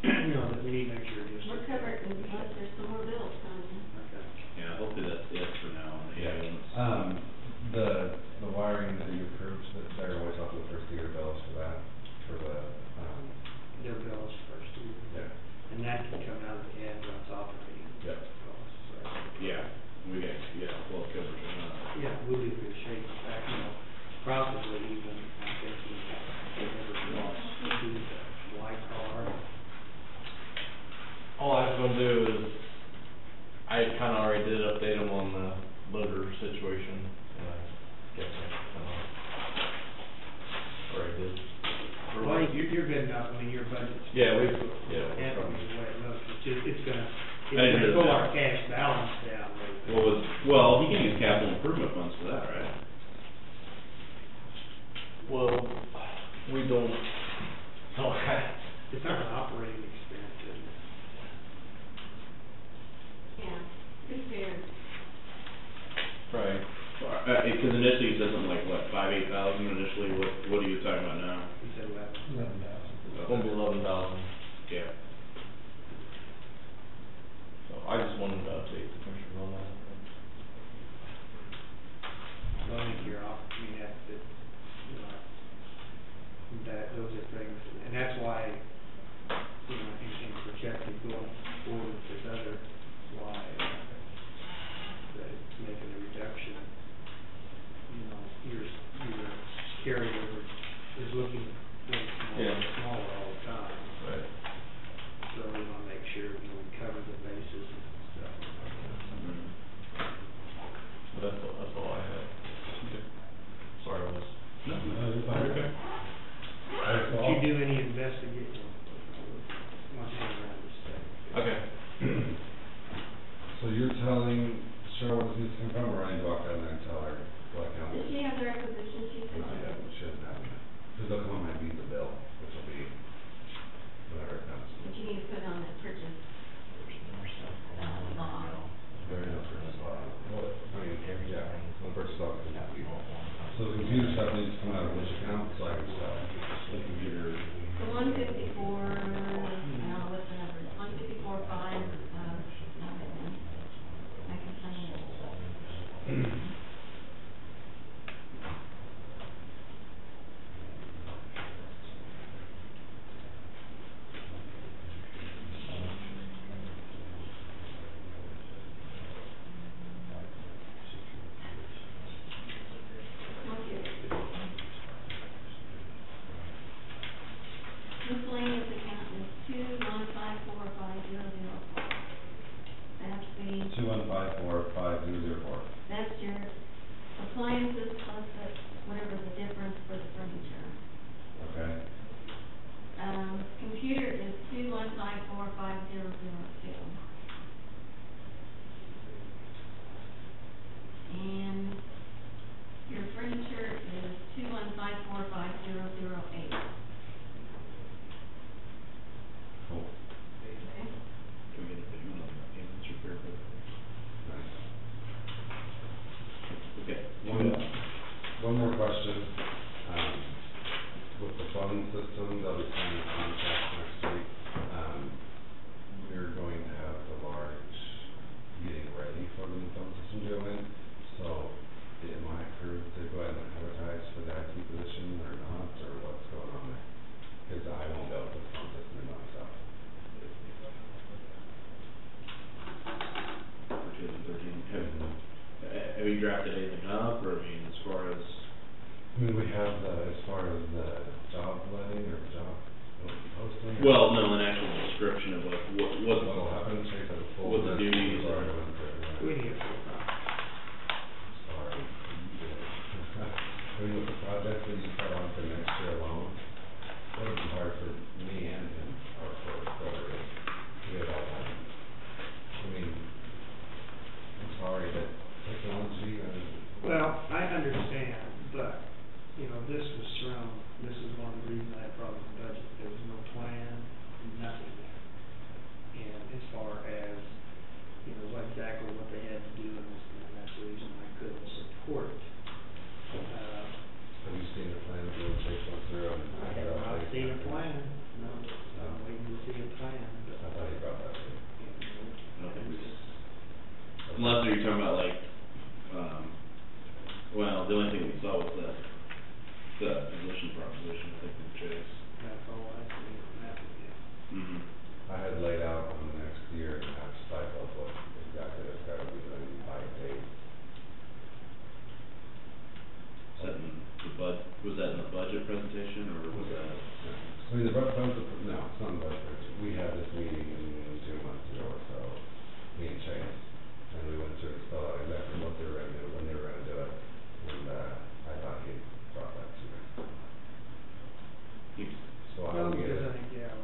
you know, that we need to make sure it is.
We're covered unless there's some more bills coming.
Okay.
Yeah, hopefully that's it for now.
Yeah. The wiring that you approved, that they're always off the first year bills for that, for the,
Their bills first,
yeah.
and that can come out of the ambulance operating
Yep.
costs, so.
Yeah, we got, well coverage on that.
Yeah, we'll be in good shape, in fact, you know, probably even, I think, we never lost to the white car.
All I was gonna do is, I kinda already did update them on the loader situation, and I guess I kinda already did.
Well, you're good enough, I mean, your budget's.
Yeah, we're
And
probably.
the way it looks, it's just, it's gonna
I didn't hear
pull
that.
our cash balance down.
Well, he can use capital improvement funds for that, right?
Well, we don't,
It's not an operating expense, is it?
Yeah, pretty fair.
right,
Because initially he said something like, what, 8,000 initially, what are you talking about now?
He said 11.
it's gonna be 11,000,
Yeah.
so I just wanted to update
So you're telling Cheryl what needs to come from, or I need to walk down there and tell her what I
Does she have the requisition? She said
Not
she
yet,
did.
she doesn't have it. Because they'll come on my visa bill, which will be whenever it comes.
But you need to put on that purchase, law.
There is no purchase law. Well, I mean, yeah, no purchase law. So the computer stuff needs to come out of which account, so I can sell it? The computer.
The 154, what's the number? 154.5, I can tell you. Miscellaneous account is 2154500. That's the,
2154504.
that's your appliances plus the, whatever the difference for the furniture.
Okay.
Computer is 2154502. And your furniture is 2154508.
Cool.
Okay.
Can we get a payment on that payments repair bill?
Nice.
Okay.
One more question. With the phone system, they'll be signing contracts next week. We're going to have the large getting ready for the new phone system to go in. So, am I approved to go ahead and advertise for the IT position or not, or what's going on there? Because I won't be able to put the phone system in myself.
For 2013, have you drafted anything up, or I mean, as far as?
I mean, we have as far as the job letting or job posting.
Well, no, an actual description of like
What'll happen, say for the full.
what the duties
Sorry,
are.
I went through it.
We need a full copy.
Sorry. I mean, with the project that you start on for next year alone, it'll be hard for me and him, or for whoever it is, to get it all done. I mean, I'm sorry, but technology,
Well, I understand, but, you know, this is one of the reasons I had problems with the budget. There was no plan, nothing there. And as far as, you know, exactly what they had to do, and that's the reason I couldn't support it.
have you seen the plan that the Chase went through? And
I have not seen a plan, no, I'm waiting to see a plan, but.
I thought you brought that to me.
Unless you're talking about like, well, the only thing we saw was the position proposition, I think, in Chase.
That's all I see on that one, yeah.
Mm-hmm.
I had laid out on the next year and have cycled what exactly it's gotta be done by date.
Was that in the budget presentation, or was that?
I mean, the budget, no, it's not in the budget. We had this meeting 2 months ago or so, me and Chase, and we went through and spelled out exactly what they were gonna do, when they were gonna do it, and, I thought he brought that to me. So I
Well,
will get
because
it.
I think, yeah, I'm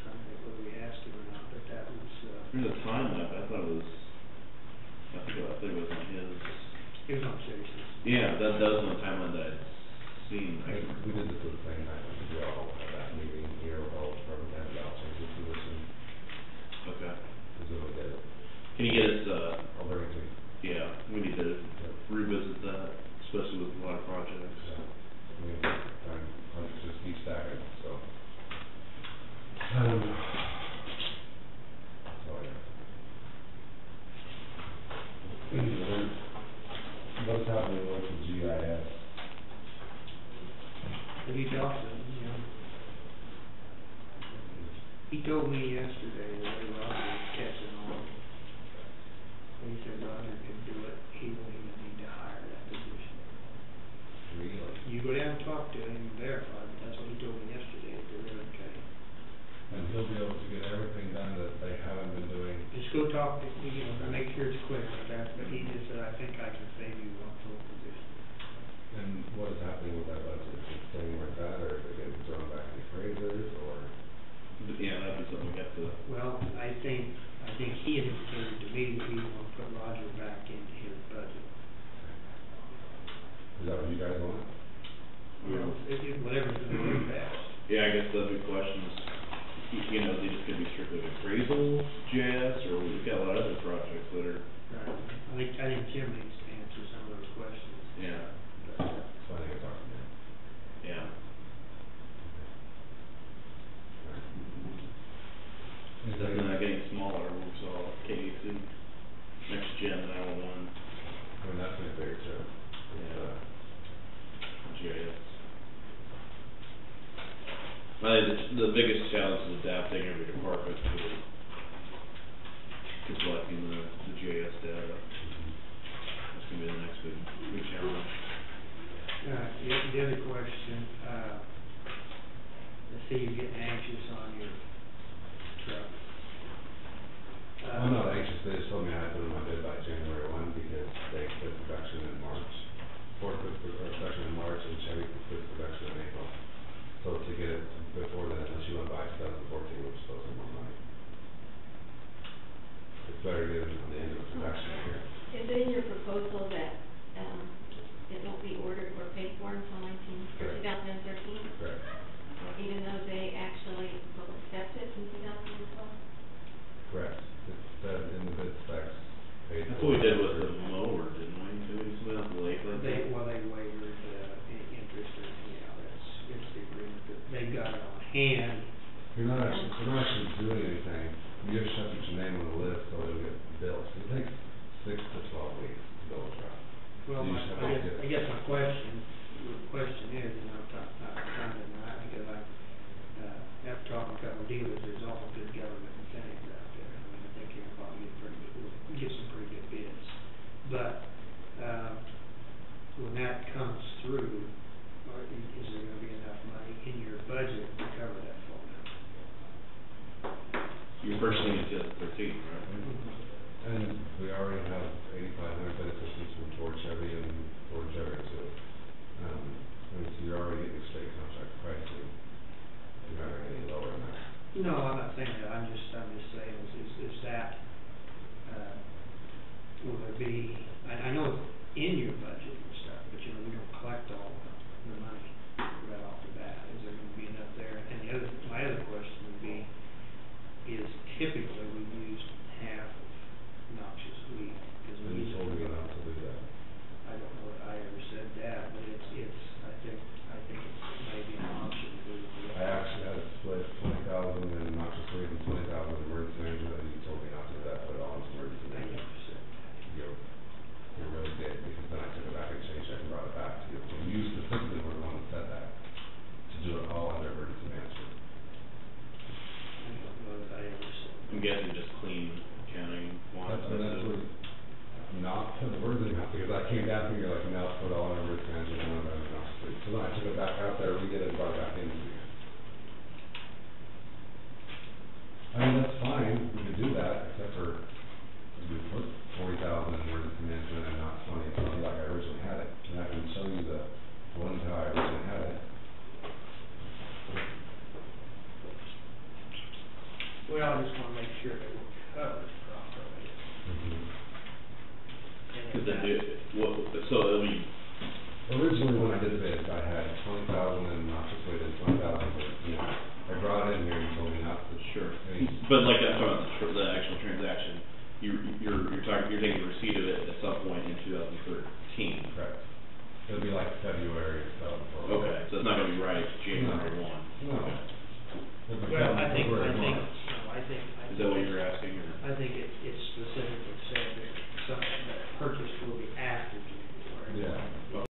trying to think whether we asked him or not, but that was,
There's a timeline, I thought it was, I think it was on his.
it was on Chase's.
Yeah, that was on the timeline that I'd seen.
We did this at the same time, I think we all had that meeting here, with all the department heads about Chase's position,
Okay.
is what we did.
Can you get us,
I'll bring it to you.
yeah, we need to revisit that, especially with a lot of projects.
I mean, I'm just keep stacking, so. That's all I got.
What's happening with the GIS?
Lee Dawson, you know. He told me yesterday that Roger was catching on. And he said Roger could do it, he won't even need to hire that position.
Really?
You go down and talk to him and verify, but that's what he told me yesterday, that they're okay.
And he'll be able to get everything done that they haven't been doing.
Just go talk to, you know, make sure it's clear like that, but he just said, I think I can save you one full position.
And what is happening with that budget? Is it staying like that, or is it getting thrown back in phrases, or?
But yeah, that'd be something we have to.
Well, I think he had indicated to me that he
include appraisal, GIS, or we've got a lot of other projects that are,
Right. I think Jim needs to answer some of those questions.
yeah,
So I think it's our,
yeah.
Is
And then getting smaller, we saw KDC, next gen 911,
I mean, that's my big too.
Yeah. GIS. I think the biggest challenge is adapting every department to collecting the GIS data. That's gonna be the next big challenge.
The other question, I see you getting anxious on your truck.
I'm not anxious, they just told me I had to put in my bid by January 1 because they quit production in March. Ford quit production in March and Chevy quit production in April. So to get it before then, unless you went by 2014, which is supposed to be more money. It's better to get it on the end of the production year.
Is it in your proposal that, it won't be ordered or paid for until 2013?
Correct.
Even though they actually will accept it in 2012?
Correct. It's said in the bid specs, paid for.
That's what we did with the mower, didn't we? Did we do something else late like that?
They waived, any interest or anything, it's the agreement that they got it on hand.
You're not actually doing anything. You just have to put your name on the list so it'll get built. It takes 6 to 12 weeks to build a truck.
Well,
So you just have to get-
I guess my question is, not trying to deny, because after talking to a couple of dealers, there's also good government incentives out there. I mean, I think you're probably get some pretty good bids. But, when that comes through, is there gonna be enough money in your budget to cover that full amount?
You're purchasing it to 13, right?
And we already have 8,500 benefits from Ford Chevy and Ford Chevy too. And so you're already getting state contract pricing. You're not gonna get any lower than that.
No, I'm not saying that, I'm just saying, is that, will there be, I know it's in your budget and stuff, but we don't collect all the money right off the bat, is there gonna be enough there? And my other question would be, is typically we use half of noxious weed, because
And
we
you told me not to do that.
I don't know that I ever said that, but I think it's maybe an option to do.
I actually had it split 20,000 in noxious weed and 20,000 in emergency management, and you told me not to do that, put it all in emergency management. You really did, because then I took it back and changed it and brought it back to you. So you specifically were the one that said that, to do it all under emergency management.
I don't know that I ever said.
I'm guessing just clean accounting wise.
That's what, not put the words in your mouth, because I came down here, you're like, no, put it all under emergency management, and I'm going to sleep. So then I took it back out there, redid it, and brought it back in again. I mean, that's fine, we could do that, except for, we put 40,000 in emergency management and not 20, it's not like I originally had it. And I can show you the ones how I originally had it.
Well, I just wanna make sure that we're covered properly.
Cause they do, so it'll be,
Originally, when I did the bid, I had 20,000 in noxious weed and 20,000 for, I brought it in here and you told me not to.
sure.
Any-
But like I'm talking about the actual transaction, you're taking receipt of it at some point in 2013.
Correct. It'll be like February of 2012.
Okay, so it's not gonna be right January 1.
No.
Okay.
It'll be
Well, I think,
February
no,
1.
I think.
Is that what you're asking, or?
I think it's specifically said that something, that purchase will be after January.
Yeah.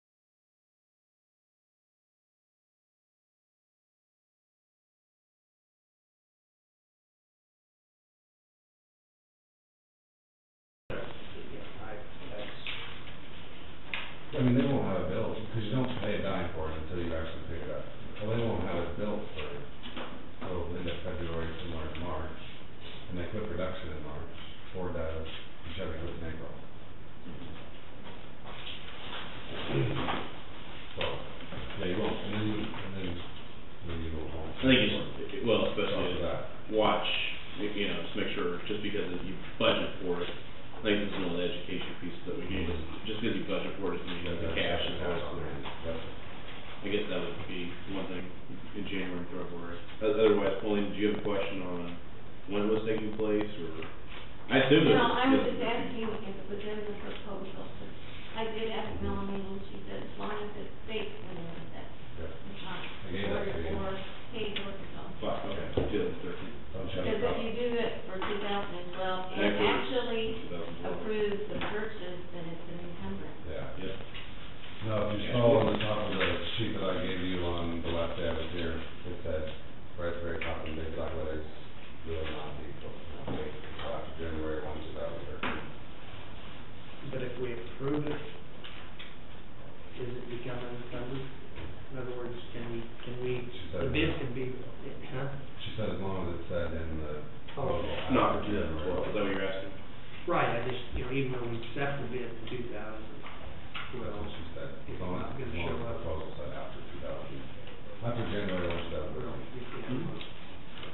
even though we accept the bid in 2012,
She said,
it's
as long
not
as,
gonna
as long
show
as the
up.
proposal said after 2000, after January 1, 2000.
Well,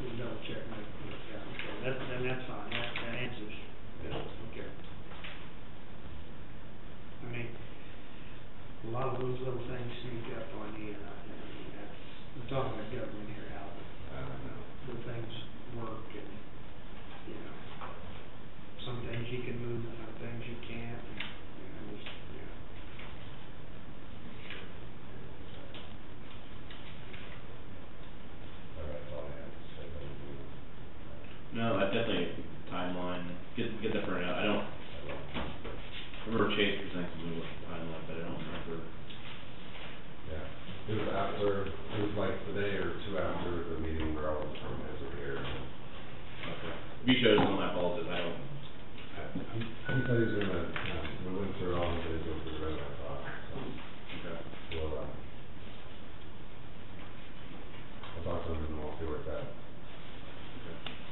we'll double check my, yeah, okay, that's fine, that answers, okay. I mean, a lot of those little things sneak up on you, and I mean, that's, we're talking about government here, Albert. The things work, and, you know, some things you can move, some things you can't, and, you know, just, yeah.
All right, that's all I have to say.
No, I definitely timeline, get that figured out. I don't remember Chase presenting to me with the timeline, but I don't remember.
Yeah, it was after, it was like the day or two after the meeting where all the department heads were here.
Okay. If you chose one, I apologize, I don't.
He said he was gonna, we went through all, he said he was going through the rest, I thought, so.
Okay.
We'll, I'll talk to him and then we'll see where it's at.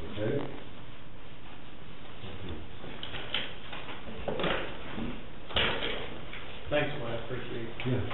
Okay?
Thanks, Wes, appreciate it.
Yeah.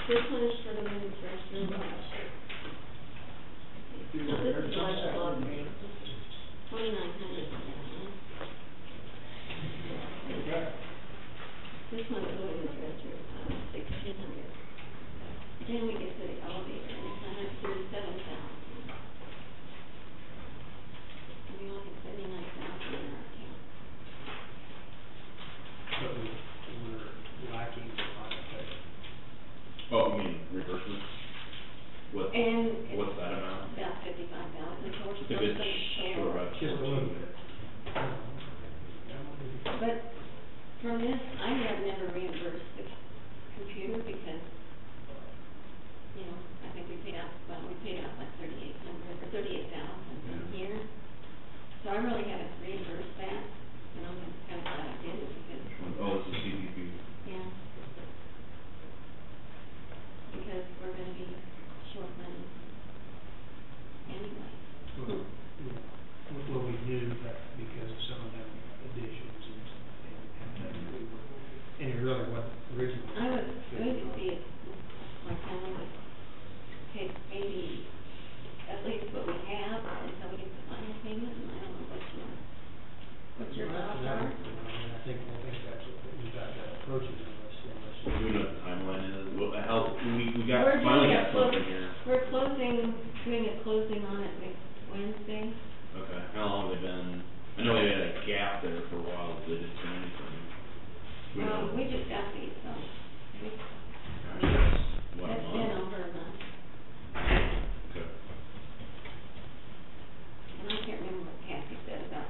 This one is for the manufacturing lodge. Now, this is lodge log rate, 2,900. This one's the women's restroom, 1,600. Then we get to the elevator, and it's 137,000. And we only have 79,000 in our account.
But we're lacking the product pay.
Oh, you mean reimbursement? What,
And
what's that amount?
about 55,000, so we're
I
still
think
gonna
it's
pay.
short of
Just a little bit.
But from this, I have never reimbursed the computer because, you know, I think we paid out like 3,800 or 38,000 a year. So I really haven't reimbursed that, and I'm kind of glad I did it because.
Oh, it's the CDP.
Yeah. Because we're gonna be short money anyway.
Well, we knew that because of some of them additions and things we were, and it really wasn't originally.
I was going to see if my family would take maybe at least what we have until we get the final payment, and I don't know what your thoughts are.
I think that's what we got approaches on this.
Do we know what the timeline is? Well, how, we got,
We're
finally
doing
got something here.
We're doing a closing on it next Wednesday.
Okay, how long have they been, I know they had a gap there for a while, but they didn't do anything. We know.
We just got these, so.
What, a
It's
month?
been over a month.
Okay.
And I can't remember what Kathy said about,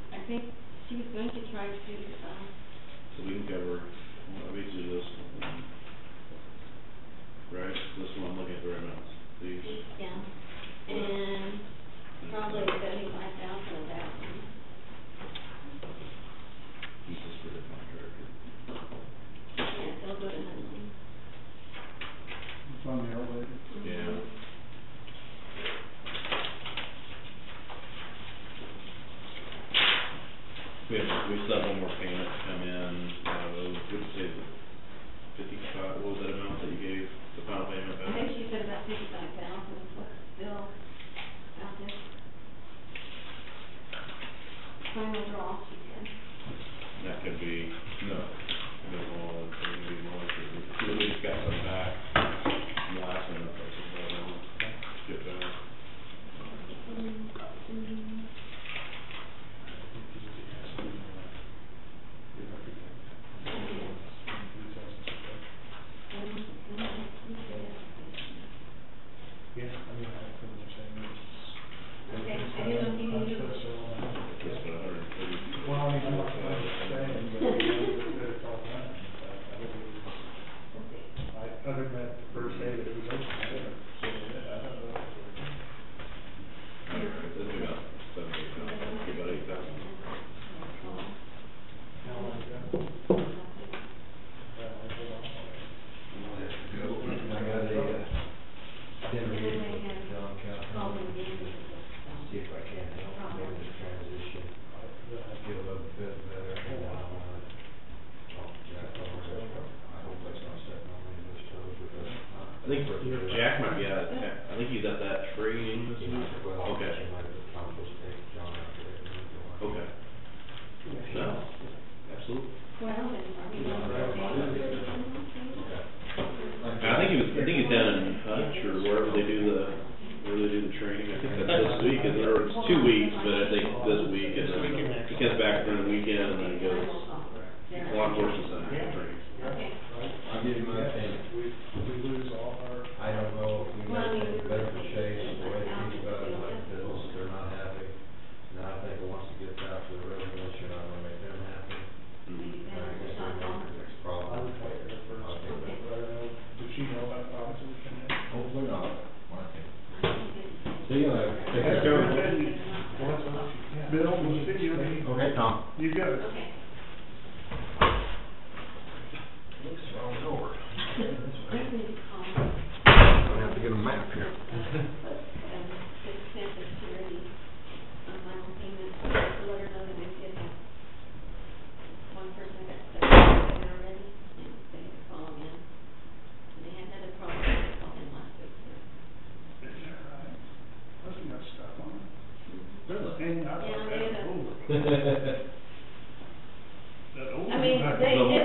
I think she was going to try to,
So we can cover, well, obviously this one, I think Jack might be out, I think he's at that training this week. Okay. Okay. No, absolutely.
Well, then, are we going
I think he's down in Hutch or wherever they do the training. I think that's this week, or it's 2 weeks, but I think this week, and then he comes back during the weekend, and then he goes law enforcement center training.
Okay.
I'll give you my opinion.
We lose all our.
I don't know if we make it better for Chase, the way they think about it, like this, they're not happy. And I think once it gets out to the residents, you're not gonna make them happy. I think it's gonna make the next problem.
Does she know about the officer coming in?
Hopefully not. Okay.
So you know, take
That's
care of
good.
it.
Bill, we'll see you.
Okay, Tom.
You got it.
Okay.
Roll's over.
Gonna
have to get a map here.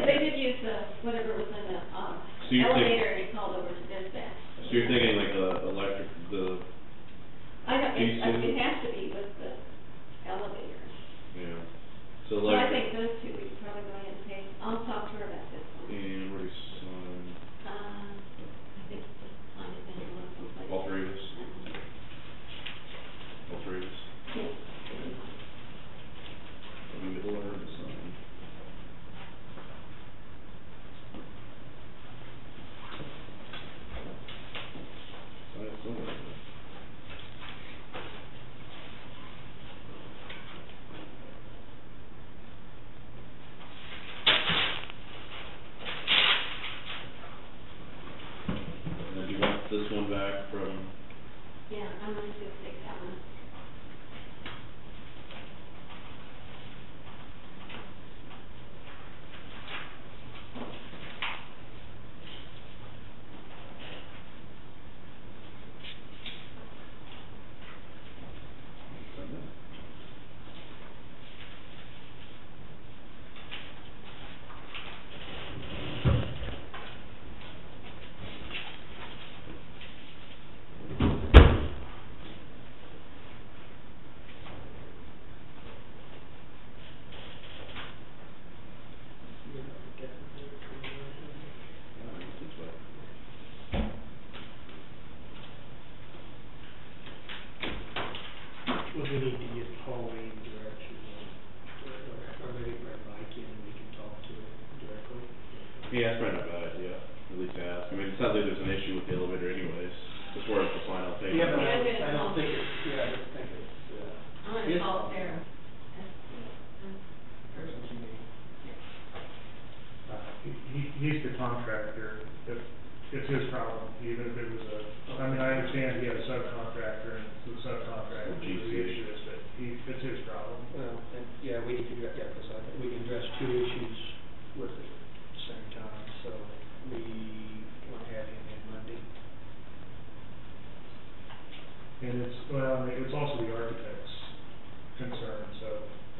They did use whatever was in the elevator and it called over to dispatch.
So you're thinking like electric,
I don't,
DC?
it has to be with the elevator.
Yeah. So
So I
like.
think those two we could probably go ahead and pay. I'll talk to her about this one.
And where do you sign?
I think just sign it in someplace.
All three of us? All three of us?
Yes.
Let me get the letter to sign. Sign it somewhere. And then do you want this one back from?
Yeah, I'm gonna just take that one.
Well, we need to get Pauline direction, or maybe bring Mike in and we can talk to him directly.
Yeah, that's probably not a bad idea, at least ask. I mean, it sounds like there's an issue with the elevator anyways, as far as the final payment.
Yeah, but
Yeah,
I don't think it's, I just think it's,
I'm gonna
his
call
fault.
Sarah.
He's the contractor, if it's his problem, even if it was I mean, I understand he had a subcontractor and the subcontractor was the issue, but it's his problem.
Well, and, yeah, we need to, because I think we can address two issues with it at the same time, so we want to have him in Monday.
And it's, well, I mean, it's also the architect's concern, so,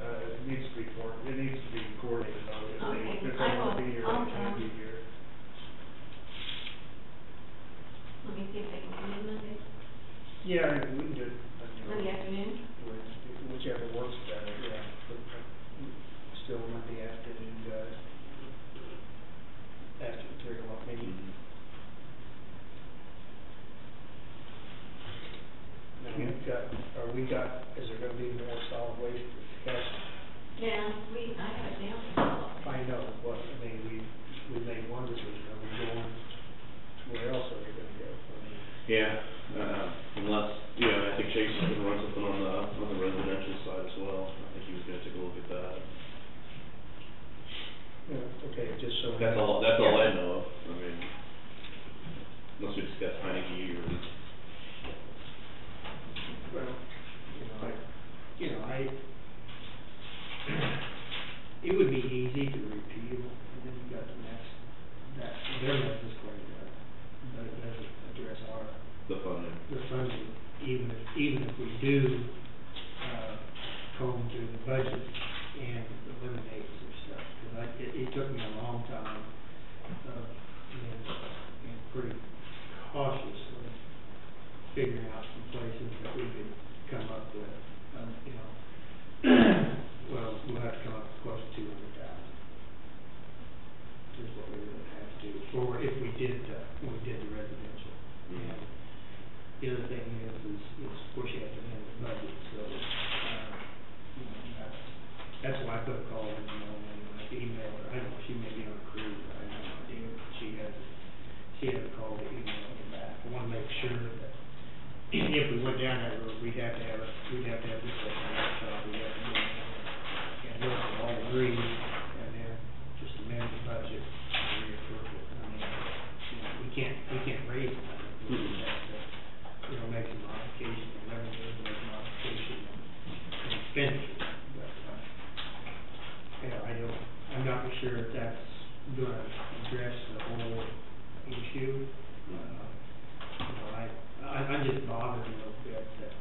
it needs to be coordinated, obviously.
Okay,
If they
I
want to
will.
be here,
I'll
they can be here.
Let me see if they can come in Monday.
Yeah, we can do it.
Monday afternoon?
Whichever works better, yeah, but still Monday afternoon, guys. After the 3 o'clock meeting. Now, is there gonna be more solid waste discussion?
Yeah, I have it down.
I know, but, I mean, we made one decision, are we going, where else are we gonna go? I mean,
Yeah, unless, I think Chase is gonna run something on the residential side as well. I think he was gonna take a look at that.
okay, just so.
That's all I know of. I mean, unless we discuss Heineke or.
Well, it would be easy to repeal, and then you got the next, their mess is cleaned up, but it doesn't do, comb through the budget and eliminate some stuff, because it took me a long time, and pretty cautious of figuring out some places that we could come up with, you know, well, we'll have to come up with close to 200,000. Is what we would have to do, or if we did the residential. And the other thing is push after the end of the budget, so, you know, that's why I put a call in, you know, and I emailed her, I don't know, she may be on a cruise, I have no idea, but she had a call to email me back. I wanna make sure that if we went down that road, we'd have to have this second workshop, we have to go and look at all agree, and then just amend the budget and reapprove it. I mean, you know, we can't raise it. We just have to, you know, make some modification in revenue, make a modification in expenditure. But, yeah, I'm not sure if that's gonna address the whole issue. You know, I'm just bothered a little bit that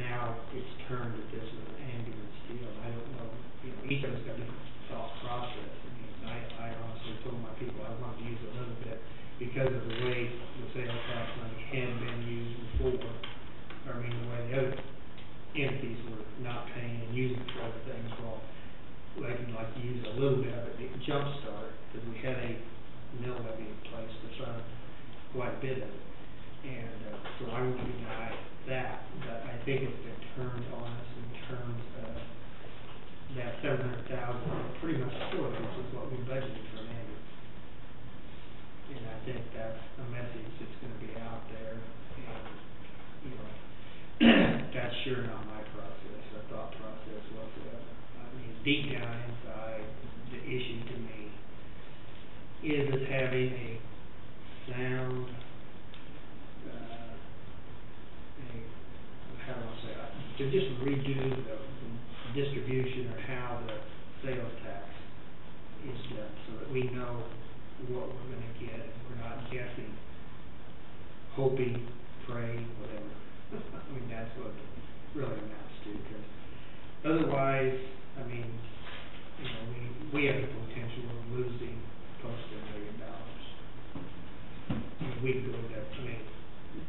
now it's turned that this is an ambulance deal. I don't know, you know, each of us got a different thought process. I mean, I honestly told my people I wanted to use a little bit because of the way the sales tax money had been used before. I mean, the way the other entities were not paying and using it for other things. Well, I'd like to use a little bit of it to jumpstart, because we had a mill levy in place to fund quite a bit of it. And so I won't deny that, but I think it's been turned on us in terms of that 700,000 pretty much spoiled, which is what we budgeted for an ambulance. And I think that's a message that's going to be out there, and you know, that's sure not my process, or thought process whatsoever. I mean, deep down inside, the issue to me is having a sound. How do I say it? To just redo the distribution or how the sales tax is done, so that we know what we're going to get, and we're not guessing, hoping, praying, whatever. I mean, that's what it really amounts to, because otherwise, I mean, you know, we have the potential of losing close to $1 million. I mean, we could go to, I mean,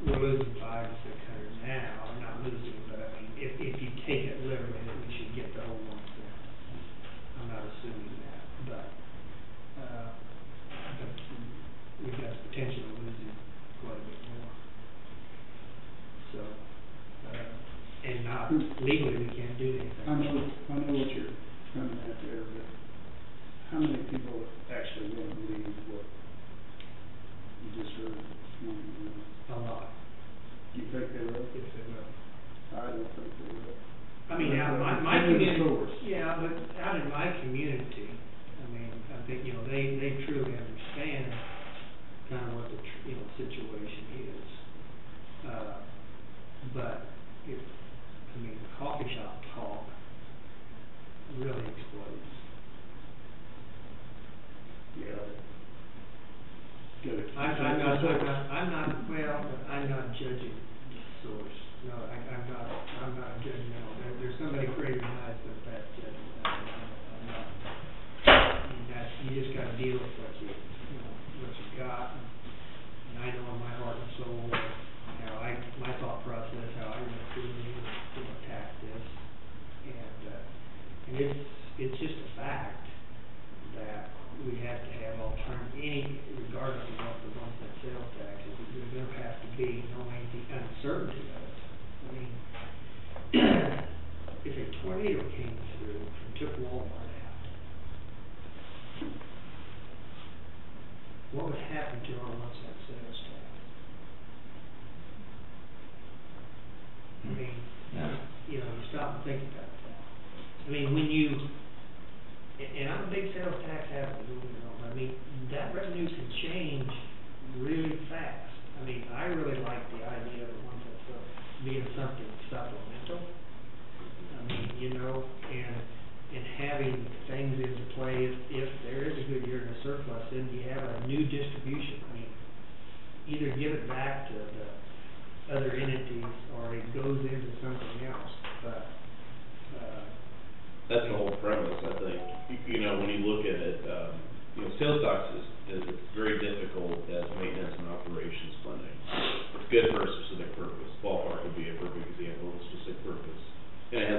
we're losing 500 to 600 now. We're not losing, but I mean, if you take it literally, then we should get the whole 1 cent. I'm not assuming that, but we've got the potential of losing quite a bit more. So, and not legally, we can't do anything.
I know what you're coming at there, but how many people actually want to believe what you just heard?
A lot.
Do you think they will?
Yes, they will.
I don't think they will.
I mean, out in my community, yeah, but out in my community, I mean, I think, you know, they truly understand kind of what the, you know, situation is. But if, I mean, the coffee shop talk really explodes.
Yeah. Good.
I'm not judging the source. No, I'm not judgmental. There's somebody greater than us that's judging that. I'm not. I mean, you just got to deal with what you know, what you got. And I know in my heart and soul how my thought process, how I went through to attack this, and it's just a fact that we have to have regardless of what the 1 cent sales tax is, there's going to have to be knowing the uncertainty of it. I mean, if a tornado came through and took Walmart out, what would happen to our 1 cent sales tax? I mean, you know, you stop and think about that. I mean, when you, and I'm a big sales tax advocate, you know, I mean, that revenue can change really fast. I mean, I really like the idea of the 1 cent sales being something supplemental. I mean, you know, and having things into play, if there is a good year and a surplus, then you have a new distribution. I mean, either give it back to the other entities, or it goes into something
you know, when you look at it, you know, sales tax is very difficult as maintenance and operations funding. It's good for a specific purpose. Ballpark would be a perfect example of a specific purpose, and it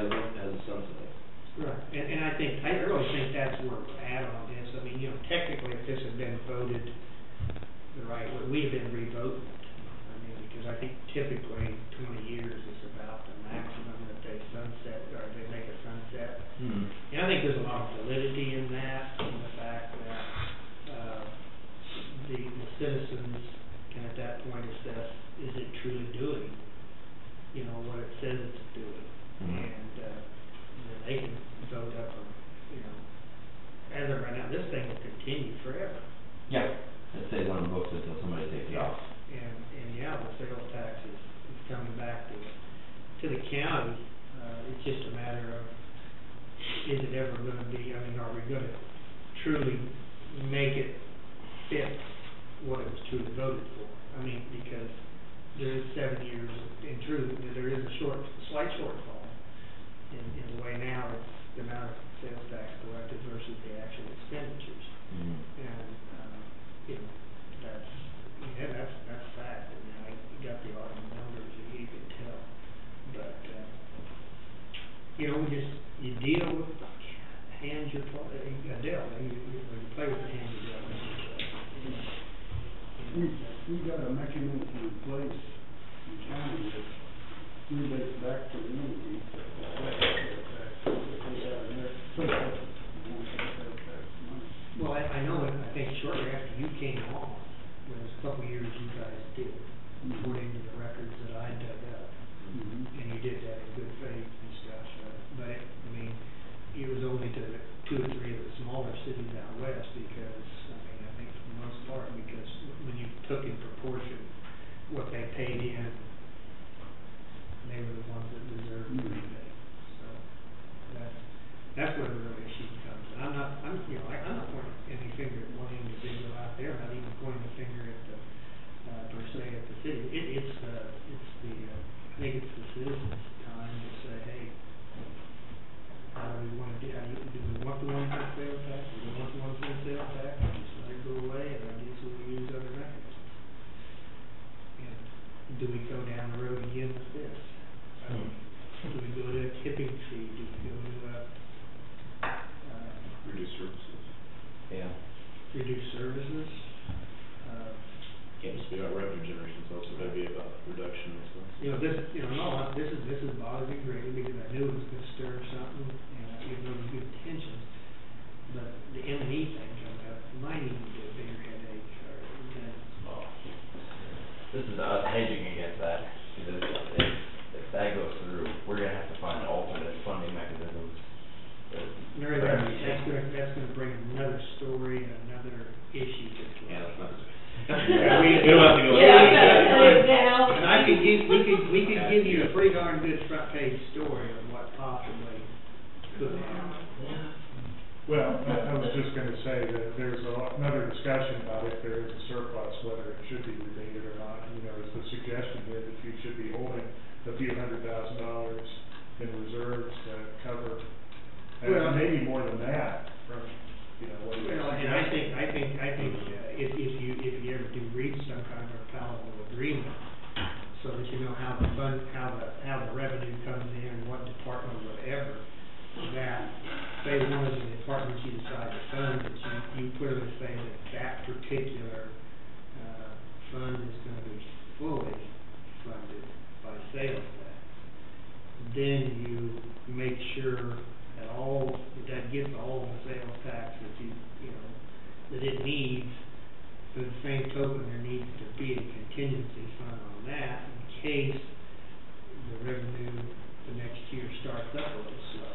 has a sunset.
Right, and I really think that's where we're at on this. I mean, you know, technically, if this had been voted the right way, we have been re-voting it. I mean, because I think typically 20 years is about the maximum that they sunset, or they make a sunset.
Hmm.
And I think there's a lot of validity in that, in the fact that, the citizens can at that point assess, is it truly doing, you know, what it says it's doing?
Mhm.
And then they can vote up, or, you know, as of right now, this thing will continue forever.
Yeah, it stays on the books until somebody takes it off.
And yeah, the sales tax is coming back to the county. It's just a matter of, is it ever gonna be, I mean, are we gonna truly make it fit what it was truly voted for? I mean, because there is 7 years, in truth, there is a slight shortfall in the way now it's the amount of sales tax collected versus the actual expenditures.
Mhm.
And, you know, that's fact. I mean, I got the audit numbers, you can tell. But, you know, you deal with the hands you're dealt. When you play with the hands you're dealt.
We've got a mechanism in place in county that relates back to the entity.
Well, I know it, I think shortly after you came on, there was a couple of years you guys did, according to the records that I dug up. And you did that in good faith and stuff, but I mean, it was only to 2 or 3 of the smaller cities out west, because, I mean, I think for the most part, because when you took in proportion what they paid in, they were the ones that deserved the rebate. So, that's where the real issue comes. And I'm not pointing any finger at one individual out there, I'm not even pointing a finger at the, per se, at the city. I think it's the citizens' time to say, hey, how do we want to do we want the 1% sales tax? Do we want the 1% sales tax? Just let it go away, and I guess we'll use other mechanisms. And do we go down the road again with this? Do we go to a tipping fee? Do we go to
Reduce services.
Yeah.
reduce services?
Can't just be about revenue generation, it's also gotta be about reduction and stuff.
You know, this is bothering me greatly, because I knew it was gonna stir something, and I gave them good intentions. But the M&E thing comes up, it might even be a bigger headache, than.
This is us hedging against that, because if that goes through, we're gonna have to find alternate funding mechanisms.
That's gonna bring another story and another issue to it.
Yeah, that's not.
We
don't have to go.
And we could give you a pretty darn good front page story of what possibly could happen.
Well, I was just gonna say that there's another discussion about if there is a surplus, whether it should be rebated or not. You know, it's the suggestion here that you should be holding a few $100,000 in reserves to cover, and maybe more than that from, you know, what.
Well, and I think if you ever do reach some kind of a palatable agreement, so that you know how the revenue comes in, what department, whatever, that say one of the departments you decide to fund, that you clearly say that particular fund is going to be fully funded by sales tax. Then you make sure that gets all the sales tax that that it needs. But at the same token, there needs to be a contingency fund on that in case the revenue the next year starts up a little slow.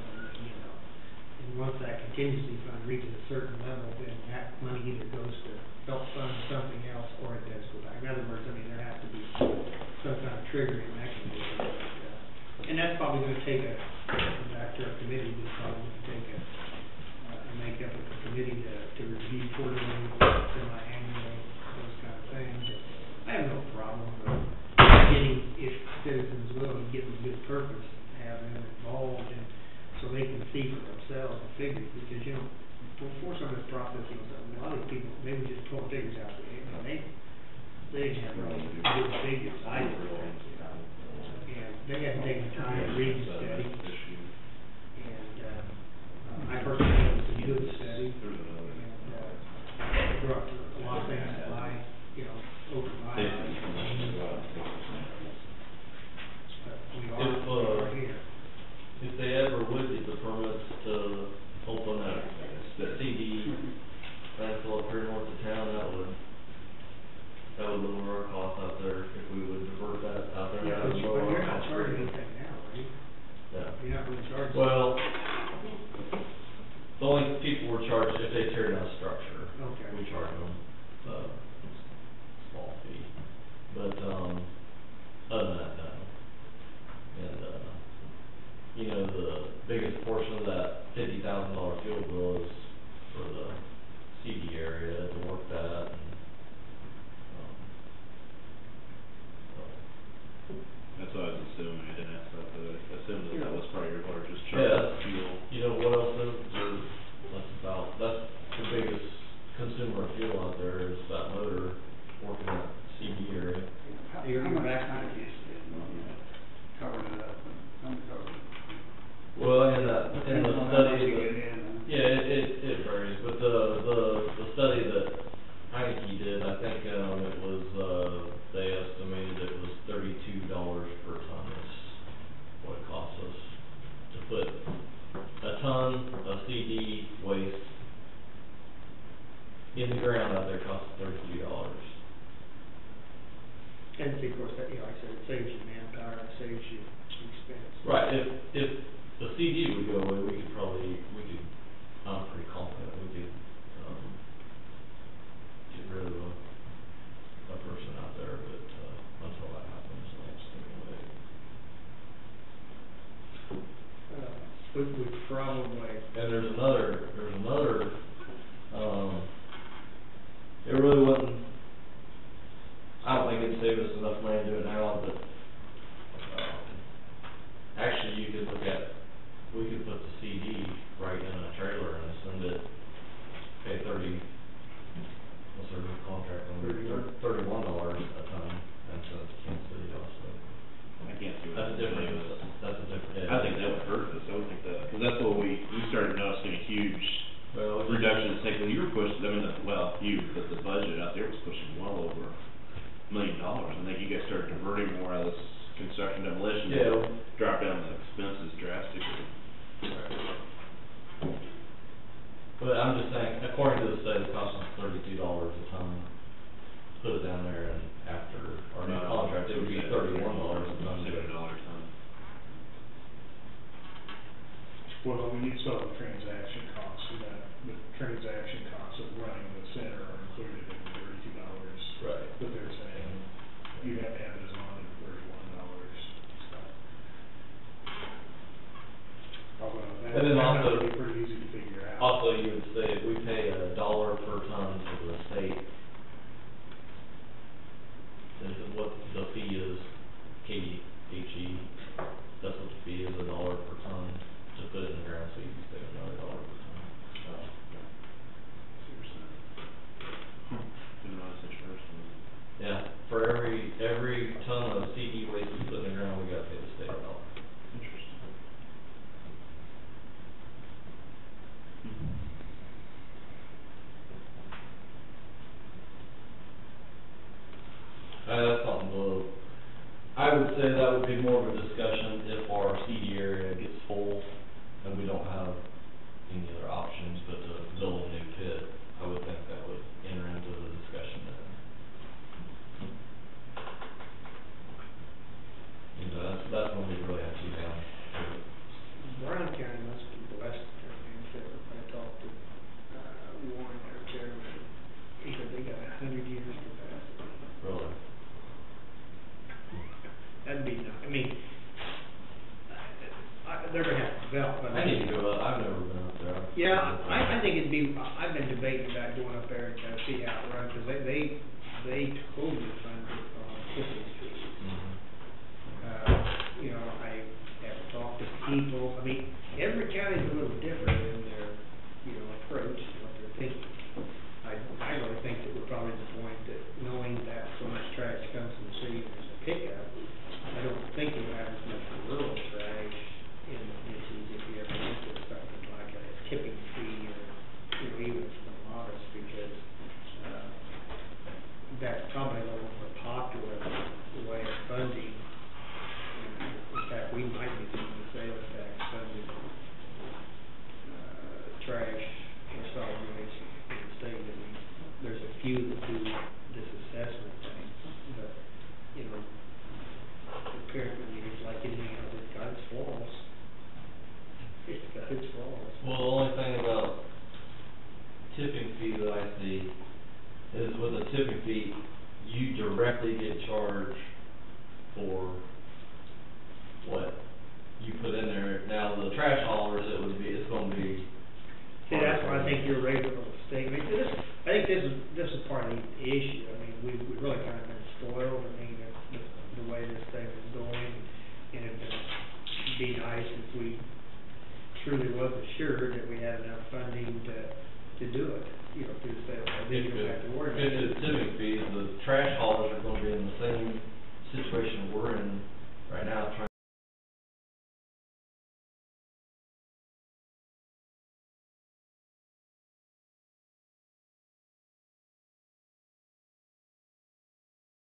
And once that contingency fund reaches a certain level, then that money either goes to help fund something else, or it does go back. In other words, I mean, there has to be some kind of triggering mechanism. And that's probably going to take back to our committee, it's probably going to take a makeup of the committee to review quarterly, semi-annually, those kind of things. I have no problem with getting, if citizens will, and give them good purpose, have them involved, and so they can see for themselves the figures, because, they didn't have really good figures either. And they hadn't taken time to read the study. And, I personally think it's a good study. And, it brought a lot of things to my, opened my eyes. But we are here.
If they ever would get the permits to open that CD landfill up here north of town, that would lower our costs out there if we would divert that out there.
Yeah,
That would lower
you're
our
not
costs.
charging anything now, are you?
Yeah.
You're not really charging.
Well, the only people we're charged if they tear down a structure.
Okay.
We charge them a small fee, but, other than that, no. And, the biggest portion of that $50,000 fuel bill is for the CD area to work that, and,
That's what I was assuming, I didn't ask that, but I assumed that was probably your largest charge,
Yeah.
fuel.
You know what else is, that's the biggest consumer of fuel out there is that motor working that CD area.
You're
How much
back
time
on
do you spend on that, covering it up and uncovering it?
Well, in the
Depends on how much
study,
you get in,
yeah, it varies, but the study that Heineke did, I think, it was, they estimated it was $32 per ton is what it costs us to put a ton of CD waste in the ground out there. Costs $32.
And of course, that, like I said, it saves you manpower, it saves you expense.
Right, if the CD would go away, I'm pretty confident we could, get rid of a person out there, but, until that happens, I'll stimulate.
We probably,
And there's another, it really wouldn't, I don't think it'd save us enough money to do it now, but, actually, you could we could put the CD right in a trailer and send it, pay what's our new contract number? $31 a ton, and send it to Kansas City also.
I can't see what.
That's a different, yeah.
I think that would hurt us, I would think that, because that's what we started noticing a huge
Well,
reduction in state, when you were pushing, but the budget out there was pushing well over $1 million. I think you guys started diverting more out of this construction demolition.
Yeah.
Drop down the expenses drastically.
But I'm just saying, according to the study, it costs us $32 a ton to put it down there, and after our new contract, it would be $31 a ton.
$70 a ton.
Well, when you saw the transaction costs, the transaction costs of running the center are included in the $32.
Right.
But they're saying you have to have it as long as $31, so. Although
And then
that
also-
would be pretty easy to figure out.
Also, you would say, if we pay $1 per ton to the state, is what the fee is, KDHE, that's what the fee is, $1 per ton to put it in the ground, so you can save another $1 per ton.
Didn't realize they charged them.
Yeah, for every ton of CD waste we put in the ground, we gotta pay the state $1.
Interesting.
That's something I would say that would be more of a discussion if our CD area gets full and we don't have any other options but to build a new pit. I would think that would enter into the discussion then. That's when we really have to get down to it.
Brown County must be blessed, I talked to, Warren, their chairman, he said they got 100 years capacity.
Really.
That'd be nice, I mean, they're gonna have to develop, but.
I need to go up, I've never been up there.
Yeah, I think it'd be, I've been debating about going up there and see how it runs, cause they totally fund it on tipping fees. I have talked to people, I mean, every county's a little different in their, approach and what they're thinking. I really think that we're probably at the point that knowing that so much transparent, I mean, it's like anything else, it's got its flaws. It's got its flaws.
Well, the only thing about tipping fee that I see is with a tipping fee, you directly get charged for what you put in there. Now, the trash haulers, it's gonna be.
See, that's why I think you're raising a mistake. I mean, I think this is part of the issue. I mean, we've really kind of been spoiled. I mean, the way this thing is going, and it'd be nice if we truly was assured that we had enough funding to do it, you know, through the sales. Then you don't have to worry about it.
If it's tipping fees, the trash haulers are gonna be in the same situation